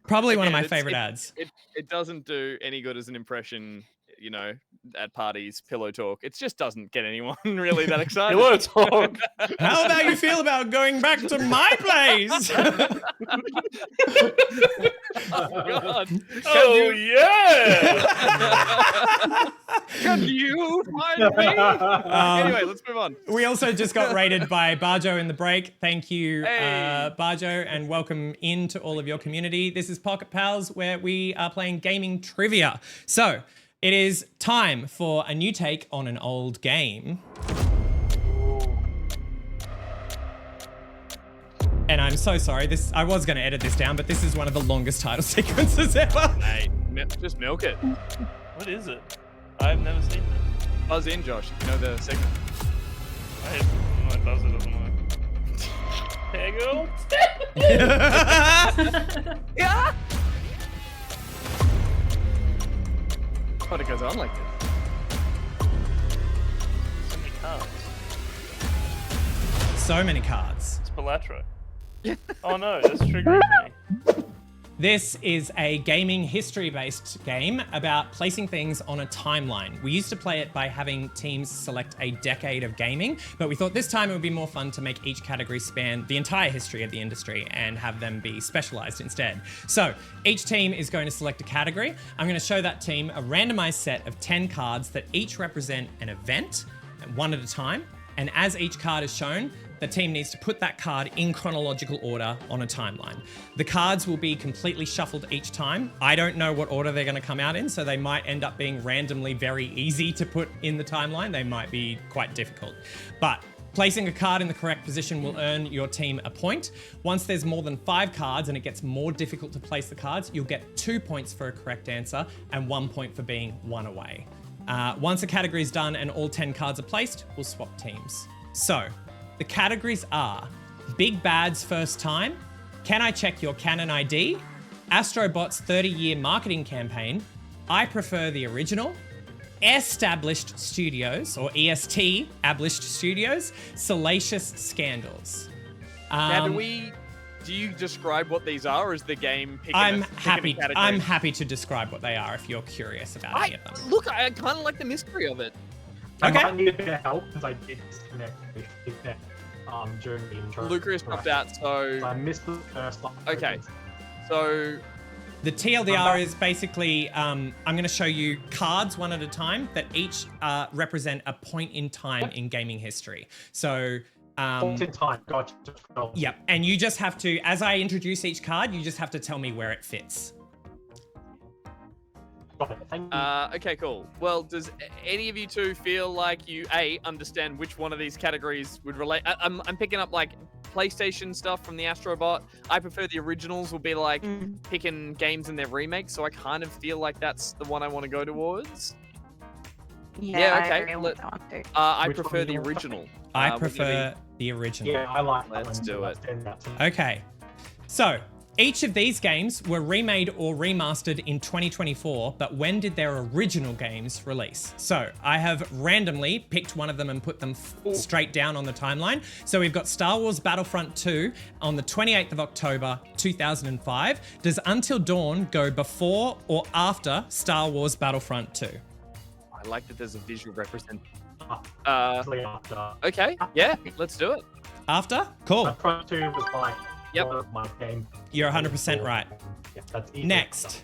Probably one of my favorite ads. It doesn't do any good as an impression, you know, at parties, pillow talk. It just doesn't get anyone really that excited. Pillow talk. How about you feel about going back to my place? Oh, God. Oh, yeah. Can you find me? Anyway, let's move on. We also just got rated by Barjo in the break. Thank you, Barjo, and welcome into all of your community. This is Pocket Pals, where we are playing gaming trivia. So, it is time for a new take on an old game. And I'm so sorry, I was going to edit this down, but this is one of the longest title sequences ever. Hey, just milk it. What is it? I've never seen it. Buzz in, Josh. You know the segment. My buzzer doesn't work. Peggle. Yeah. But it goes on like this. So many cards. So many cards. It's Balatro. Oh no, that's triggering me. This is a gaming history-based game about placing things on a timeline. We used to play it by having teams select a decade of gaming, but we thought this time it would be more fun to make each category span the entire history of the industry and have them be specialized instead. So each team is going to select a category. I'm going to show that team a randomized set of 10 cards that each represent an event, one at a time. And as each card is shown, the team needs to put that card in chronological order on a timeline. The cards will be completely shuffled each time. I don't know what order they're going to come out in, so they might end up being randomly very easy to put in the timeline. They might be quite difficult. But placing a card in the correct position will earn your team a point. Once there's more than 5 cards and it gets more difficult to place the cards, you'll get 2 points for a correct answer and 1 point for being 1 away. Once a category is done and all 10 cards are placed, we'll swap teams. So, the categories are Big Bad's First Time, Can I Check Your Canon ID, Astrobot's 30-year marketing campaign, I Prefer the Original, Established Studios, or EST-ablished Studios, Salacious Scandals. Now, do you describe what these are, or is the game picking I'm a category? happy to describe what they are if you're curious about any of them. Look, I kind of like the mystery of it. I might need a bit of help because I did disconnect during the intro. Lucas dropped out, so I missed the first one. Okay, so the TLDR is basically, I'm going to show you cards one at a time that each represent a point in time in gaming history. So, point in time, gotcha. Yep, and you just have to, as I introduce each card, you just have to tell me where it fits. Okay, cool. Well, does any of you two feel like you understand which one of these categories would relate? I'm picking up like PlayStation stuff from the Astrobot. I Prefer the Originals will be like picking games and their remakes, so I kind of feel like that's the one I want to go towards. Yeah, okay. I agree with that one too. I Which prefer one the do you want? original. I prefer the original. Yeah, I like that Let's one. do it. Okay, so each of these games were remade or remastered in 2024, but when did their original games release? So I have randomly picked one of them and put them straight down on the timeline. So we've got Star Wars Battlefront 2 on the 28th of October, 2005. Does Until Dawn go before or after Star Wars Battlefront 2? I like that there's a visual representation. After. Okay, yeah, let's do it. After? Cool. Battlefront 2 was like Yep. one of my game. You're 100% right. Yeah, that's easy. Next,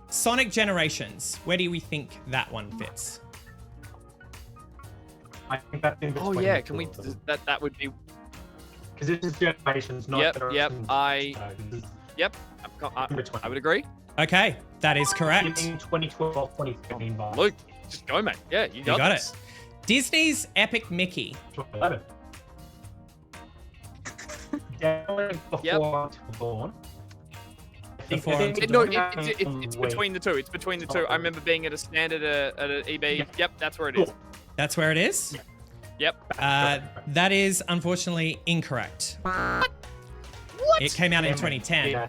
Sonic Generations. Where do we think that one fits? I think that's in Oh between yeah, the can two we? of them. That would be. Because this is Generations, not Yep. Generations. I would agree. Okay, that is correct. In 2012, 2015 vibes. Luke, just go, mate. Yeah, you got it. this. Disney's Epic Mickey. 11. Definitely before Until Dawn. Before It's between the two. It's between the two. I remember being at a stand at an EB. Yep, that's where it is. That's where it is? Yep. That is unfortunately incorrect. What? It came out in 2010. Yeah,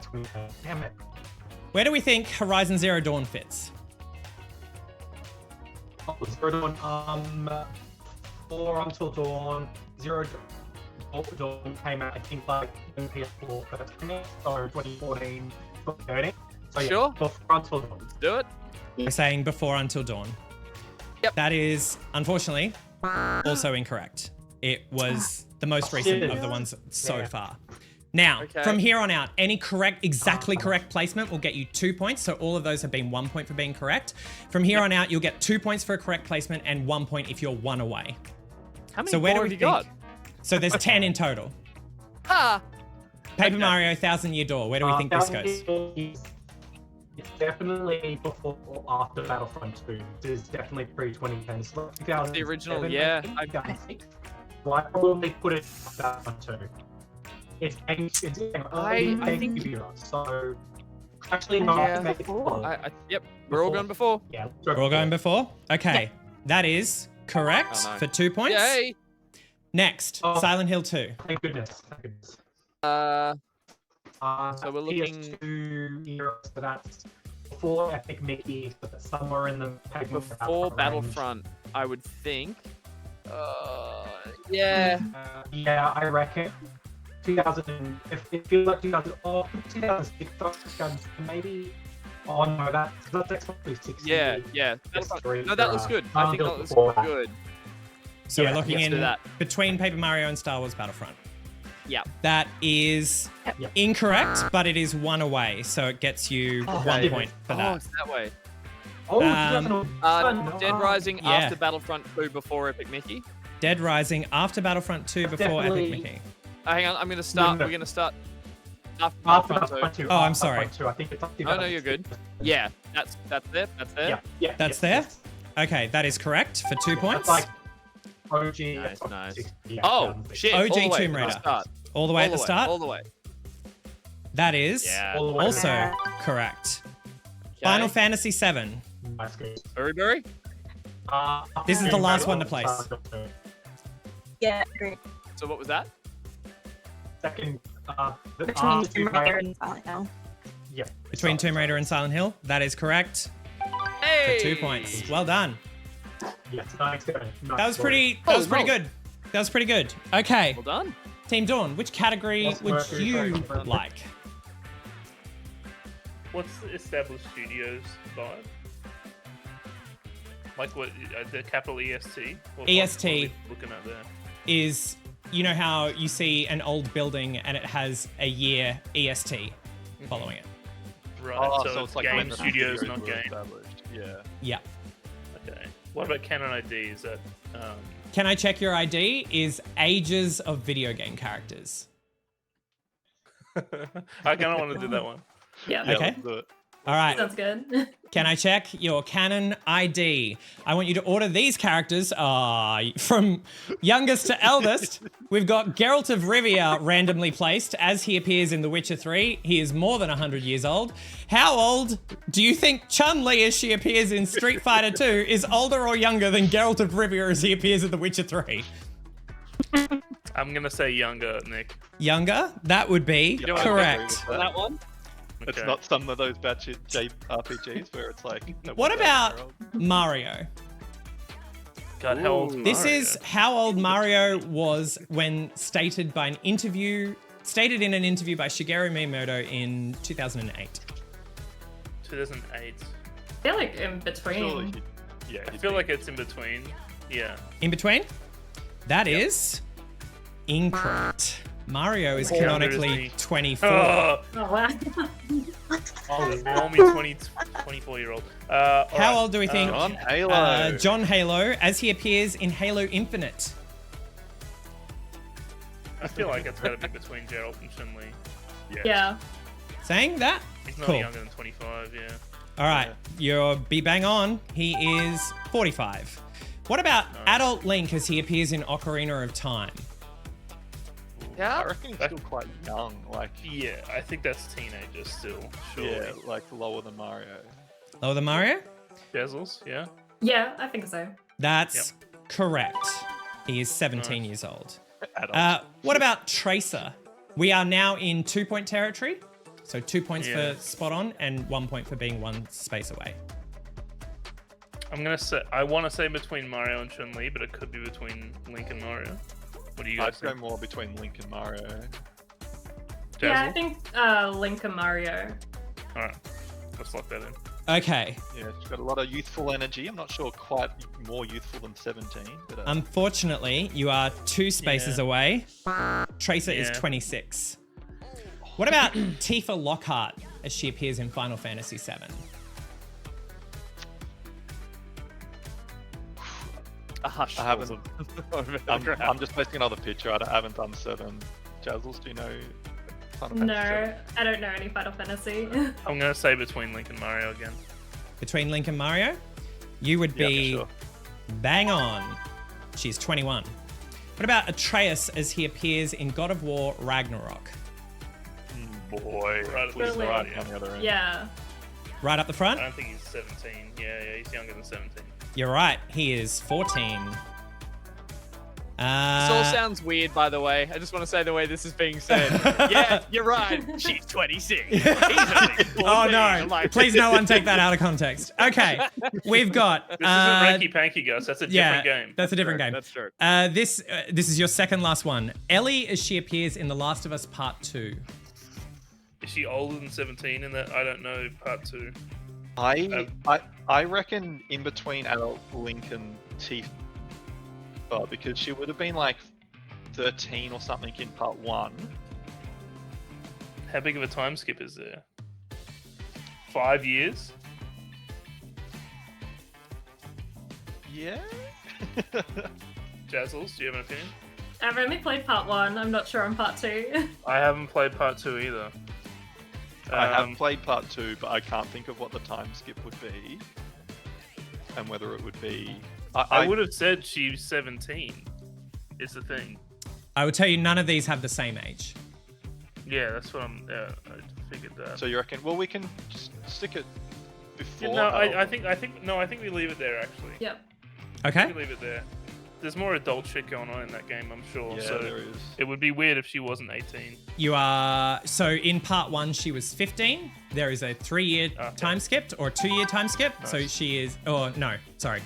damn it. Where do we think Horizon Zero Dawn fits? Zero Dawn, before Until Dawn, Zero Dawn came out, I think, like when PS4 first came out, so 2014, 2013. So yeah, Sure. before Until Dawn. Let's do it. We're saying before Until Dawn. Yep. That is, unfortunately, also incorrect. It was the most recent of the ones so far. Now, from here on out, any exactly correct placement will get you 2 points. So all of those have been 1 point for being correct. From here on out, you'll get 2 points for a correct placement and 1 point if you're 1 away. How many so where do more we have you got? So there's 10 in total. Ah. Paper Mario 1,000 Year Door. Where do we think this goes? It's definitely before or after Battlefront 2. It is definitely pre-2010. So It's the original, yeah. So I probably put it after Battlefront 2. It's I think so. Actually, no. Yeah. Yep, we're all going before. Yeah, We're all going before? Okay. That is correct for 2 points. Yay. Next, Silent Hill 2. Thank goodness. Thank goodness. So we're looking. PS2 era, so that's before Epic Mickey, so that's somewhere in the Before Battlefront, I would think. Yeah. Yeah, I reckon. 2000. It feels like 2000. Oh, 2006. Maybe. Oh no, that's Xbox 360. Yeah. No, that looks good. I think that looks good. So we're looking let's do in that. between Paper Mario and Star Wars Battlefront. Yeah. That is incorrect, but it is 1 away, so it gets you 1 point for that. Oh, it's that way. Oh, Dead Rising Yeah. after Battlefront 2 before Epic Mickey. Dead Rising after Battlefront 2 before Epic Mickey. Hang on, I'm gonna start. We're gonna start after After Battlefront 2. Oh, I'm sorry. I think it's Oh no, you're good. Yeah, that's there. That's there. Yeah. That's there? Okay, that is correct for 2 points. Like OG. Nice. Yeah, Shit. OG all the way Tomb from the Raider. start. All the way at the start? All the way. That is All the way also there. correct. Final Fantasy VII. Berry. This is the last one to place. Yeah, agree. So what was that? Second. Between Tomb Raider and Silent Hill. Yeah. Between Tomb Raider and Silent Hill. That is correct. Hey! For 2 points. Well done. Yes, nice. That was pretty good. That was pretty good. Okay. Well done. Team Dawn, which category would you like? What's the established studios vibe? Like what? The capital EST? EST. What are we looking at there? Is, you know how you see an old building and it has a year EST following it? Right, Oh, so it's like game studios, not game. Yeah. Yeah. Okay. What about Canon ID? Is that... Can I check your ID? Is ages of video game characters. I kind of want to do that one. Yeah. Okay. Let's do it. All right. Sounds good. Can I check your Canon ID? I want you to order these characters from youngest to eldest. We've got Geralt of Rivia randomly placed as he appears in The Witcher 3. He is more than 100 years old. How old do you think Chun-Li as she appears in Street Fighter 2 is older or younger than Geralt of Rivia as he appears in The Witcher 3? I'm going to say younger, Nick. Younger? That would be You know what, correct. I agree with that one? It's Okay. not some of those batshit JRPGs where it's like. No, What 1,000 about year old. Mario? God, how old This is how old Mario was when stated in an interview by Shigeru Miyamoto in 2008. 2008. I feel like in between. Yeah, I feel like it's in between. Yeah. In between? That is incorrect. Mario is Younger canonically is me. 24. Oh, Oh wow. call me 24-year-old. How old do we think John Halo. John Halo as he appears in Halo Infinite? I feel like it's got to be between Geralt and Chun-Li. Yeah. Saying that? He's not Cool. younger than 25, yeah. All right, you're be bang on. He is 45. What about adult Link as he appears in Ocarina of Time? Yeah, I reckon he's still quite young. Like, yeah, I think that's teenager still. Surely. Yeah, like lower than Mario. Lower than Mario? Dazzles, yeah. Yeah, I think so. That's correct. He is 17 years old. Adult. What about Tracer? We are now in 2-point territory. So 2 points for spot on and 1 point for being one space away. I'm gonna say I want to say between Mario and Chun-Li, but it could be between Link and Mario. What do you guys think? I'd go more between Link and Mario. Yeah, I think Link and Mario. All right, let's lock that in. Okay. Yeah, she's got a lot of youthful energy. I'm not sure quite more youthful than 17. But, Unfortunately, you are 2 spaces away. Tracer is 26. What about Tifa Lockhart as she appears in Final Fantasy VII? I haven't. I'm just posting another picture. I haven't done 7. Jazzles, do you know? Final Fantasy No, 7? I don't know any Final Fantasy. I'm gonna say between Link and Mario again. Between Link and Mario? You would be bang on. She's 21. What about Atreus as he appears in God of War Ragnarok? Boy, right at the Really? start, on the other end. Yeah. Right up the front? I don't think he's 17. Yeah, he's younger than 17. You're right. He is 14. This all sounds weird, by the way. I just want to say the way this is being said. Yeah, you're right. She's 26. He's only 14. Oh no! I'm like- Please, no one take that out of context. Okay, we've got. This isn't Ranky Panky, guys. That's a different game. That's a different game. That's true. This is your second last one. Ellie as she appears in The Last of Us Part 2. Is she older than 17 in that? I don't know. Part 2. I reckon in between adult Link and Tifa, because she would have been like 13 or something in part 1. How big of a time skip is there? 5 years? Yeah. Jazzles, do you have an opinion? I've only played part 1. I'm not sure on part 2. I haven't played part 2 either. I have played part 2, but I can't think of what the time skip would be, and whether it would be. I would have said she's 17. Is the thing. I would tell you none of these have the same age. Yeah, that's what I'm. Yeah, I figured that. So you reckon? Well, we can just stick it before. Yeah, no, I think we leave it there actually. Yep. Okay. We leave it there. There's more adult shit going on in that game, I'm sure. Yeah, so there is. It would be weird if she wasn't 18. You are. So in part 1, she was 15. There is a 3-year time skip or a 2-year time skip. Nice. So she is. Oh, no. Sorry.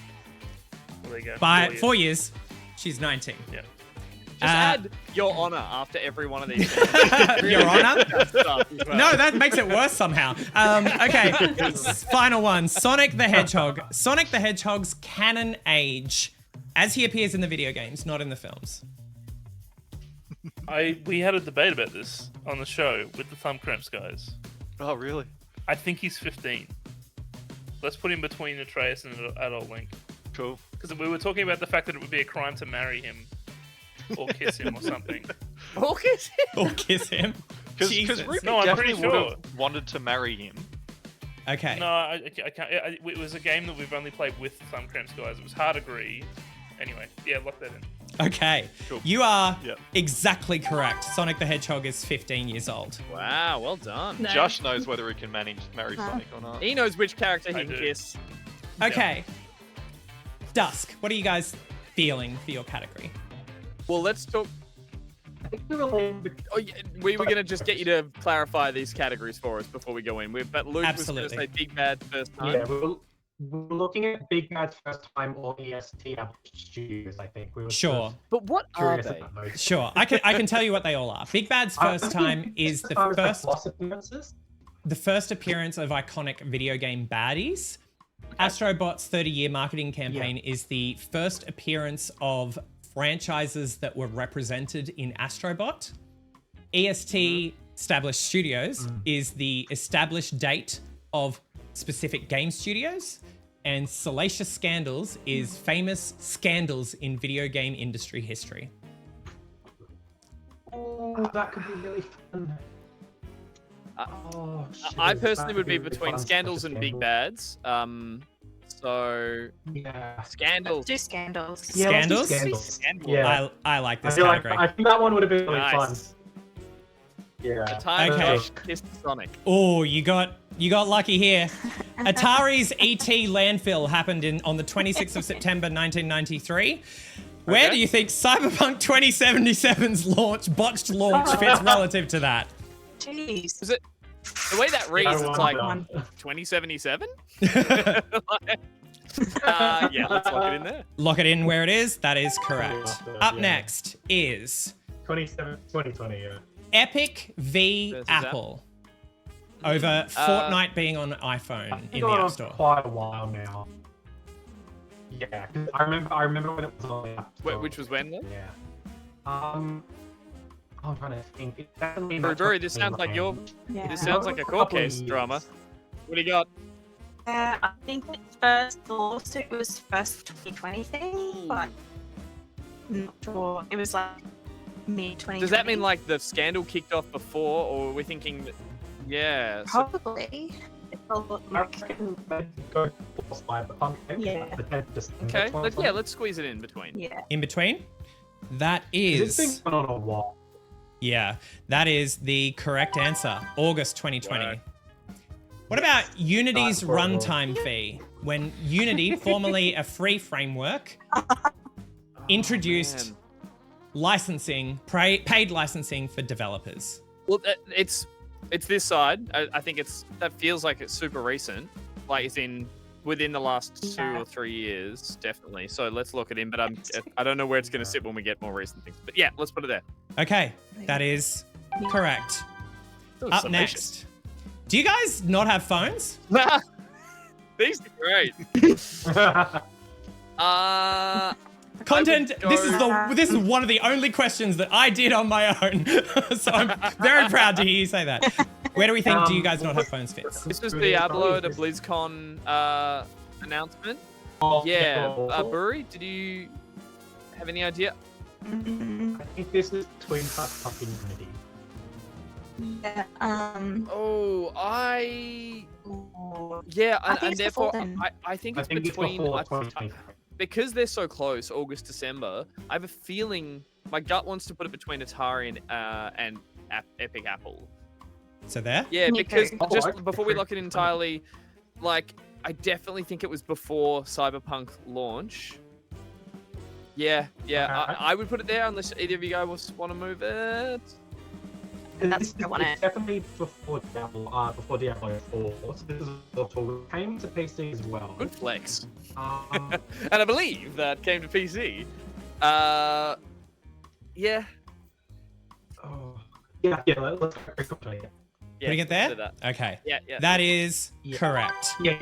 Well, there you go. By 4 4 years, she's 19. Yeah. Just add Your Honor after every one of these. Your Honor? Well. No, that makes it worse somehow. Okay, final one. Sonic the Hedgehog. Sonic the Hedgehog's canon age as he appears in the video games, not in the films. We had a debate about this on the show with the Thumb Cramps guys. Oh, really? I think he's 15. Let's put him between Atreus and adult Link. Cool. Because we were talking about the fact that it would be a crime to marry him or kiss him or something. Or kiss him? Or kiss him. Because Ruby No, I'm pretty definitely sure. would have wanted to marry him. Okay. No, I can't. It was a game that we've only played with Thumb Cramps guys. It was hard agree. Anyway, yeah, lock that in. Okay. Cool. You are Yep. exactly correct. Sonic the Hedgehog is 15 years old. Wow, well done. No. Josh knows whether he can marry Sonic or not. He knows which character he I can do. kiss. Okay. Dusk, what are you guys feeling for your category? Well, let's talk. Oh, yeah, we were going to just get you to clarify these categories for us before we go in. But Luke was going to Absolutely. say Big Bad first time. Yeah, we were looking at Big Bad's first time or EST Studios, I think. We were Sure. But what are curious they? about those. Sure. I can tell you what they all are. Big Bad's first time is the first appearance of iconic video game baddies. Astrobot's 30-year marketing campaign is the first appearance of franchises that were represented in Astrobot. EST Established Studios is the established date of specific game studios. And Salacious Scandals is famous scandals in video game industry history. Oh, that could be really fun. I personally would be between Scandals and Big Bads. So Yeah. Scandals. Do scandals. Yeah, let's do Scandals? Scandals. Yeah. I like this I feel like category. I think that one would have been really fun. Nice. Yeah. The time Okay. Josh kissed Sonic. Oh, you got lucky here. Atari's ET landfill happened on the 26th of September 1993. Where do you think Cyberpunk 2077's botched launch fits relative to that? Jeez. Is it the way that reads? It's like one. 2077. Yeah, let's lock it in there. Lock it in where it is. That is correct. Up Yeah. next is 2020, yeah. Epic v Versus Apple. Over Fortnite being on iPhone in the App Store. Quite a while now. Yeah, 'cause I remember when it was on the App Store. Which was when then? Yeah. I'm trying to think. It's definitely not Brewery, this sounds like your. Yeah. This sounds like a court case drama. What do you got? I think the lawsuit was first 2020 thing, but I'm not sure. It was like mid-2020. Does that mean like the scandal kicked off before, or are we thinking that? Yeah. So, Probably. Yeah. okay. Let's squeeze it in between. Yeah. In between? That It's is. been on a while. Yeah, that is the correct answer. August 2020. Wow. What about Unity's Right, runtime fee? When Unity, formerly a free framework, introduced licensing, paid licensing for developers. Well, it's this side. I think that feels like it's super recent. Like it's within the last 2 or 3 years, definitely. So let's lock it in. But I don't know where it's going to sit when we get more recent things. But yeah, let's put it there. Okay, that is correct. was Up summation. next. Do you guys not have phones? These are great. Content. This is one of the only questions that I did on my own. So I'm very proud to hear you say that. Where do we think do you guys not have phones fits? This was Diablo, the BlizzCon announcement. Yeah, Brewery, did you have any idea? I think this is between Cyberpunk and Unity. Yeah. And therefore I think it's between. before 2020. Because they're so close, August, December, I have a feeling my gut wants to put it between Atari and Epic Apple. So there? Yeah, Me because too. just before we lock it entirely, like I definitely think it was before Cyberpunk launch. Yeah, I would put it there unless either of you guys want to move it. That's what I want It's definitely before Diablo 4. So this is also came to PC as well. Good flex. Um, And I believe that came to PC. Yeah. yeah, let's go play it. Putting it there? do that. Okay. Yeah. That is correct. Yeah.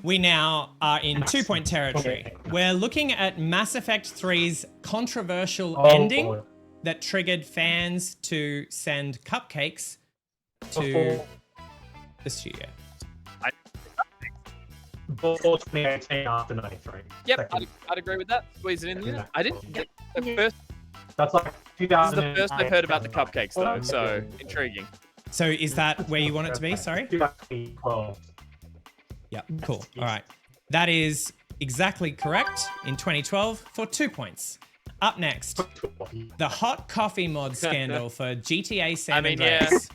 We now are in 2-point territory. We're looking at Mass Effect 3's controversial ending boy. that triggered fans to send cupcakes to Before- the studio. Before 2018, after 93. Yep, I'd agree with that. Squeeze it in there. I didn't get the first. That's like This is 2000. the first I've heard about the cupcakes, though, so intriguing. So is that where you want it to be? Sorry? 2012. Yeah, cool. All right. That is exactly correct in 2012 for 2 points. Up next, the hot coffee mod scandal for GTA San Andreas.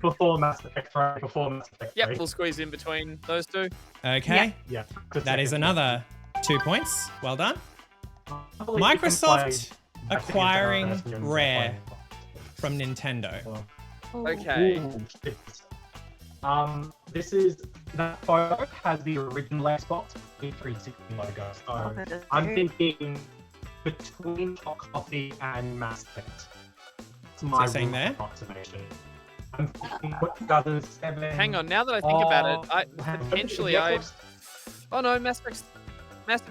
Before Mass Effect 3. Yep, we'll squeeze in between those two. Okay. Yeah. That is another 2 points. Well done. Microsoft acquiring Rare from Nintendo. Okay. This is that photo has the original Xbox 360 logo. So I'm thinking between Hot Coffee and Mass Effect. That's my saying there? approximation. I'm thinking 2007. Hang on, now that I think about it, potentially Oh no, Mass Effect.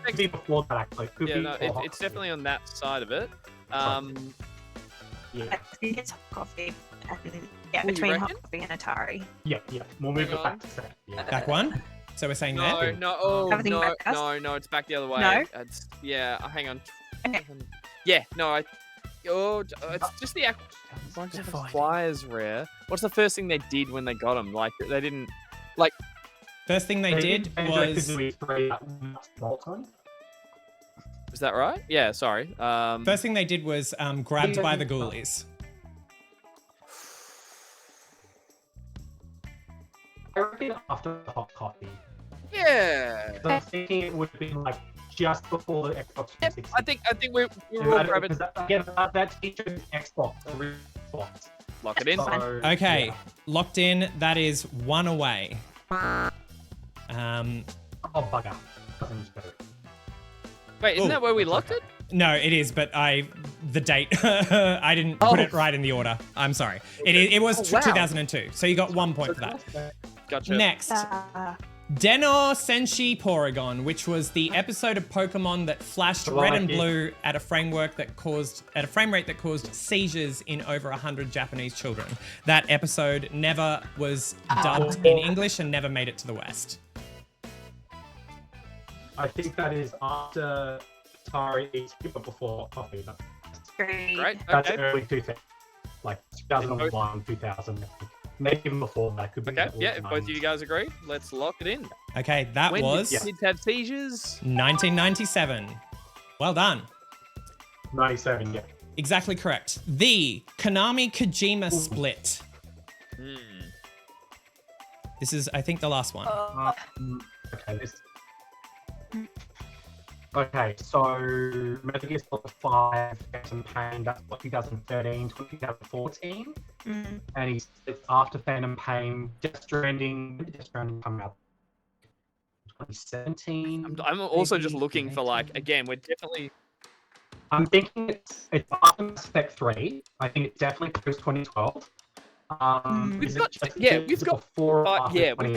Could be before that actually. Could Yeah, be no, before Hot it's definitely on that side of it. Yeah. I think it's Hot Coffee and yeah, Oh, you between Hot reckon? Coffee and Atari. Yeah. We'll move Hang it back to set. Yeah. Back one. So we're saying No, there. Everything back us? no, it's back the other way. No? It's, yeah, hang on. Okay. Yeah, no, it's just the Flyers Rare. What's the first thing they did when they got them? Like, they didn't, like, First thing they did was... Is that right? Yeah, sorry. First thing they did was grabbed by the ghoulies. I reckon after the hot coffee. Yeah. So I'm thinking it would have been like just before the Xbox 360. I think we were all grabbing. Again, that featured Xbox, the Xbox. Lock it in. So, Okay, yeah. locked in. That is one away. Oh, bugger. Wait, isn't Ooh. that where we locked it? No, it is, but the date, I didn't put it right in the order. I'm sorry. It was 2002, so you got 1 point for that. Gotcha. Next, Denor Senshi Porygon, which was the episode of Pokemon that flashed red and blue at a frame rate that caused seizures in over 100 Japanese children. That episode never was dubbed in English and never made it to the West. I think that is after Atari ET, but before Coffee. Great. That's Okay. early 2000, like 2001, 2000. I think. Maybe even before that. Could be. Okay. Yeah. If both of you guys agree, let's lock it in. Okay, that When was did kids have seizures? 1997. Well done. 97, yeah. Exactly correct. The Konami Kojima split. This is, I think, the last one. Okay, so Metal Gear Solid 5, Phantom Pain, that's what, 2013, 2014? And it's after Phantom Pain, Death Stranding, when did Death Stranding come out? 2017? I'm also just looking for, like, again, we're definitely... I'm thinking it's after Mass Effect 3. I think it's definitely post 2012. We've got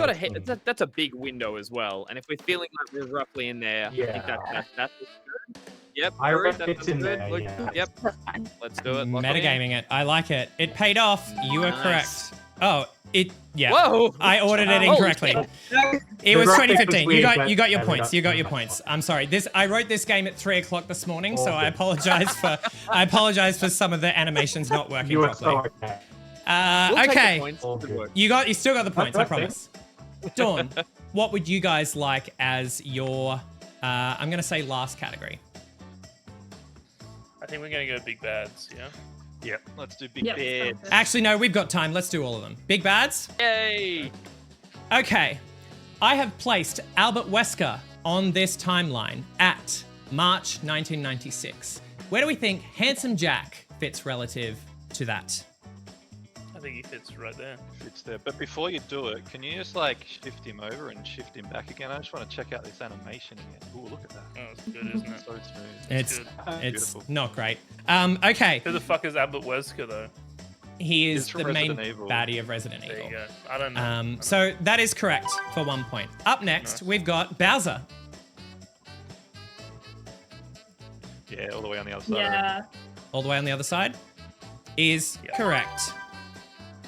a hit. That's a big window as well. And if we're feeling like we're roughly in there, I think that's good. Yep. I good, reckon that it's looks in good. there, yeah. Yep. Let's do it. Lock it in. Metagaming it. I like it. It paid off. You were Nice. correct. Oh, yeah. Whoa! I ordered it Holy incorrectly. shit. It was The graphic was 2015. weird, You got your but- points. You got your points. I'm sorry. I wrote this game at 3 o'clock this morning, so I apologize for some of the animations not working You were properly. so okay. We'll take the Okay. points. Good work. You still got the points, I That's promise. Dawn, what would you guys like as your I'm gonna say last category? I think we're gonna go big bads, yeah? Yep. Let's do big Yep, bad. sounds good. Actually, no, we've got time. Let's do all of them. Big bads? Yay! Okay. I have placed Albert Wesker on this timeline at March 1996. Where do we think Handsome Jack fits relative to that? I think he fits right there. Fits there. But before you do it, can you just like shift him over and shift him back again? I just want to check out this animation again. Ooh, look at that. Oh, it's good, isn't it? So smooth. It's Beautiful. not great. Okay. Who the fuck is Albert Wesker, though? He is He's from the main Resident Evil. baddie of Resident There Evil. you go. I don't know. So that is correct for 1 point. Up next, we've got Bowser. Yeah, all the way on the other side. Yeah. All the way on the other side is correct.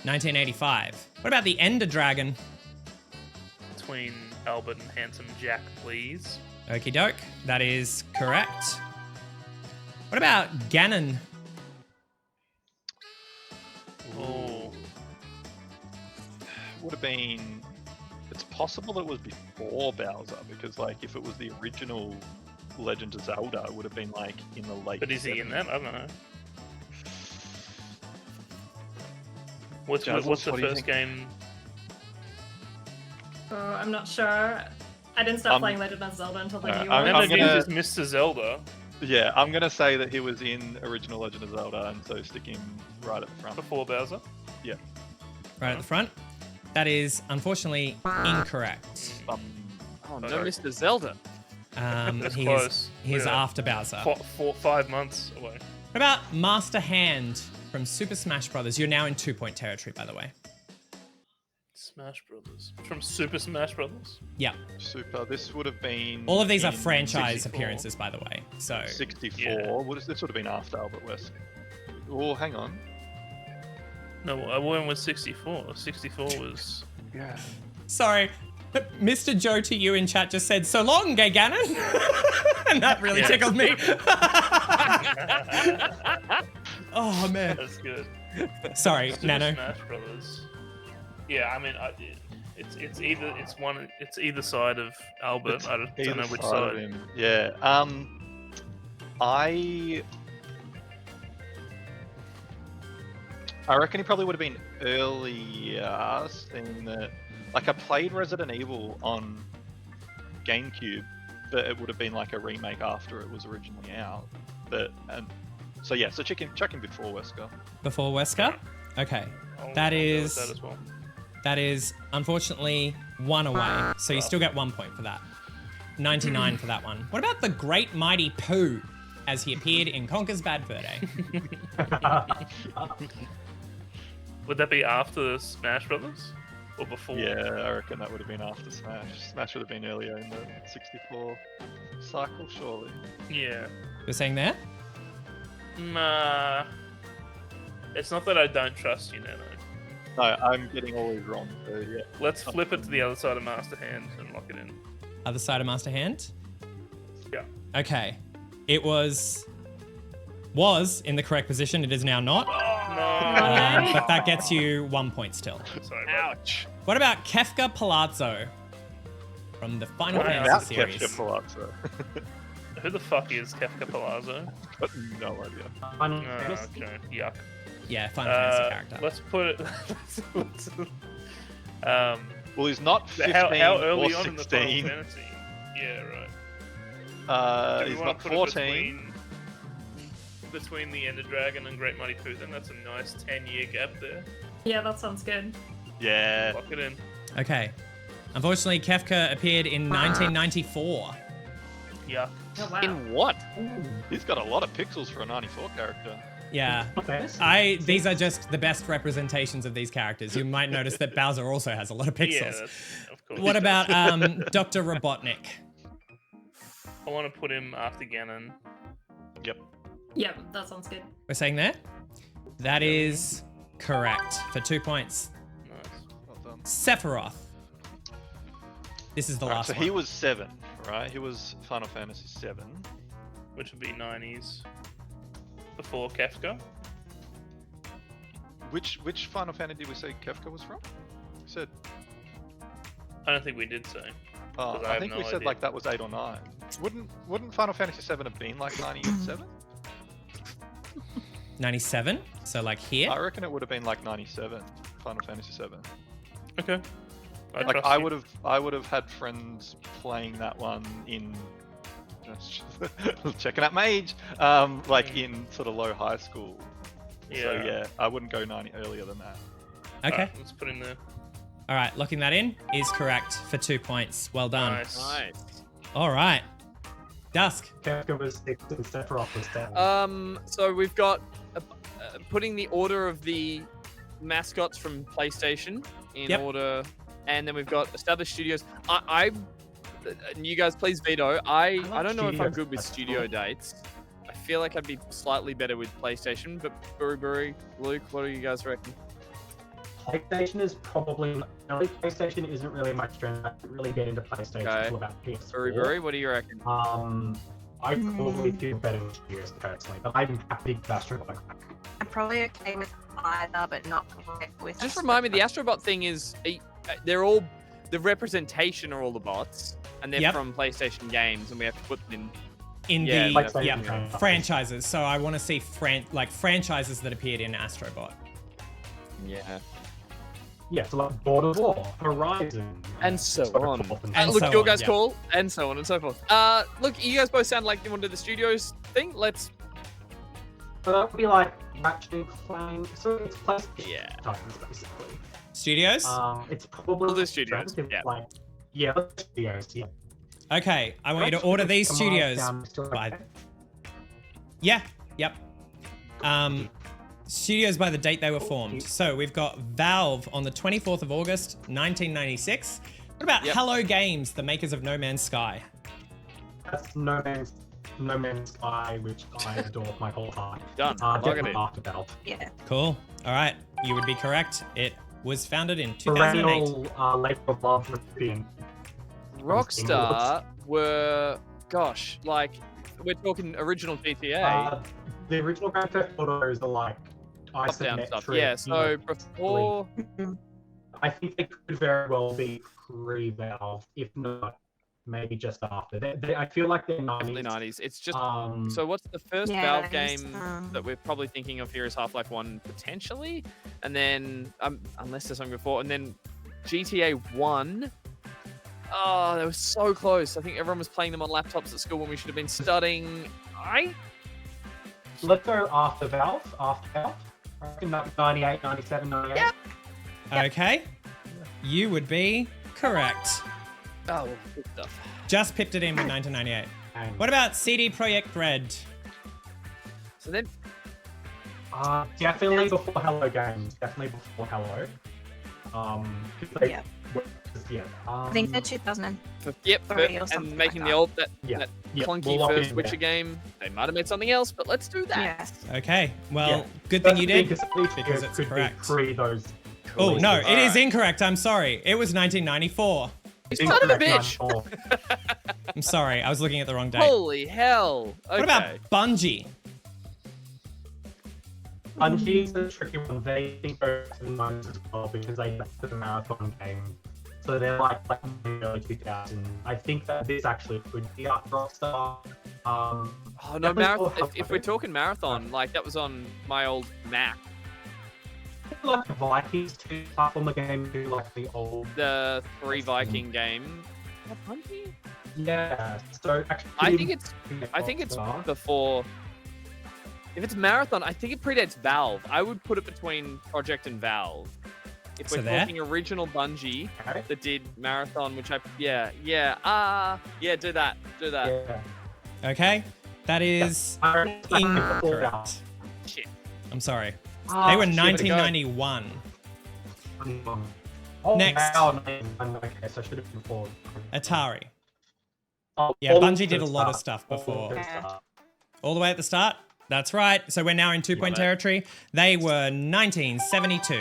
1985. What about the Ender Dragon? Between Albert and Handsome Jack, please. Okie doke. That is correct. What about Ganon? Oh. Would have been. It's possible it was before Bowser because, like, if it was the original Legend of Zelda, it would have been like in the late. But is he in 70s. that? I don't know. What's Jazzles, the what do you first think? game? Oh, I'm not sure. I didn't start playing Legend of Zelda until the new one. Never games is Mr. Zelda. Yeah, I'm gonna say that he was in original Legend of Zelda, and so stick him right at the front. Before Bowser? Yeah. Right at the front. That is unfortunately incorrect. Oh, no, Mr. Zelda. That's He close. is We're after Bowser. 5 months away. What about Master Hand from Super Smash Brothers? You're now in 2-point territory, by the way. Smash Brothers. From Super Smash Brothers? Yeah. Super. This would have been. All of these are in franchise 64. appearances, by the way. So 64. Yeah. This would have been after Albert Wesker. Oh, hang on. No, I went with 64. 64 was... Yeah. Sorry. Mr. Joe to you in chat just said, "So long, gay Ganon." And that really tickled me. Oh, man. That's good. Sorry, Super Nano. Smash Brothers. Yeah, I mean, It's either side of Albert. I don't know which of side. him. Yeah. I reckon he probably would have been earlier, in that, like, I played Resident Evil on GameCube, but it would have been like a remake after it was originally out. So check him before Wesker. Before Wesker? Okay. I'll That go with is that as well. that is unfortunately 1 away. So you still get 1 point for that. 99 for that one. What about the Great Mighty Pooh as he appeared in Conker's Bad Fur Day? Would that be after Smash Brothers or before? Yeah, I reckon that would have been after Smash. Smash would have been earlier in the 64 cycle, surely. Yeah. You're saying there? Nah. It's not that I don't trust you, Nano. No, I'm getting all these wrong, so yeah. Let's flip it to the other side of Master Hand and lock it in. Other side of Master Hand? Yeah. Okay. It was in the correct position. It is now not. No. But that gets you 1 point still. Sorry. Ouch. What about Kefka Palazzo from the Final What Fantasy about series? Kefka Palazzo? Who the fuck is Kefka Palazzo? No idea. Okay. Yuck. Yeah, Final Fantasy character. Let's put it. Well, he's not 15 how early or on in the Final 16. Fantasy? Yeah, right. Do we He's wanna not put it 14. between the Ender Dragon and Great Mighty Pooh, then that's a nice 10-year gap there. Yeah, that sounds good. Yeah. Lock it in. Okay. Unfortunately, Kefka appeared in 1994. Yeah. Oh, wow. In what? He's got a lot of pixels for a 94 character. Yeah. These are just the best representations of these characters. You might notice that Bowser also has a lot of pixels. Yeah, of course. What about Dr. Robotnik? I want to put him after Ganon. Yep. Yep, that sounds good. We're saying there? That is correct for 2 points. Nice. Well done. Sephiroth. This is the last So one. he was 7, right? He was Final Fantasy 7. Which would be 90s. Before Kefka. Which Final Fantasy did we say Kefka was from? We said. I don't think we did say. Oh, I think we said like that was 8 or 9. Wouldn't Final Fantasy 7 have been like 97? 97? So like here? I reckon it would have been like 97. Final Fantasy 7. Okay. I would have had friends playing that one in. Checking out my age. In sort of low high school. Yeah. So yeah, I wouldn't go 90 earlier than that. Okay. Right, let's put him there. All right, locking that in is correct for 2 points. Well done. Nice. All right. Dusk. Kefka was 6 and Sephiroth was 7. So we've got putting the order of the mascots from PlayStation in order, and then we've got established studios. You guys please veto. I don't know if I'm good with studio dates. I feel like I'd be slightly better with PlayStation, but Burry, Luke, what do you guys reckon? PlayStation is probably early. PlayStation isn't really my strength. I didn't really get into PlayStation until about PS4. Burry, what do you reckon? I probably feel better with studios personally, but I'm happy with Astrobot. I'm probably okay with either, but not with. Just remind me, the Astrobot thing is they're all the representation are all the bots, and they're from PlayStation games, and we have to put them in the franchises. So I want to see franchises that appeared in Astrobot. Yeah. Yeah, so like God of War, Horizon, and so on. And Look, so your on, guys' yeah. call, and so on and so forth. Look, you guys both sound like you want to do the studios thing. Let's. So that would be like Ratchet and Clank. So it's PlayStation titles basically. Studios? It's probably the studios. Yeah. Studios. Yeah. Okay, I want you to order these studios. Yeah. Yep. Studios by the date they were formed. So we've got Valve on the 24th of August, 1996. What about Hello Games, the makers of No Man's Sky? That's No Man's Sky, which I adore with my whole heart. Done. Definitely after Valve. Yeah. Cool. All right, you would be correct. It was founded in 2008. Perennial Labor of Love recipient. Rockstar were, gosh, like we're talking original GTA. The original Grand Theft Autos are like Top-down isometric. stuff. Yeah. So before. I think they could very well be pre-Valve, if not maybe just after. I feel like they're 90s. Definitely 90s. It's just so. What's the first Valve game that we're probably thinking of here is Half-Life 1 potentially, and then unless there's something before, and then GTA 1. Oh, they were so close. I think everyone was playing them on laptops at school when we should have been studying. Let's go after Valve. I reckon 98, 97, 98. Yep. Okay. You would be correct. Oh, good stuff. Just pipped it in with 1998. What about CD Projekt Red? So then... definitely before Hello Games. Definitely before Hello. I think they're 2000. Yep, Three or and something making like the old that Yep, clunky we'll lock first in Witcher there. game. They might have made something else, but let's do that. Yes. Okay, well, Yeah. good thing you did, Because it's could correct. be pre those. Oh, no, it is Alright. incorrect. I'm sorry. It was 1994. You son of a bitch! I'm sorry. I was looking at the wrong date. Holy hell! Okay. What about Bungie? Bungie's a tricky one. They think they're to the moment as well because they left the marathon game. So they're like in the early 2000s. I think that this actually could be after Rockstar. Oh no, marathon! If we're talking marathon, like that was on my old Mac. Like Vikings 2 platformer game, do like the old. The 3 Viking game. What, Bungie? Yeah. So actually, I think it's before. If it's marathon, I think it predates Valve. I would put it between Project and Valve. If we're talking original Bungie that did marathon, which do that. Do that. Yeah. Okay, that is incorrect. Shit. I'm sorry. Ah, They were shit, there we go. 1991. Oh, Next. wow, okay, so I should have been forward. Atari. Oh, Yeah, all Bungie to did a the lot of start. stuff before. All to the start. All the way at the start? That's right. So we're now in 2-point territory. They were 1972.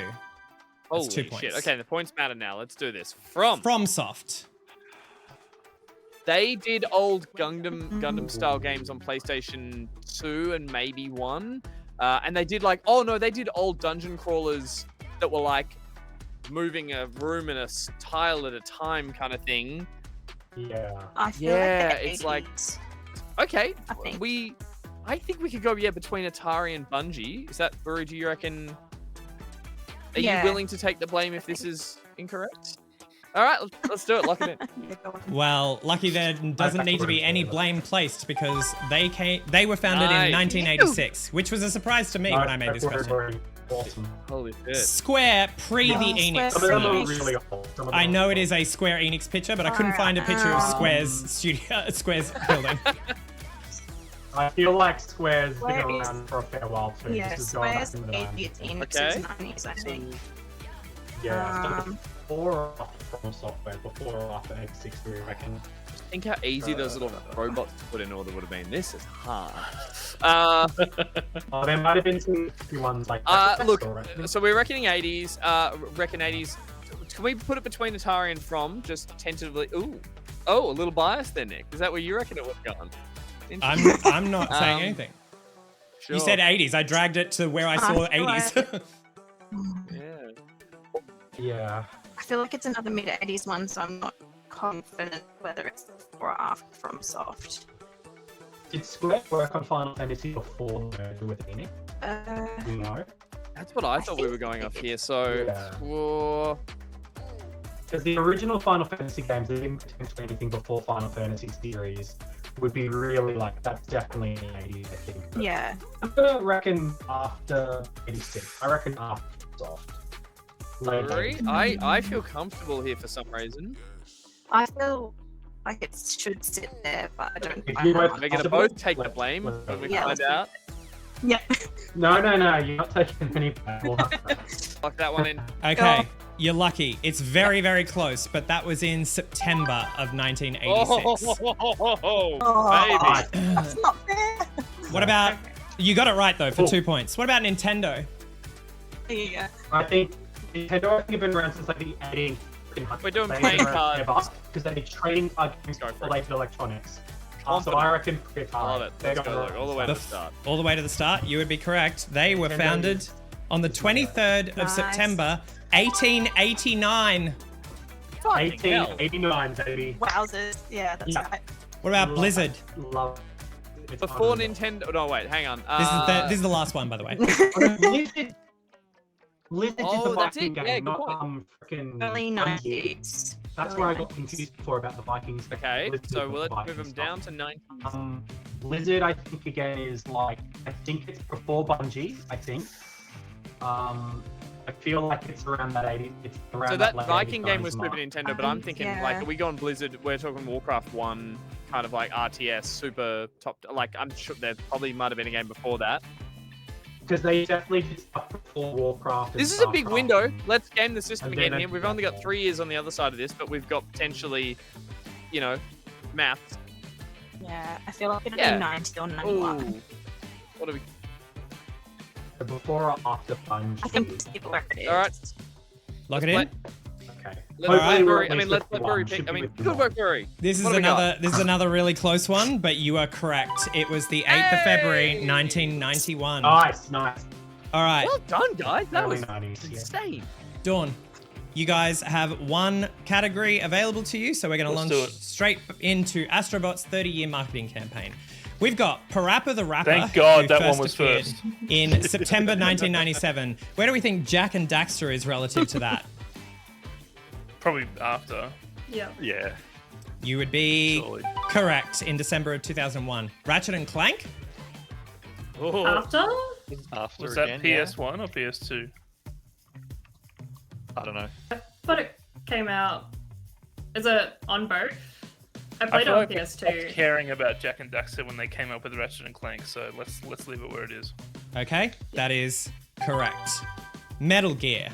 That's Holy 2 points. shit. Okay, the points matter now. Let's do this. FromSoft. They did old Gundam style games on PlayStation 2 and maybe 1. And they did they did old dungeon crawlers that were like moving a room in a tile at a time kind of thing. Yeah. I feel like they're it's like 80s. okay. I think. I think we could go between Atari and Bungie. Is that, Buri, do you reckon? Are you willing to take the blame if this is incorrect? All right, let's do it. Lock it in. Well, lucky there doesn't need to be any blame placed because they were founded in 1986, which was a surprise to me when I made this question. Awesome. Holy shit. Square pre the Enix. Some of them are really old. Some of them I know are it is a Square Enix picture, but I couldn't find a picture of Square's building. I feel like Square's been around for a fair while too. Yeah, This is going back Square's into the 80s, 90s. Enix's 90s, I think. Yeah, so before or after From Software, before or after X6, we reckon. Think how easy those little robots to put in order would have been. This is hard. Oh, there might have been some few ones like that. Look, so we're reckoning 80s. Reckon 80s. Can we put it between Atari and From? Just tentatively. Ooh. Oh, a little bias there, Nick. Is that where you reckon it would have gone? I'm not saying anything. Sure. You said 80s. I dragged it to where I saw 80s. Yeah. I feel like it's another mid 80s one, so I'm not confident whether it's before or after From Soft. Did Square work on Final Fantasy before the merger with Enix? No. That's what I thought we were going off here. So, Because the original Final Fantasy games, they didn't potentially anything before Final Fantasy series, would be really like, that's definitely in the 80s, I think. But Yeah. I'm gonna reckon after 86. I reckon after Soft. Buri, I feel comfortable here for some reason. I feel like it should sit there, but I don't If you both We're going to both take the blame when we find out. Yeah. No, you're not taking any blame. We'll have that. Lock that one in. Okay, you're lucky. It's very, very close, but that was in September of 1986. Baby. That's not fair. What about... You got it right, though, for 2 points. What about Nintendo? Yeah. I think Nintendo have been around since like the 80s. We're doing playing cards. Because they trading card games related electronics. So Confident. I reckon Atari. I love it. Let's go, look, all the way to the start. All the way to the start, you would be correct. They were founded on the 23rd of Nice. September, 1889. 1889, baby. Wowzers. Yeah, that's right. What about Blizzard? Love. It's Before unreal. Nintendo. No, wait, hang on. This is the last one, by the way. Blizzard is Oh, the that's Viking it. Yeah, game, good not point. freaking Early Bungie. 90s. That's Early where I got 90s. confused before about the Vikings. Okay, Blizzard so was we'll the let's move Viking them down stuff. to 90s. Blizzard, I think again is like I think it's before Bungie. I think. I feel like it's around that 80. It's around So that late Viking 80s, game was 90s Super mark. Nintendo, but I'm thinking like, yeah. are we going Blizzard? We're talking Warcraft 1, kind of like RTS, super top. Like, I'm sure there probably might have been a game before that. Because they definitely did stuff before Warcraft. and This is a big StarCraft. window. Let's game the system And again then here. We've only got 3 years on the other side of this, but we've got potentially, you know, maths. Yeah, I feel like it'd Yeah. be 90 or 91. Ooh. What do we? So before or after Bungie? I think it's where it is. All right. Lock it in. Okay. Let's All right. let we're Bury. at I mean, least let's at let one. Bury Should pick. I be mean, with good one. work, Bury. This is What do we got? another really close one, but you are correct. It was the 8th of February, 1991. Nice. All right, Well done, guys. That Early was 90s, yeah. insane. Dawn. You guys have one category available to you, so we're going to Let's do launch it. straight into Astrobot's 30-year marketing campaign. We've got Parappa the Rapper. Thank God who that one was appeared first. in September 1997. Where do we think Jack and Daxter is relative to that? Probably after. Yeah. Yeah. You would be Surely. correct in December of 2001. Ratchet and Clank? Oh, After? After Was that again, yeah. PS1 or PS2? I don't know. But it came out. Is it on both? I I played it feel on like I stopped PS2. caring about Jack and Daxter when they came up with Ratchet and Clank, so let's leave it where it is. Okay, that is correct. Metal Gear.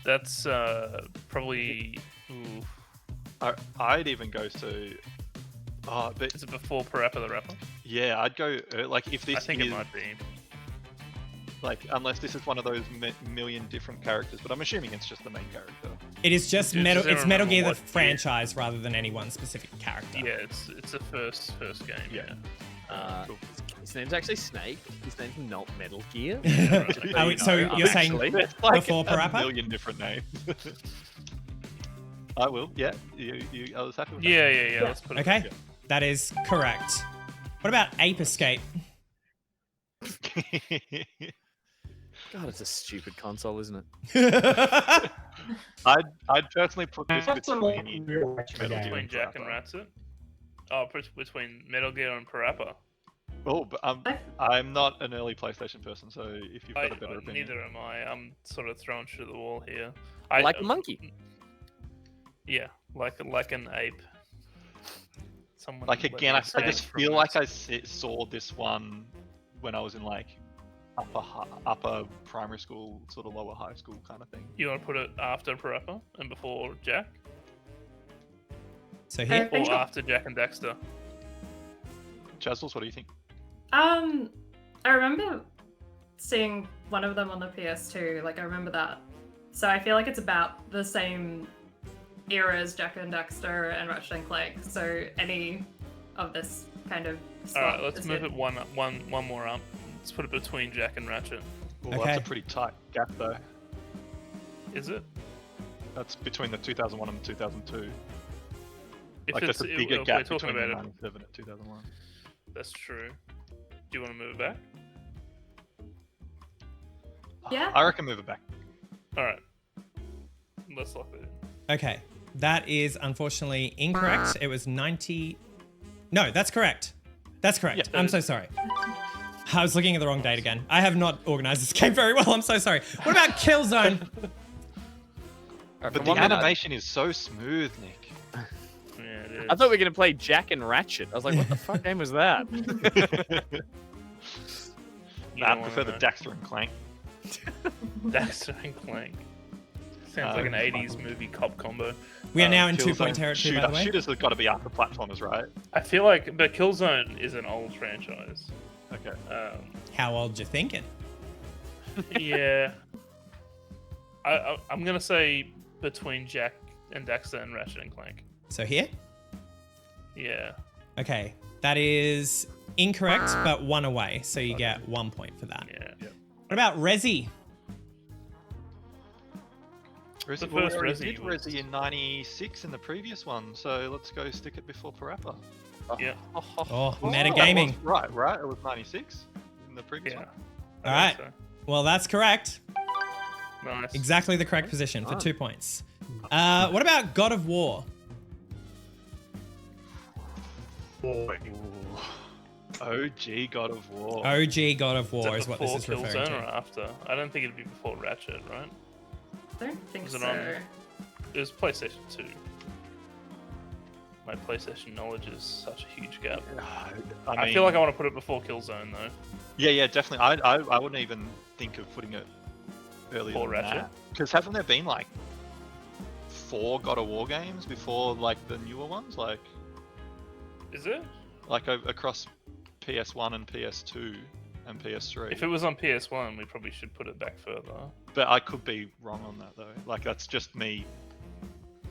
That's probably. Ooh. I'd even go to. Oh, but Is it before Parappa the Rapper? yeah, I'd go like if this I think is it might be. like unless this is one of those million different characters, but I'm assuming it's just the main character. It is just Yeah, Metal. does It's anyone Metal Gear remember the what year? franchise rather than any one specific character. Yeah, it's a first game. Yeah. Cool. his name's actually Snake. His name's not Metal Gear. Oh, so you're saying Actually. It's like before a Parappa? million different names. I will. Yeah. I was happy with Yeah. Let's put it. Okay, that is correct. What about Ape Escape? that. God, it's a stupid console, isn't it? I'd personally put this That's a more between real retro Metal game. Gear Between and Jack and Parappa. Ratchet. Oh, between Metal Gear and Parappa. Oh, but I'm not an early PlayStation person, so if you've got a better opinion. Neither am I. I'm sort of thrown through the wall here. I Like a monkey. Yeah, like an ape. Someone Like let again, me I escape just from feel it. like I saw this one when I was in like upper primary school, sort of lower high school kind of thing. You want to put it after Parappa and before Jack, So I here, think or after Jack and Daxter? Jazzles, what do you think? I remember seeing one of them on the PS2. Like I remember that. So I feel like it's about the same era as Jack and Daxter and Ratchet and Clank. So any of this kind of All slot right, let's is move good. it one more up. Let's put it between Jack and Ratchet. Well, Okay. that's a pretty tight gap though. Is it? That's between the 2001 and the 2002. If Like it's, that's a if bigger we're gap talking between about the it, 97 and 2001. that's true. Do you want to move it back? Yeah. I reckon move it back. All right. Let's lock it in. okay, that is unfortunately incorrect. It was 90. No, that's correct. That's correct. Yeah, that I'm is- so sorry. I was looking at the wrong date again. I have not organized this game very well. I'm so sorry. What about Killzone? Alright, But for the 1 minute, animation is so smooth, Nick. Yeah, it is. I thought we were gonna play Jack and Ratchet. I was like, what the fuck game was that? You Nah, I don't prefer the wanna know. Daxter and Clank. Daxter and Clank. Sounds like an 80s movie cop combo. We are now in Killzone 2-point territory, by the way. Shooters have got to be after platformers, right? I feel like, but Killzone is an old franchise. Okay. How old you thinking? Yeah. I'm gonna say between Jack and Daxter and Ratchet and Clank. So here? Yeah. Okay, that is incorrect, but 1 away. So you get 1 point for that. Yeah. What about Resi? Resi, The well, first we already Resi did was- Resi in 96 in the previous one, so let's go stick it before Parappa. Yeah. Oh, That metagaming. was right? It was 96 in the previous one. All right. Well, that's correct. Nice. Exactly the correct position for 2 points. What about God of War? OG God of War. OG God of War Is is that what this is before referring Killzone or to. after? I don't think it'd be before Ratchet, right? I don't think Was it so. on? It was PlayStation 2. My PlayStation knowledge is such a huge gap. I feel mean- like I want to put it before Killzone though. Yeah, definitely. I wouldn't even think of putting it earlier Before than Ratchet? Because haven't there been like 4 God of War games before like the newer ones? Like, is it? Like across PS1 and PS2 and PS3. If it was on PS1, we probably should put it back further. But I could be wrong on that though. Like that's just me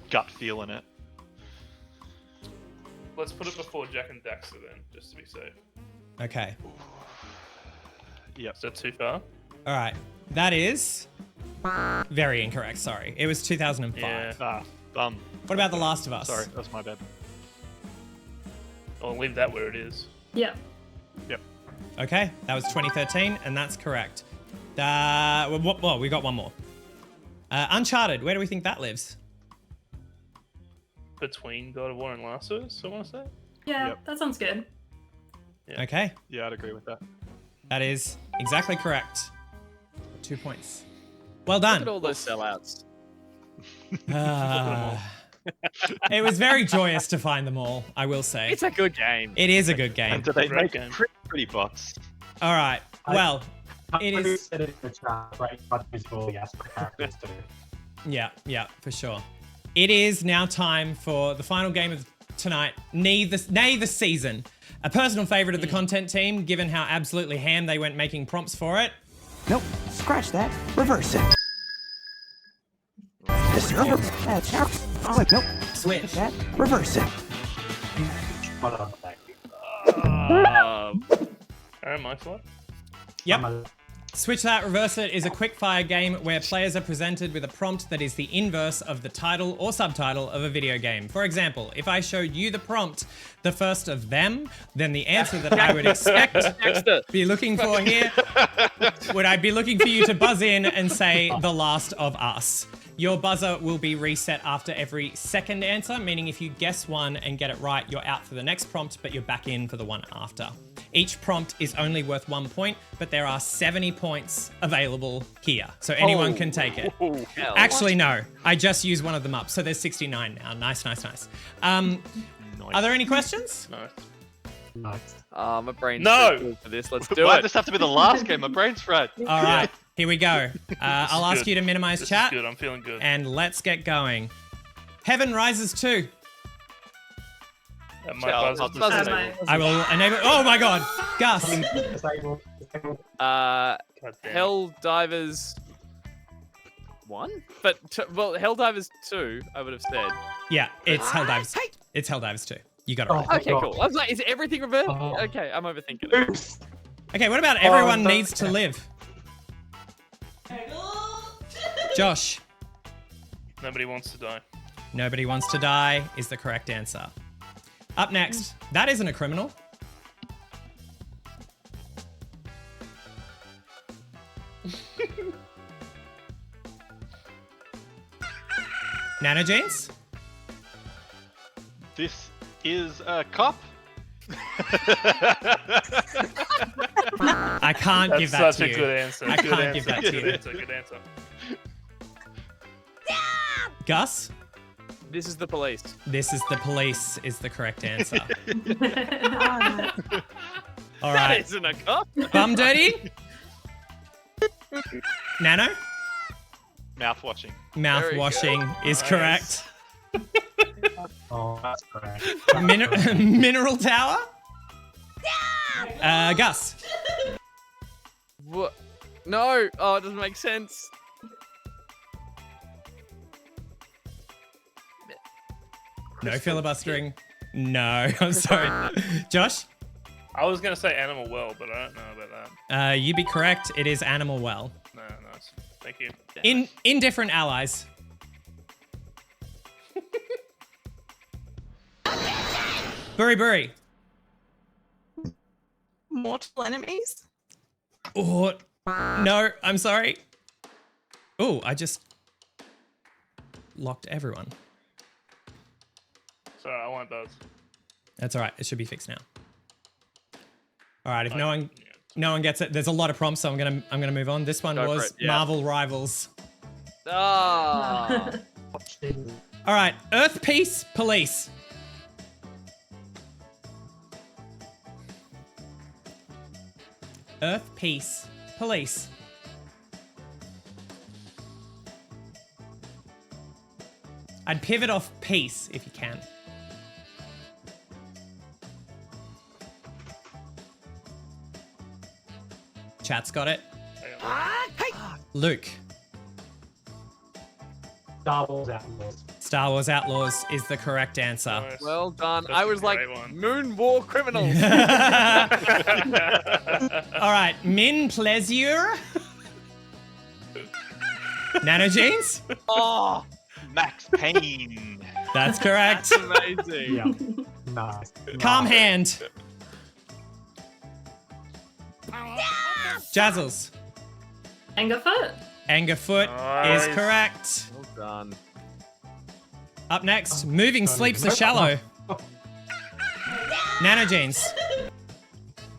gut feeling it. Let's put it before Jack and Daxter then, just to be safe. Okay. Yep. Is that too far? All right. That is very incorrect. Sorry. It was 2005. Yeah. What about The Last of Us? Sorry, that's my bad. I'll leave that where it is. Yeah. Yep. Okay. That was 2013, and that's correct. Well, we got one more. Uncharted. Where do we think that lives? Between God of War and Last of Us, I want to say. Yeah, that sounds good. Yeah. Okay. Yeah, I'd agree with that. That is exactly correct. 2 points. Well done. Look at all those sellouts. It was very joyous to find them all, I will say. It's a good game. It is a good game. And do they make pretty bots? All right. Well, it I is. said it in the chat, right? But visual, yes, for characters too. Yeah, for sure. It is now time for the final game of tonight, nay the season. A personal favorite of the content team, given how absolutely ham they went making prompts for it. Nope, scratch that. Reverse it. Oh, nope. Switch. That. Reverse it. Alright, my fault. Yep. Switch That, Reverse It is a quick-fire game where players are presented with a prompt that is the inverse of the title or subtitle of a video game. For example, if I showed you the prompt, the first of them, then the answer that I would expect be looking for here, would I be looking for you to buzz in and say The Last of Us. Your buzzer will be reset after every second answer, meaning if you guess one and get it right, you're out for the next prompt, but you're back in for the one after. Each prompt is only worth 1 point, but there are 70 points available here, so anyone can take it. Actually, no. I just used one of them up, so there's 69 now. Nice. Are there any questions? No. My brain's No! too cool for this. Let's do Why it. does this have to be the last game? My brain's fried. All right, here we go. I'll ask good. you to minimize This chat. is good. I'm feeling good. And let's get going. Heaven Rises 2. That might buzz up Buzz the is table. mine. I will enable. Oh my god, Gus. Helldivers 1? But, Helldivers 2, I would have said. Yeah, it's Helldivers. It's Helldivers 2. You got it right. Okay, cool. I was like, is everything reversed? Okay, I'm overthinking it. Okay, what about Everyone Needs to Live? Josh. Nobody wants to die. Nobody Wants to Die is the correct answer. Up next, That Isn't a Criminal. Nano Jeans? This is a cop. I can't give that That's to such you. a good answer. I Good can't give answer. that to you. Good answer. Good answer. Gus? This is the police. This is the Police is the correct answer. All That right. isn't a cop. Bum Dirty? Nano? Mouth watching. Mouth Very washing good. is Nice. correct. Oh, that's correct. Mineral Tower? Gus? What? No. Oh, it doesn't make sense. No filibustering. No, I'm sorry. Josh? I was gonna say animal well, but I don't know about that. You'd be correct. It is animal well. No, nice. Thank you. Indifferent allies. Buri Buri. Mortal enemies? Oh, no, I'm sorry. Oh, I just locked everyone. Sorry, I want those. That's all right. It should be fixed now. All right, if no one gets it, there's a lot of prompts, so I'm gonna move on. This one Go for was it, yeah. Marvel Rivals. Ah. All right, Earth Peace Police. Earth Peace Police. I'd pivot off peace if you can. Chat's got it. Luke. Star Wars Outlaws. Star Wars Outlaws is the correct answer. Well done. That's I a was like, great one. Moon War Criminals. All right, Min Pleasure. Nanogenes? Oh, Max Payne. That's correct. that's amazing. Yeah. Nice. Calm Hand. Jazzles. Angerfoot. Angerfoot Nice. is correct. Well done. Up next, Moving Sleeps are Shallow. Nanogenes.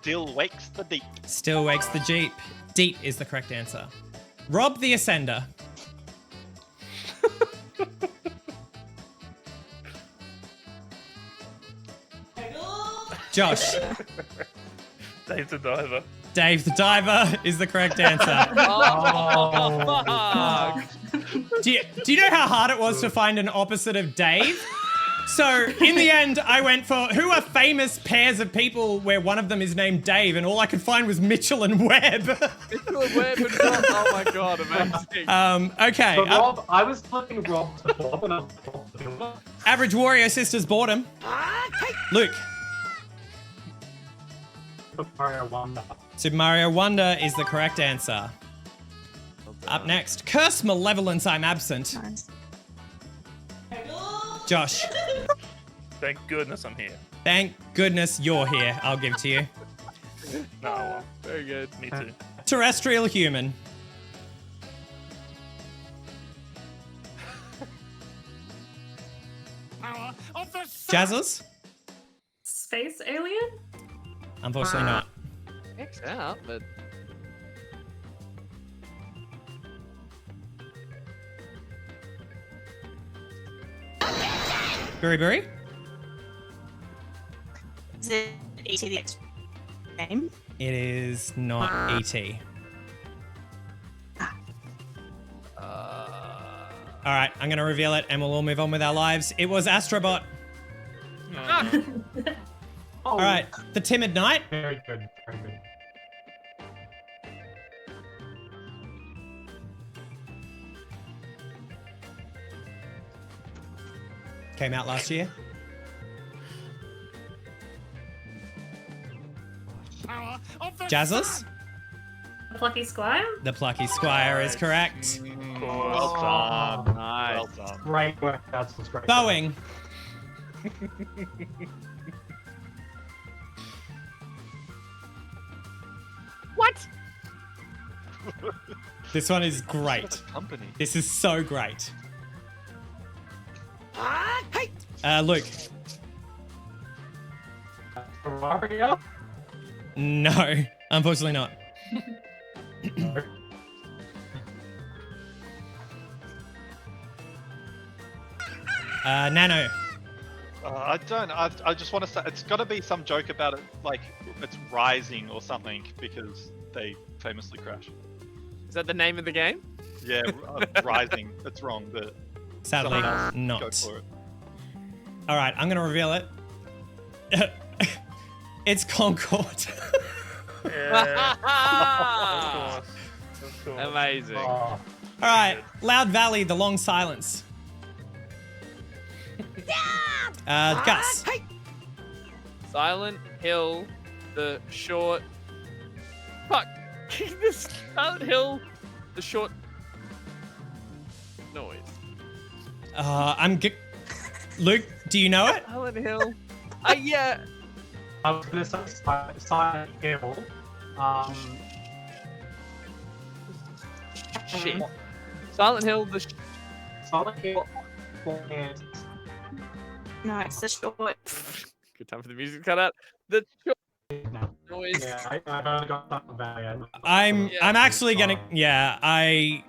Still wakes the deep. Still wakes the Jeep. Deep is the correct answer. Rob the Ascender. Josh. Dave the Diver. Dave the Diver is the correct answer. Oh, fuck. Do you know how hard it was to find an opposite of Dave? So in the end, I went for who are famous pairs of people where one of them is named Dave, and all I could find was Mitchell and Webb. Mitchell and Webb and Rob. Oh my god, amazing. Okay. But Rob, I was flipping Rob to Bob and I was Bob to Bob. Average Warrior Sisters Boredom. Luke. Super Mario Wonder. Super Mario Wonder is the correct answer. Up next, Curse Malevolence I'm Absent. Nice. Josh. Thank goodness I'm here. Thank goodness you're here. I'll give it to you. No, well, Very good. me too. Terrestrial Human. Jazzles? Space alien? Unfortunately not. Checks out, but Buri Buri? Is it E.T. the X game? It is not E.T. All right, I'm going to reveal it and we'll all move on with our lives. It was Astrobot. All right, The Timid Knight. Very good. Very good. Came out last year. Jazzles? The Plucky Squire? The Plucky Squire is correct. Well done. nice. Well done. Great work. That's great. Boeing. What? This one is great. Company. This is so great. Luke. Mario? No, unfortunately not. Nano. I don't. I just want to say it's got to be some joke about it, like it's rising or something because they famously crash. Is that the name of the game? Yeah, rising. That's wrong, but Sadly, someone else not. Go for it. All right, I'm gonna reveal it. It's Concord. Yeah. Of course. Amazing. All right, Loud Valley, The Long Silence. Gus. Silent Hill, the short. Fuck. This Silent Hill, the short noise. Luke, do you know it? Silent Hill. Yeah. I was going to say Silent Hill. Shit. Silent Hill, the. Silent Hill. And No, it's the short. Good time for the music to cut out. The short noise. yeah, I've only got something about it. I'm actually gonna. Yeah, I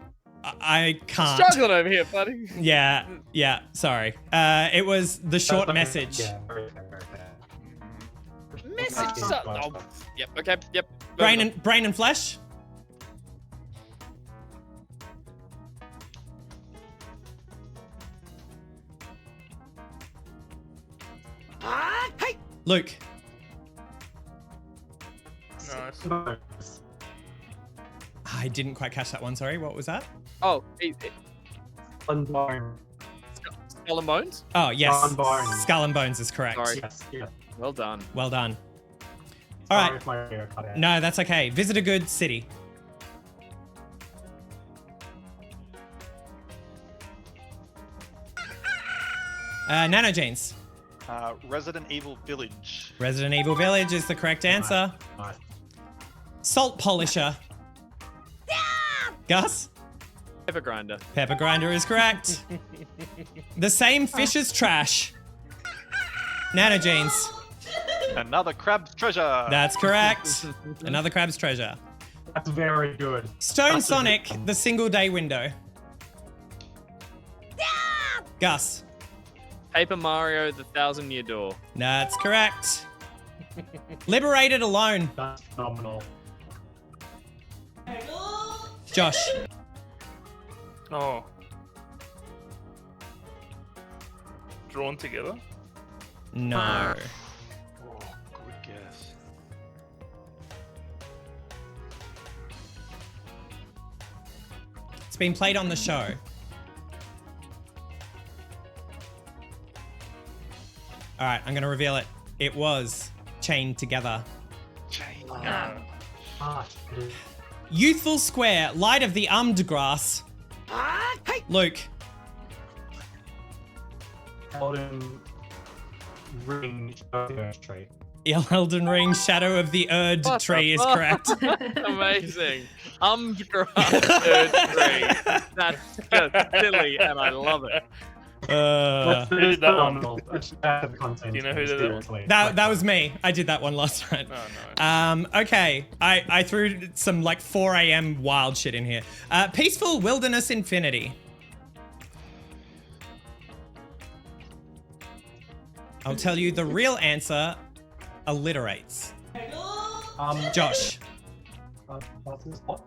can't. Struggling over here, buddy. Yeah. Sorry. It was the short message. Yeah, very fair. Message. Oh, yep. Okay. Yep. Brain and flesh. Hey! Luke. Nice. I didn't quite catch that one. Sorry. What was that? Oh, Skull and Bones? Oh, yes. Skull and Bones. Skull and Bones is correct. Sorry. Yes. Well done. Well done. All Sorry right. if my ear cut out. No, that's okay. Visit a good city. Nanogenes. Resident Evil Village. Resident Evil Village is the correct answer. Nice. Salt polisher. Gus? Pepper grinder. Pepper grinder is correct. The same fish as trash. Nanogenes. Another crab's treasure. That's correct. Another crab's treasure. That's very good. Stone That's a Sonic, good one. the single day window. Gus. Paper Mario, the 1,000-Year Door. That's correct. Liberated alone. That's phenomenal. Josh. Oh. Drawn together? No. Oh, good guess. It's been played on the show. All right, I'm going to reveal it. It was Chained Together. Youthful Square, Light of the Armed Grass. Luke. Elden Ring tree. Elden Ring, Shadow of the Erd What Tree the is fuck? correct. Amazing. Grass tree. That's just silly, and I love it. Who did that one? Do you know who did it? That was me. I did that one last night. Oh, no. Okay. I threw some like 4 a.m. wild shit in here. Peaceful Wilderness Infinity. I'll tell you the real answer alliterates. Josh. What's this? What?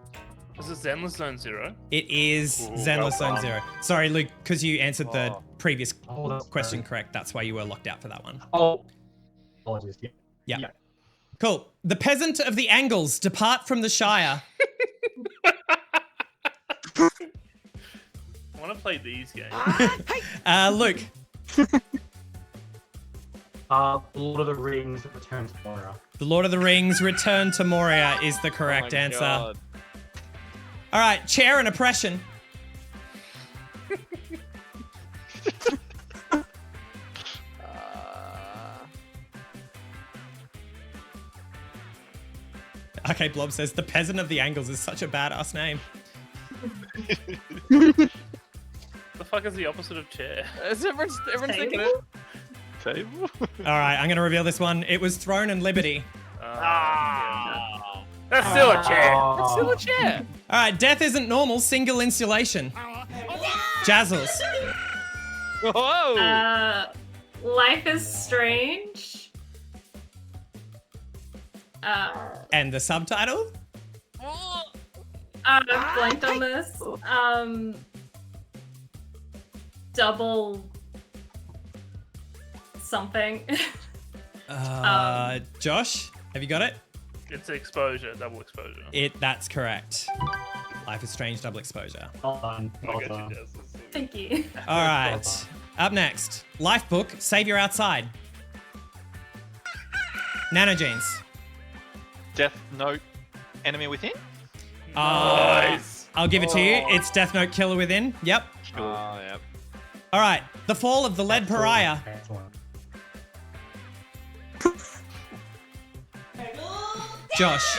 Is it Zenless Zone Zero? It is Ooh, Zenless well Zone done. Zero. Sorry, Luke, because you answered the previous that's question great. correct. That's why you were locked out for that one. Oh. Apologies. Yeah. Cool. The peasant of the Angles depart from the Shire. I want to play these games. Luke. Lord of the Rings Return to Moria. The Lord of the Rings Return to Moria is the correct Oh my answer. God. All right, chair and oppression. Okay, Blob says the peasant of the Angles is such a badass name. The fuck is the opposite of chair? Is everyone's thinking it? Table? All right, I'm going to reveal this one. It was Throne and Liberty. That's still a chair. It's still a chair. All right, death isn't normal, single installation. Jazzles. Whoa. Life is Strange. And the subtitle? I've blanked on this. Double something. Josh, have you got it? It's exposure, double exposure. That's correct. Life is Strange, double exposure. Well done. Well I got done. you, Jess. Thank you. All right. Up next, Life Book, Savior Outside. Nanogenes. Death Note, Enemy Within. Nice. I'll give it to you. It's Death Note Killer Within. Yep. Oh, yep. All right. The Fall of the Lead Pariah. Josh.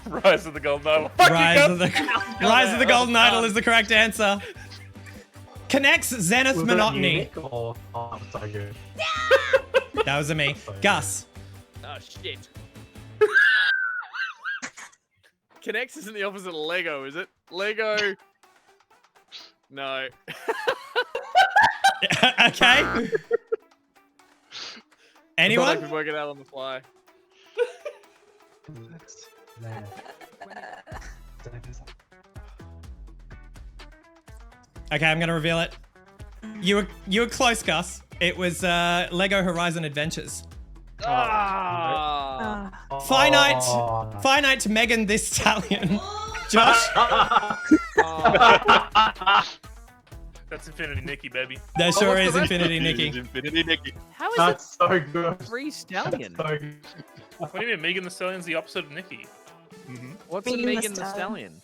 Rise of the Golden Idol. Rise of the Golden Idol is the correct answer. Connects Zenith Monotony. That was a me. Gus. Oh, shit. Connects isn't the opposite of Lego, is it? Lego. No. Okay. Anyone? I could work it out on the fly. Okay, I'm gonna reveal it. You were close, Gus. It was Lego Horizon Adventures. Finite Megan this Stallion. Josh. That's Infinity Nikki, baby. There sure is Infinity Nikki. Infinity Nikki. How is That's it so good. Free Stallion? So good. What do you mean? Megan the Stallion's the opposite of Nikki. What's a Megan the Stallion?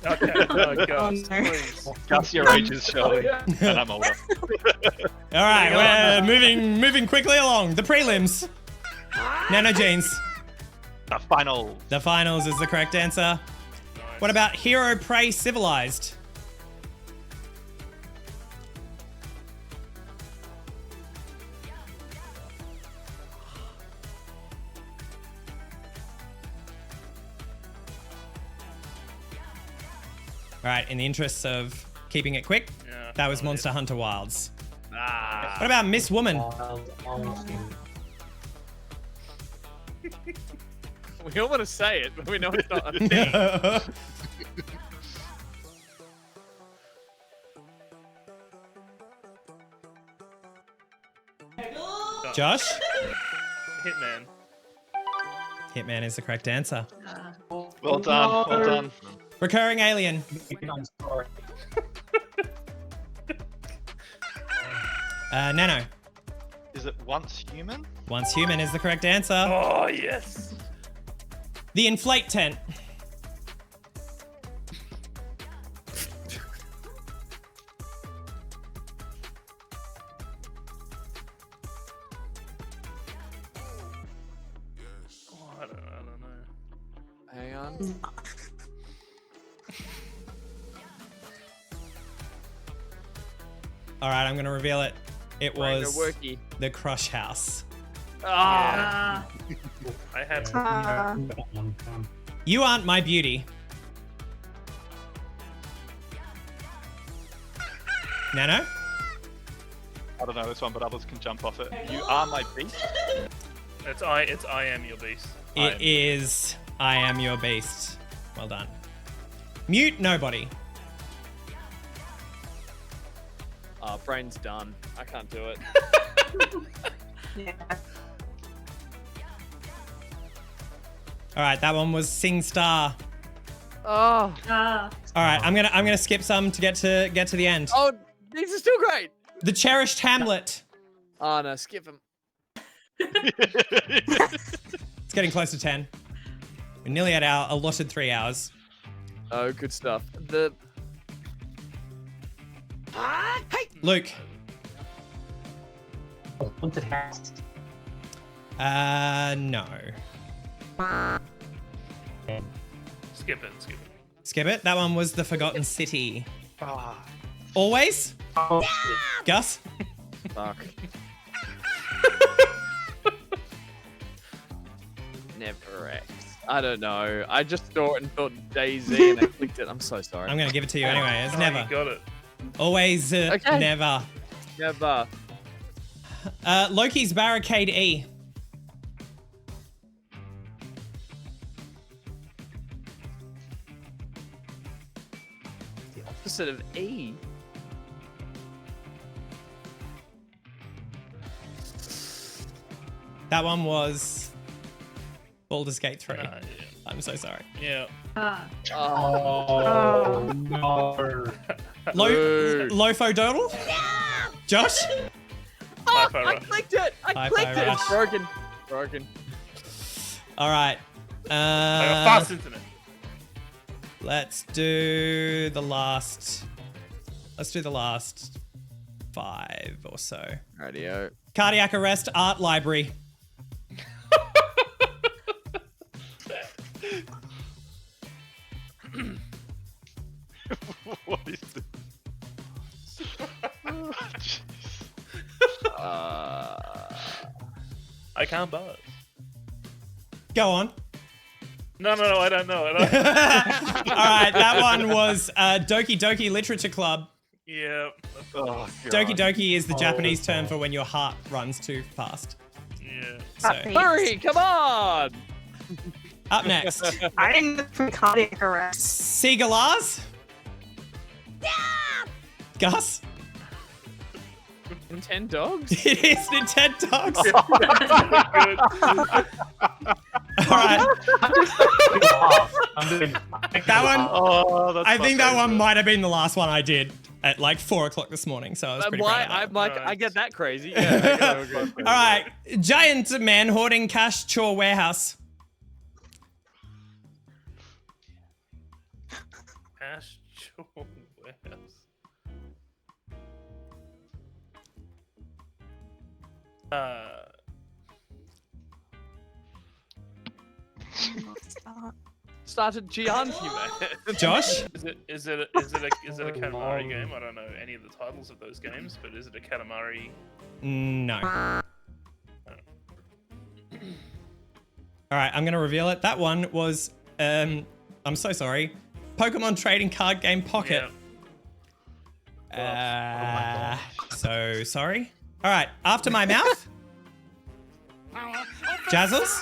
Okay, oh, Gus, Oh, no. please. Gus, your age is showing, and I'm older. All right, we're moving quickly along. The prelims. Nanogenes. The final. The finals is the correct answer. What about Hero Prey Civilized? All right, in the interests of keeping it quick, that was Monster Hunter Wilds. What about Miss Woman? We all want to say it, but we know it's not a thing. Josh? Hitman. Hitman is the correct answer. Well done, well done. Recurring alien. I'm sorry. Nano. Is it Once Human? Once Human is the correct answer. Oh, yes. The Inflate Tent. Oh, I don't know. Hang on. All right, I'm going to reveal it. It Right, was no worky. the Crush House. Ah. I had You Aren't My Beauty. Nano? I don't know this one, but others can jump off it. You Are My Beast? It's I Am Your Beast. It is I Am Your Beast. Well done. Mute Nobody. Brain's done. I can't do it. Yeah. All right, that one was Sing Star. Oh. All right, I'm gonna skip some to get to the end. Oh, these are still great. The Cherished Hamlet. Oh no, skip them. It's getting close to 10. We're nearly at our allotted 3 hours. Oh, good stuff. The Luke. Haunted House. No. Skip it. Skip it. That one was The Forgotten City. Ah. Always? Oh, Gus? fuck. Never X. I don't know. I just saw it and thought Daisy and I clicked it. I'm so sorry. I'm gonna give it to you anyway. It's Oh, never. you got it. Always, Okay. never. Never. Loki's Barricade E. The opposite of E. That one was Baldur's Gate 3. Yeah. I'm so sorry. Yeah. Oh, no. Lofo Dodal? Josh? Oh, Hi-Fi I Rush. clicked it. I Hi-Fi clicked it. It's Rush. broken. Broken. All right. I got fast internet. Let's do the last. Let's do the last 5 or so. Radio. Cardiac arrest art library. What is this? I can't buzz. Go on. No, I don't know. All right, that one was Doki Doki Literature Club. Yeah. Oh, Doki Doki is the Japanese term for when your heart runs too fast. Yeah. So, Hurry, come on! up next, I didn't know from cardiac arrest. Seagalars. Gus. Nintendogs? It is Nintendogs. All right. That one. Oh, that's I think that one might have been the last one I did at like 4 o'clock this morning. So I was pretty proud of that. I get that crazy. Yeah. All right, giant man hoarding cash chore warehouse. Cash chore warehouse. Started Gianti, man. Josh? Is it a Katamari game? I don't know any of the titles of those games, but is it a Katamari? No. All right, I'm gonna reveal it. That one was, I'm so sorry, Pokemon trading card game Pocket. So sorry. All right, after my mouth. Jazzles?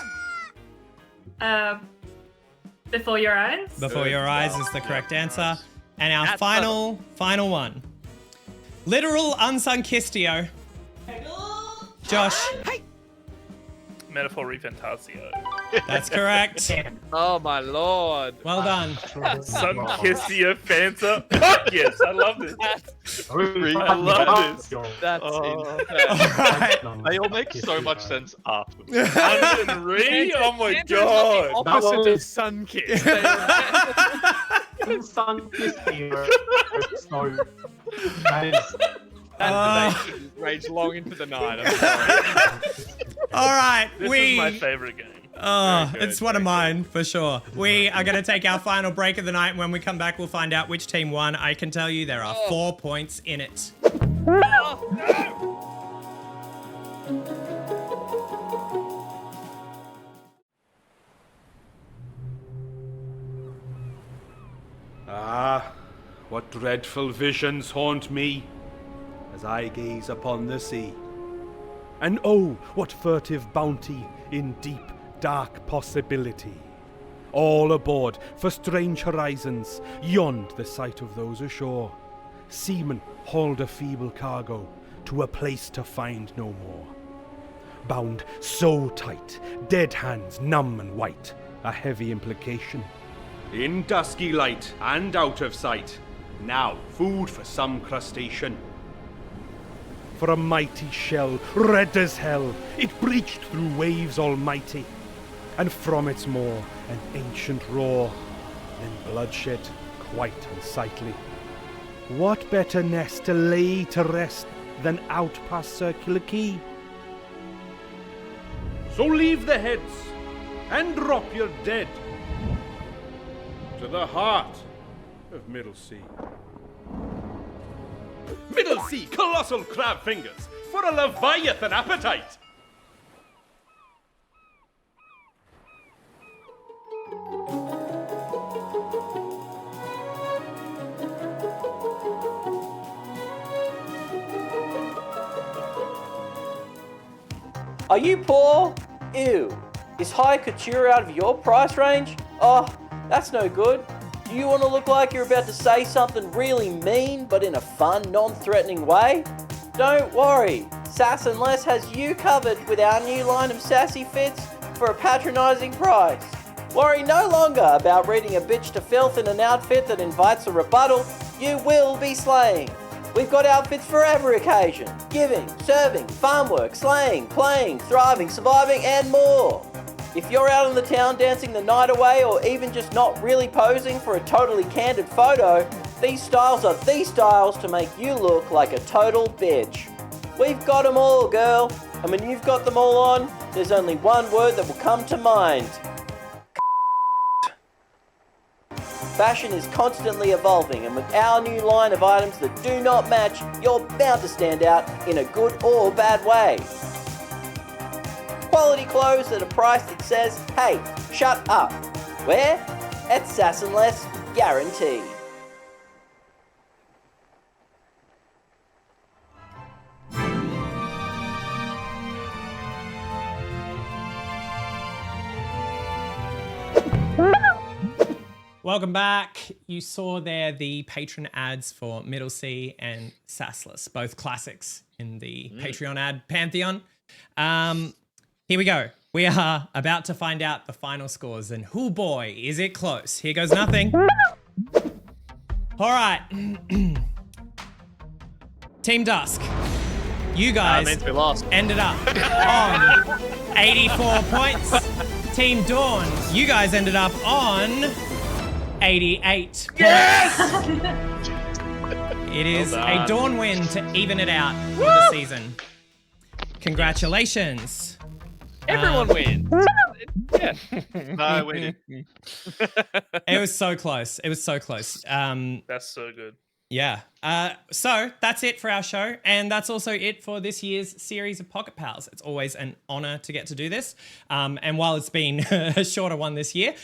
Before your eyes? Before your eyes is the correct answer. And our final one. Literal unsung kistio. Josh. Metaphor Refantasio. That's correct. Oh my lord. Well done. Sun Kissio Fanta. Fuck yes, I love this. I love this. That's Right. They all make so much sense after. Unreal. Oh my god. Opposite of Sun Kiss. Sun Kiss here. So That debate raged long into the night. I'm sorry. All right, This is my favorite game. Oh, it's one of mine for sure. We are going to take our final break of the night. When we come back, we'll find out which team won. I can tell you there are 4 points in it. Ah, what dreadful visions haunt me as I gaze upon the sea. And oh, what furtive bounty in deep, dark possibility. All aboard for strange horizons, yond the sight of those ashore. Seamen hauled a feeble cargo to a place to find no more. Bound so tight, dead hands numb and white, a heavy implication. In dusky light and out of sight, now food for some crustacean. For a mighty shell, red as hell, it breached through waves almighty, and from its maw an ancient roar, then bloodshed quite unsightly. What better nest to lay to rest than out past Circular Quay? So leave the heads and drop your dead to the heart of Middle Sea. Middle Sea colossal crab fingers for a Leviathan appetite! Are you poor? Ew. Is high couture out of your price range? Oh, that's no good. Do you want to look like you're about to say something really mean, but in a fun, non-threatening way? Don't worry, Sass and Less has you covered with our new line of sassy fits for a patronising price. Worry no longer about reading a bitch to filth in an outfit that invites a rebuttal. You will be slaying. We've got outfits for every occasion. Giving, serving, farm work, slaying, playing, thriving, surviving, and more. If you're out in the town dancing the night away or even just not really posing for a totally candid photo, these styles are the styles to make you look like a total bitch. We've got them all, girl. And when you've got them all on, there's only one word that will come to mind. Fashion is constantly evolving, and with our new line of items that do not match, you're bound to stand out in a good or bad way. Quality clothes at a price that says, hey, shut up. Where? At Sass and Less, guaranteed. Welcome back. You saw there the patron ads for Middle Sea and Sassless, both classics in the Patreon ad pantheon. Here we go. We are about to find out the final scores, and oh boy, is it close. Here goes nothing. All right. Team Dusk, you guys ended up on 84 points. Team Dawn, you guys ended up on 88 points. Yes! It is Well a Dawn win to even it out for the season. Congratulations. Everyone wins. Yeah. No, we didn't. It was so close. It was so close. That's so good. Yeah. So that's it for our show. And that's also it for this year's series of Pocket Pals. It's always an honor to get to do this. And while it's been a shorter one this year,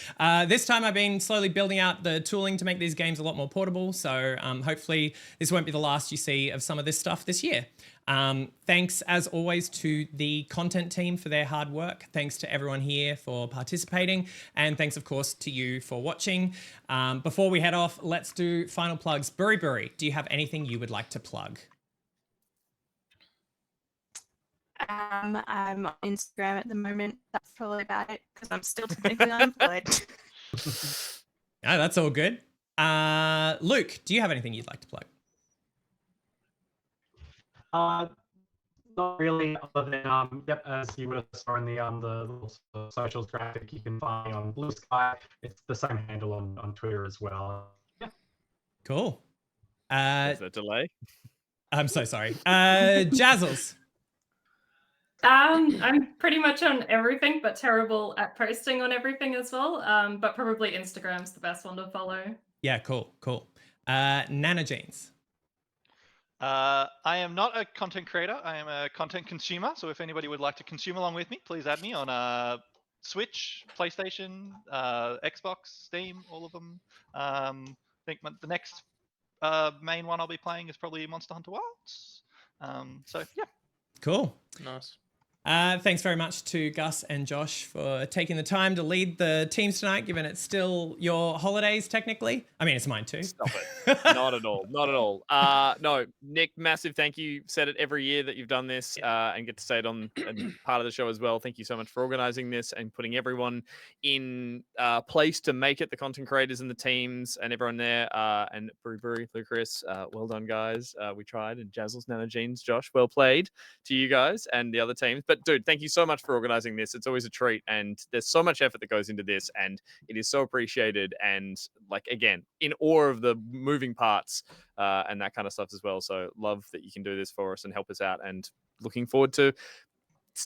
this time I've been slowly building out the tooling to make these games a lot more portable. So hopefully this won't be the last you see of some of this stuff this year. Thanks as always to the content team for their hard work. Thanks to everyone here for participating. And thanks of course to you for watching. Before we head off, let's do final plugs. Burry, do you have anything you would like to plug? I'm on Instagram at the moment. That's probably about it because I'm still technically unemployed. No, that's all good. Luke, do you have anything you'd like to plug? Not really, other than as you would have saw in the little socials graphic you can find on Blue Sky. It's the same handle on Twitter as well. Yeah. Cool. Is there a delay? I'm so sorry. Jazzles. I'm pretty much on everything, but terrible at posting on everything as well. But probably Instagram's the best one to follow. Yeah, cool. Nana Jeans. I am not a content creator. I am a content consumer. So if anybody would like to consume along with me, please add me on Switch, PlayStation, Xbox, Steam, all of them. I think the next main one I'll be playing is probably Monster Hunter Wilds. So yeah. Cool. Nice. Thanks very much to Gus and Josh for taking the time to lead the teams tonight, given it's still your holidays, technically. I mean, it's mine too. Stop it. Not at all. Not at all. No, Nick, massive thank you. Said it every year that you've done this and get to say it on part of the show as well. Thank you so much for organizing this and putting everyone in place to make it, the content creators and the teams and everyone there. And Brewery, Lucas, well done, guys. We tried. And Jazzles, Nana Jeans, Josh, well played to you guys and the other teams. But dude, thank you so much for organizing this. It's always a treat, and there's so much effort that goes into this, and it is so appreciated. And like again, in awe of the moving parts and that kind of stuff as well. So love that you can do this for us and help us out, and looking forward to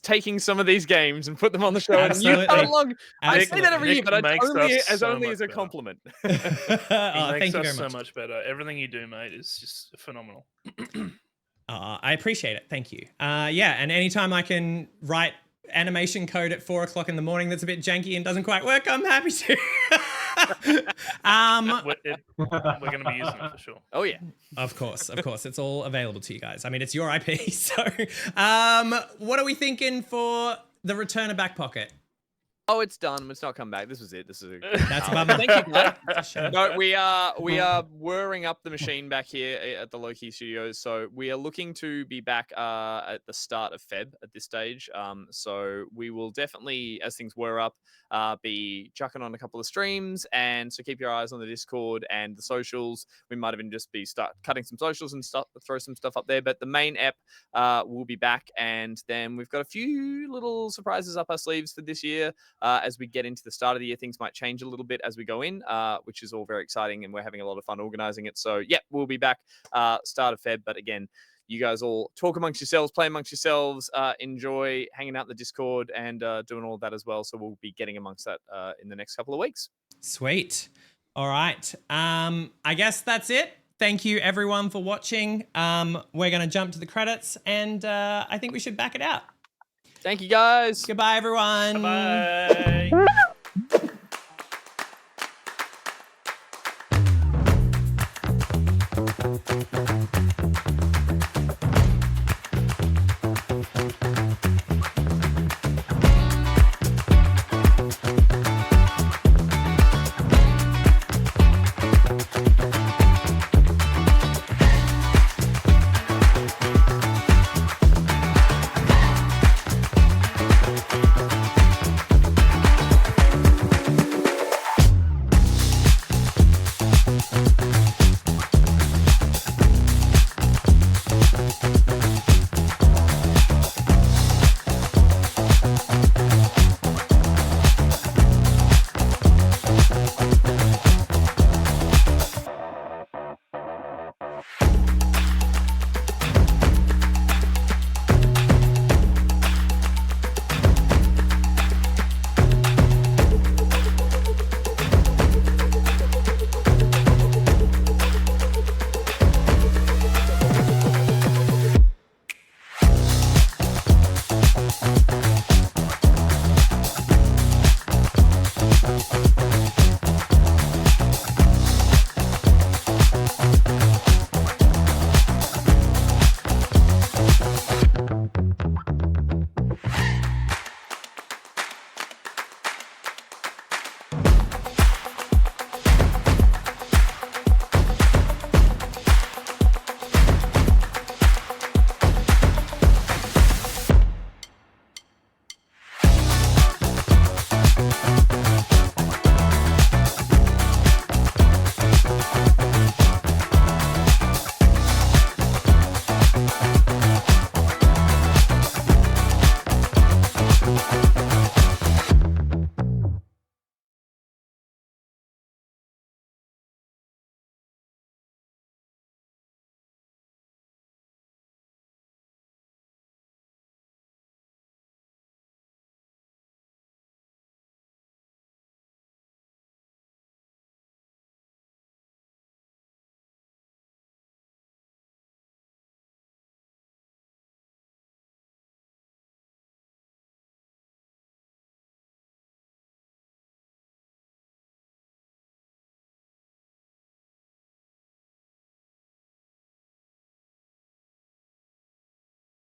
taking some of these games and put them on the show. Absolutely. And you come along. I say that every Nick year, but makes only us as so only much as a better. compliment. He makes thank you us very so much. much better. Everything you do, mate, is just phenomenal. I appreciate it. Thank you. Yeah, and anytime I can write animation code at 4 o'clock in the morning that's a bit janky and doesn't quite work, I'm happy to. We're going to be using it for sure. Oh yeah, of course. It's all available to you guys. I mean, it's your IP. So, what are we thinking for the return of Back Pocket? Oh, it's done. It's not come back. This was it. This is That's a bummer. Thank you, guys. No, we are whirring up the machine back here at the Low-Key Studios. So we are looking to be back at the start of Feb at this stage. So we will definitely, as things whir up, be chucking on a couple of streams. And so keep your eyes on the Discord and the socials. We might even just be start cutting some socials and stuff, throw some stuff up there. But the main app will be back, and then we've got a few little surprises up our sleeves for this year. As we get into the start of the year, things might change a little bit as we go in, which is all very exciting, and we're having a lot of fun organizing it. So, yeah, we'll be back start of Feb. But again, you guys all talk amongst yourselves, play amongst yourselves, enjoy hanging out in the Discord and doing all of that as well. So we'll be getting amongst that in the next couple of weeks. Sweet. All right. I guess that's it. Thank you, everyone, for watching. We're going to jump to the credits, and I think we should back it out. Thank you, guys. Goodbye, everyone. Bye. Bye.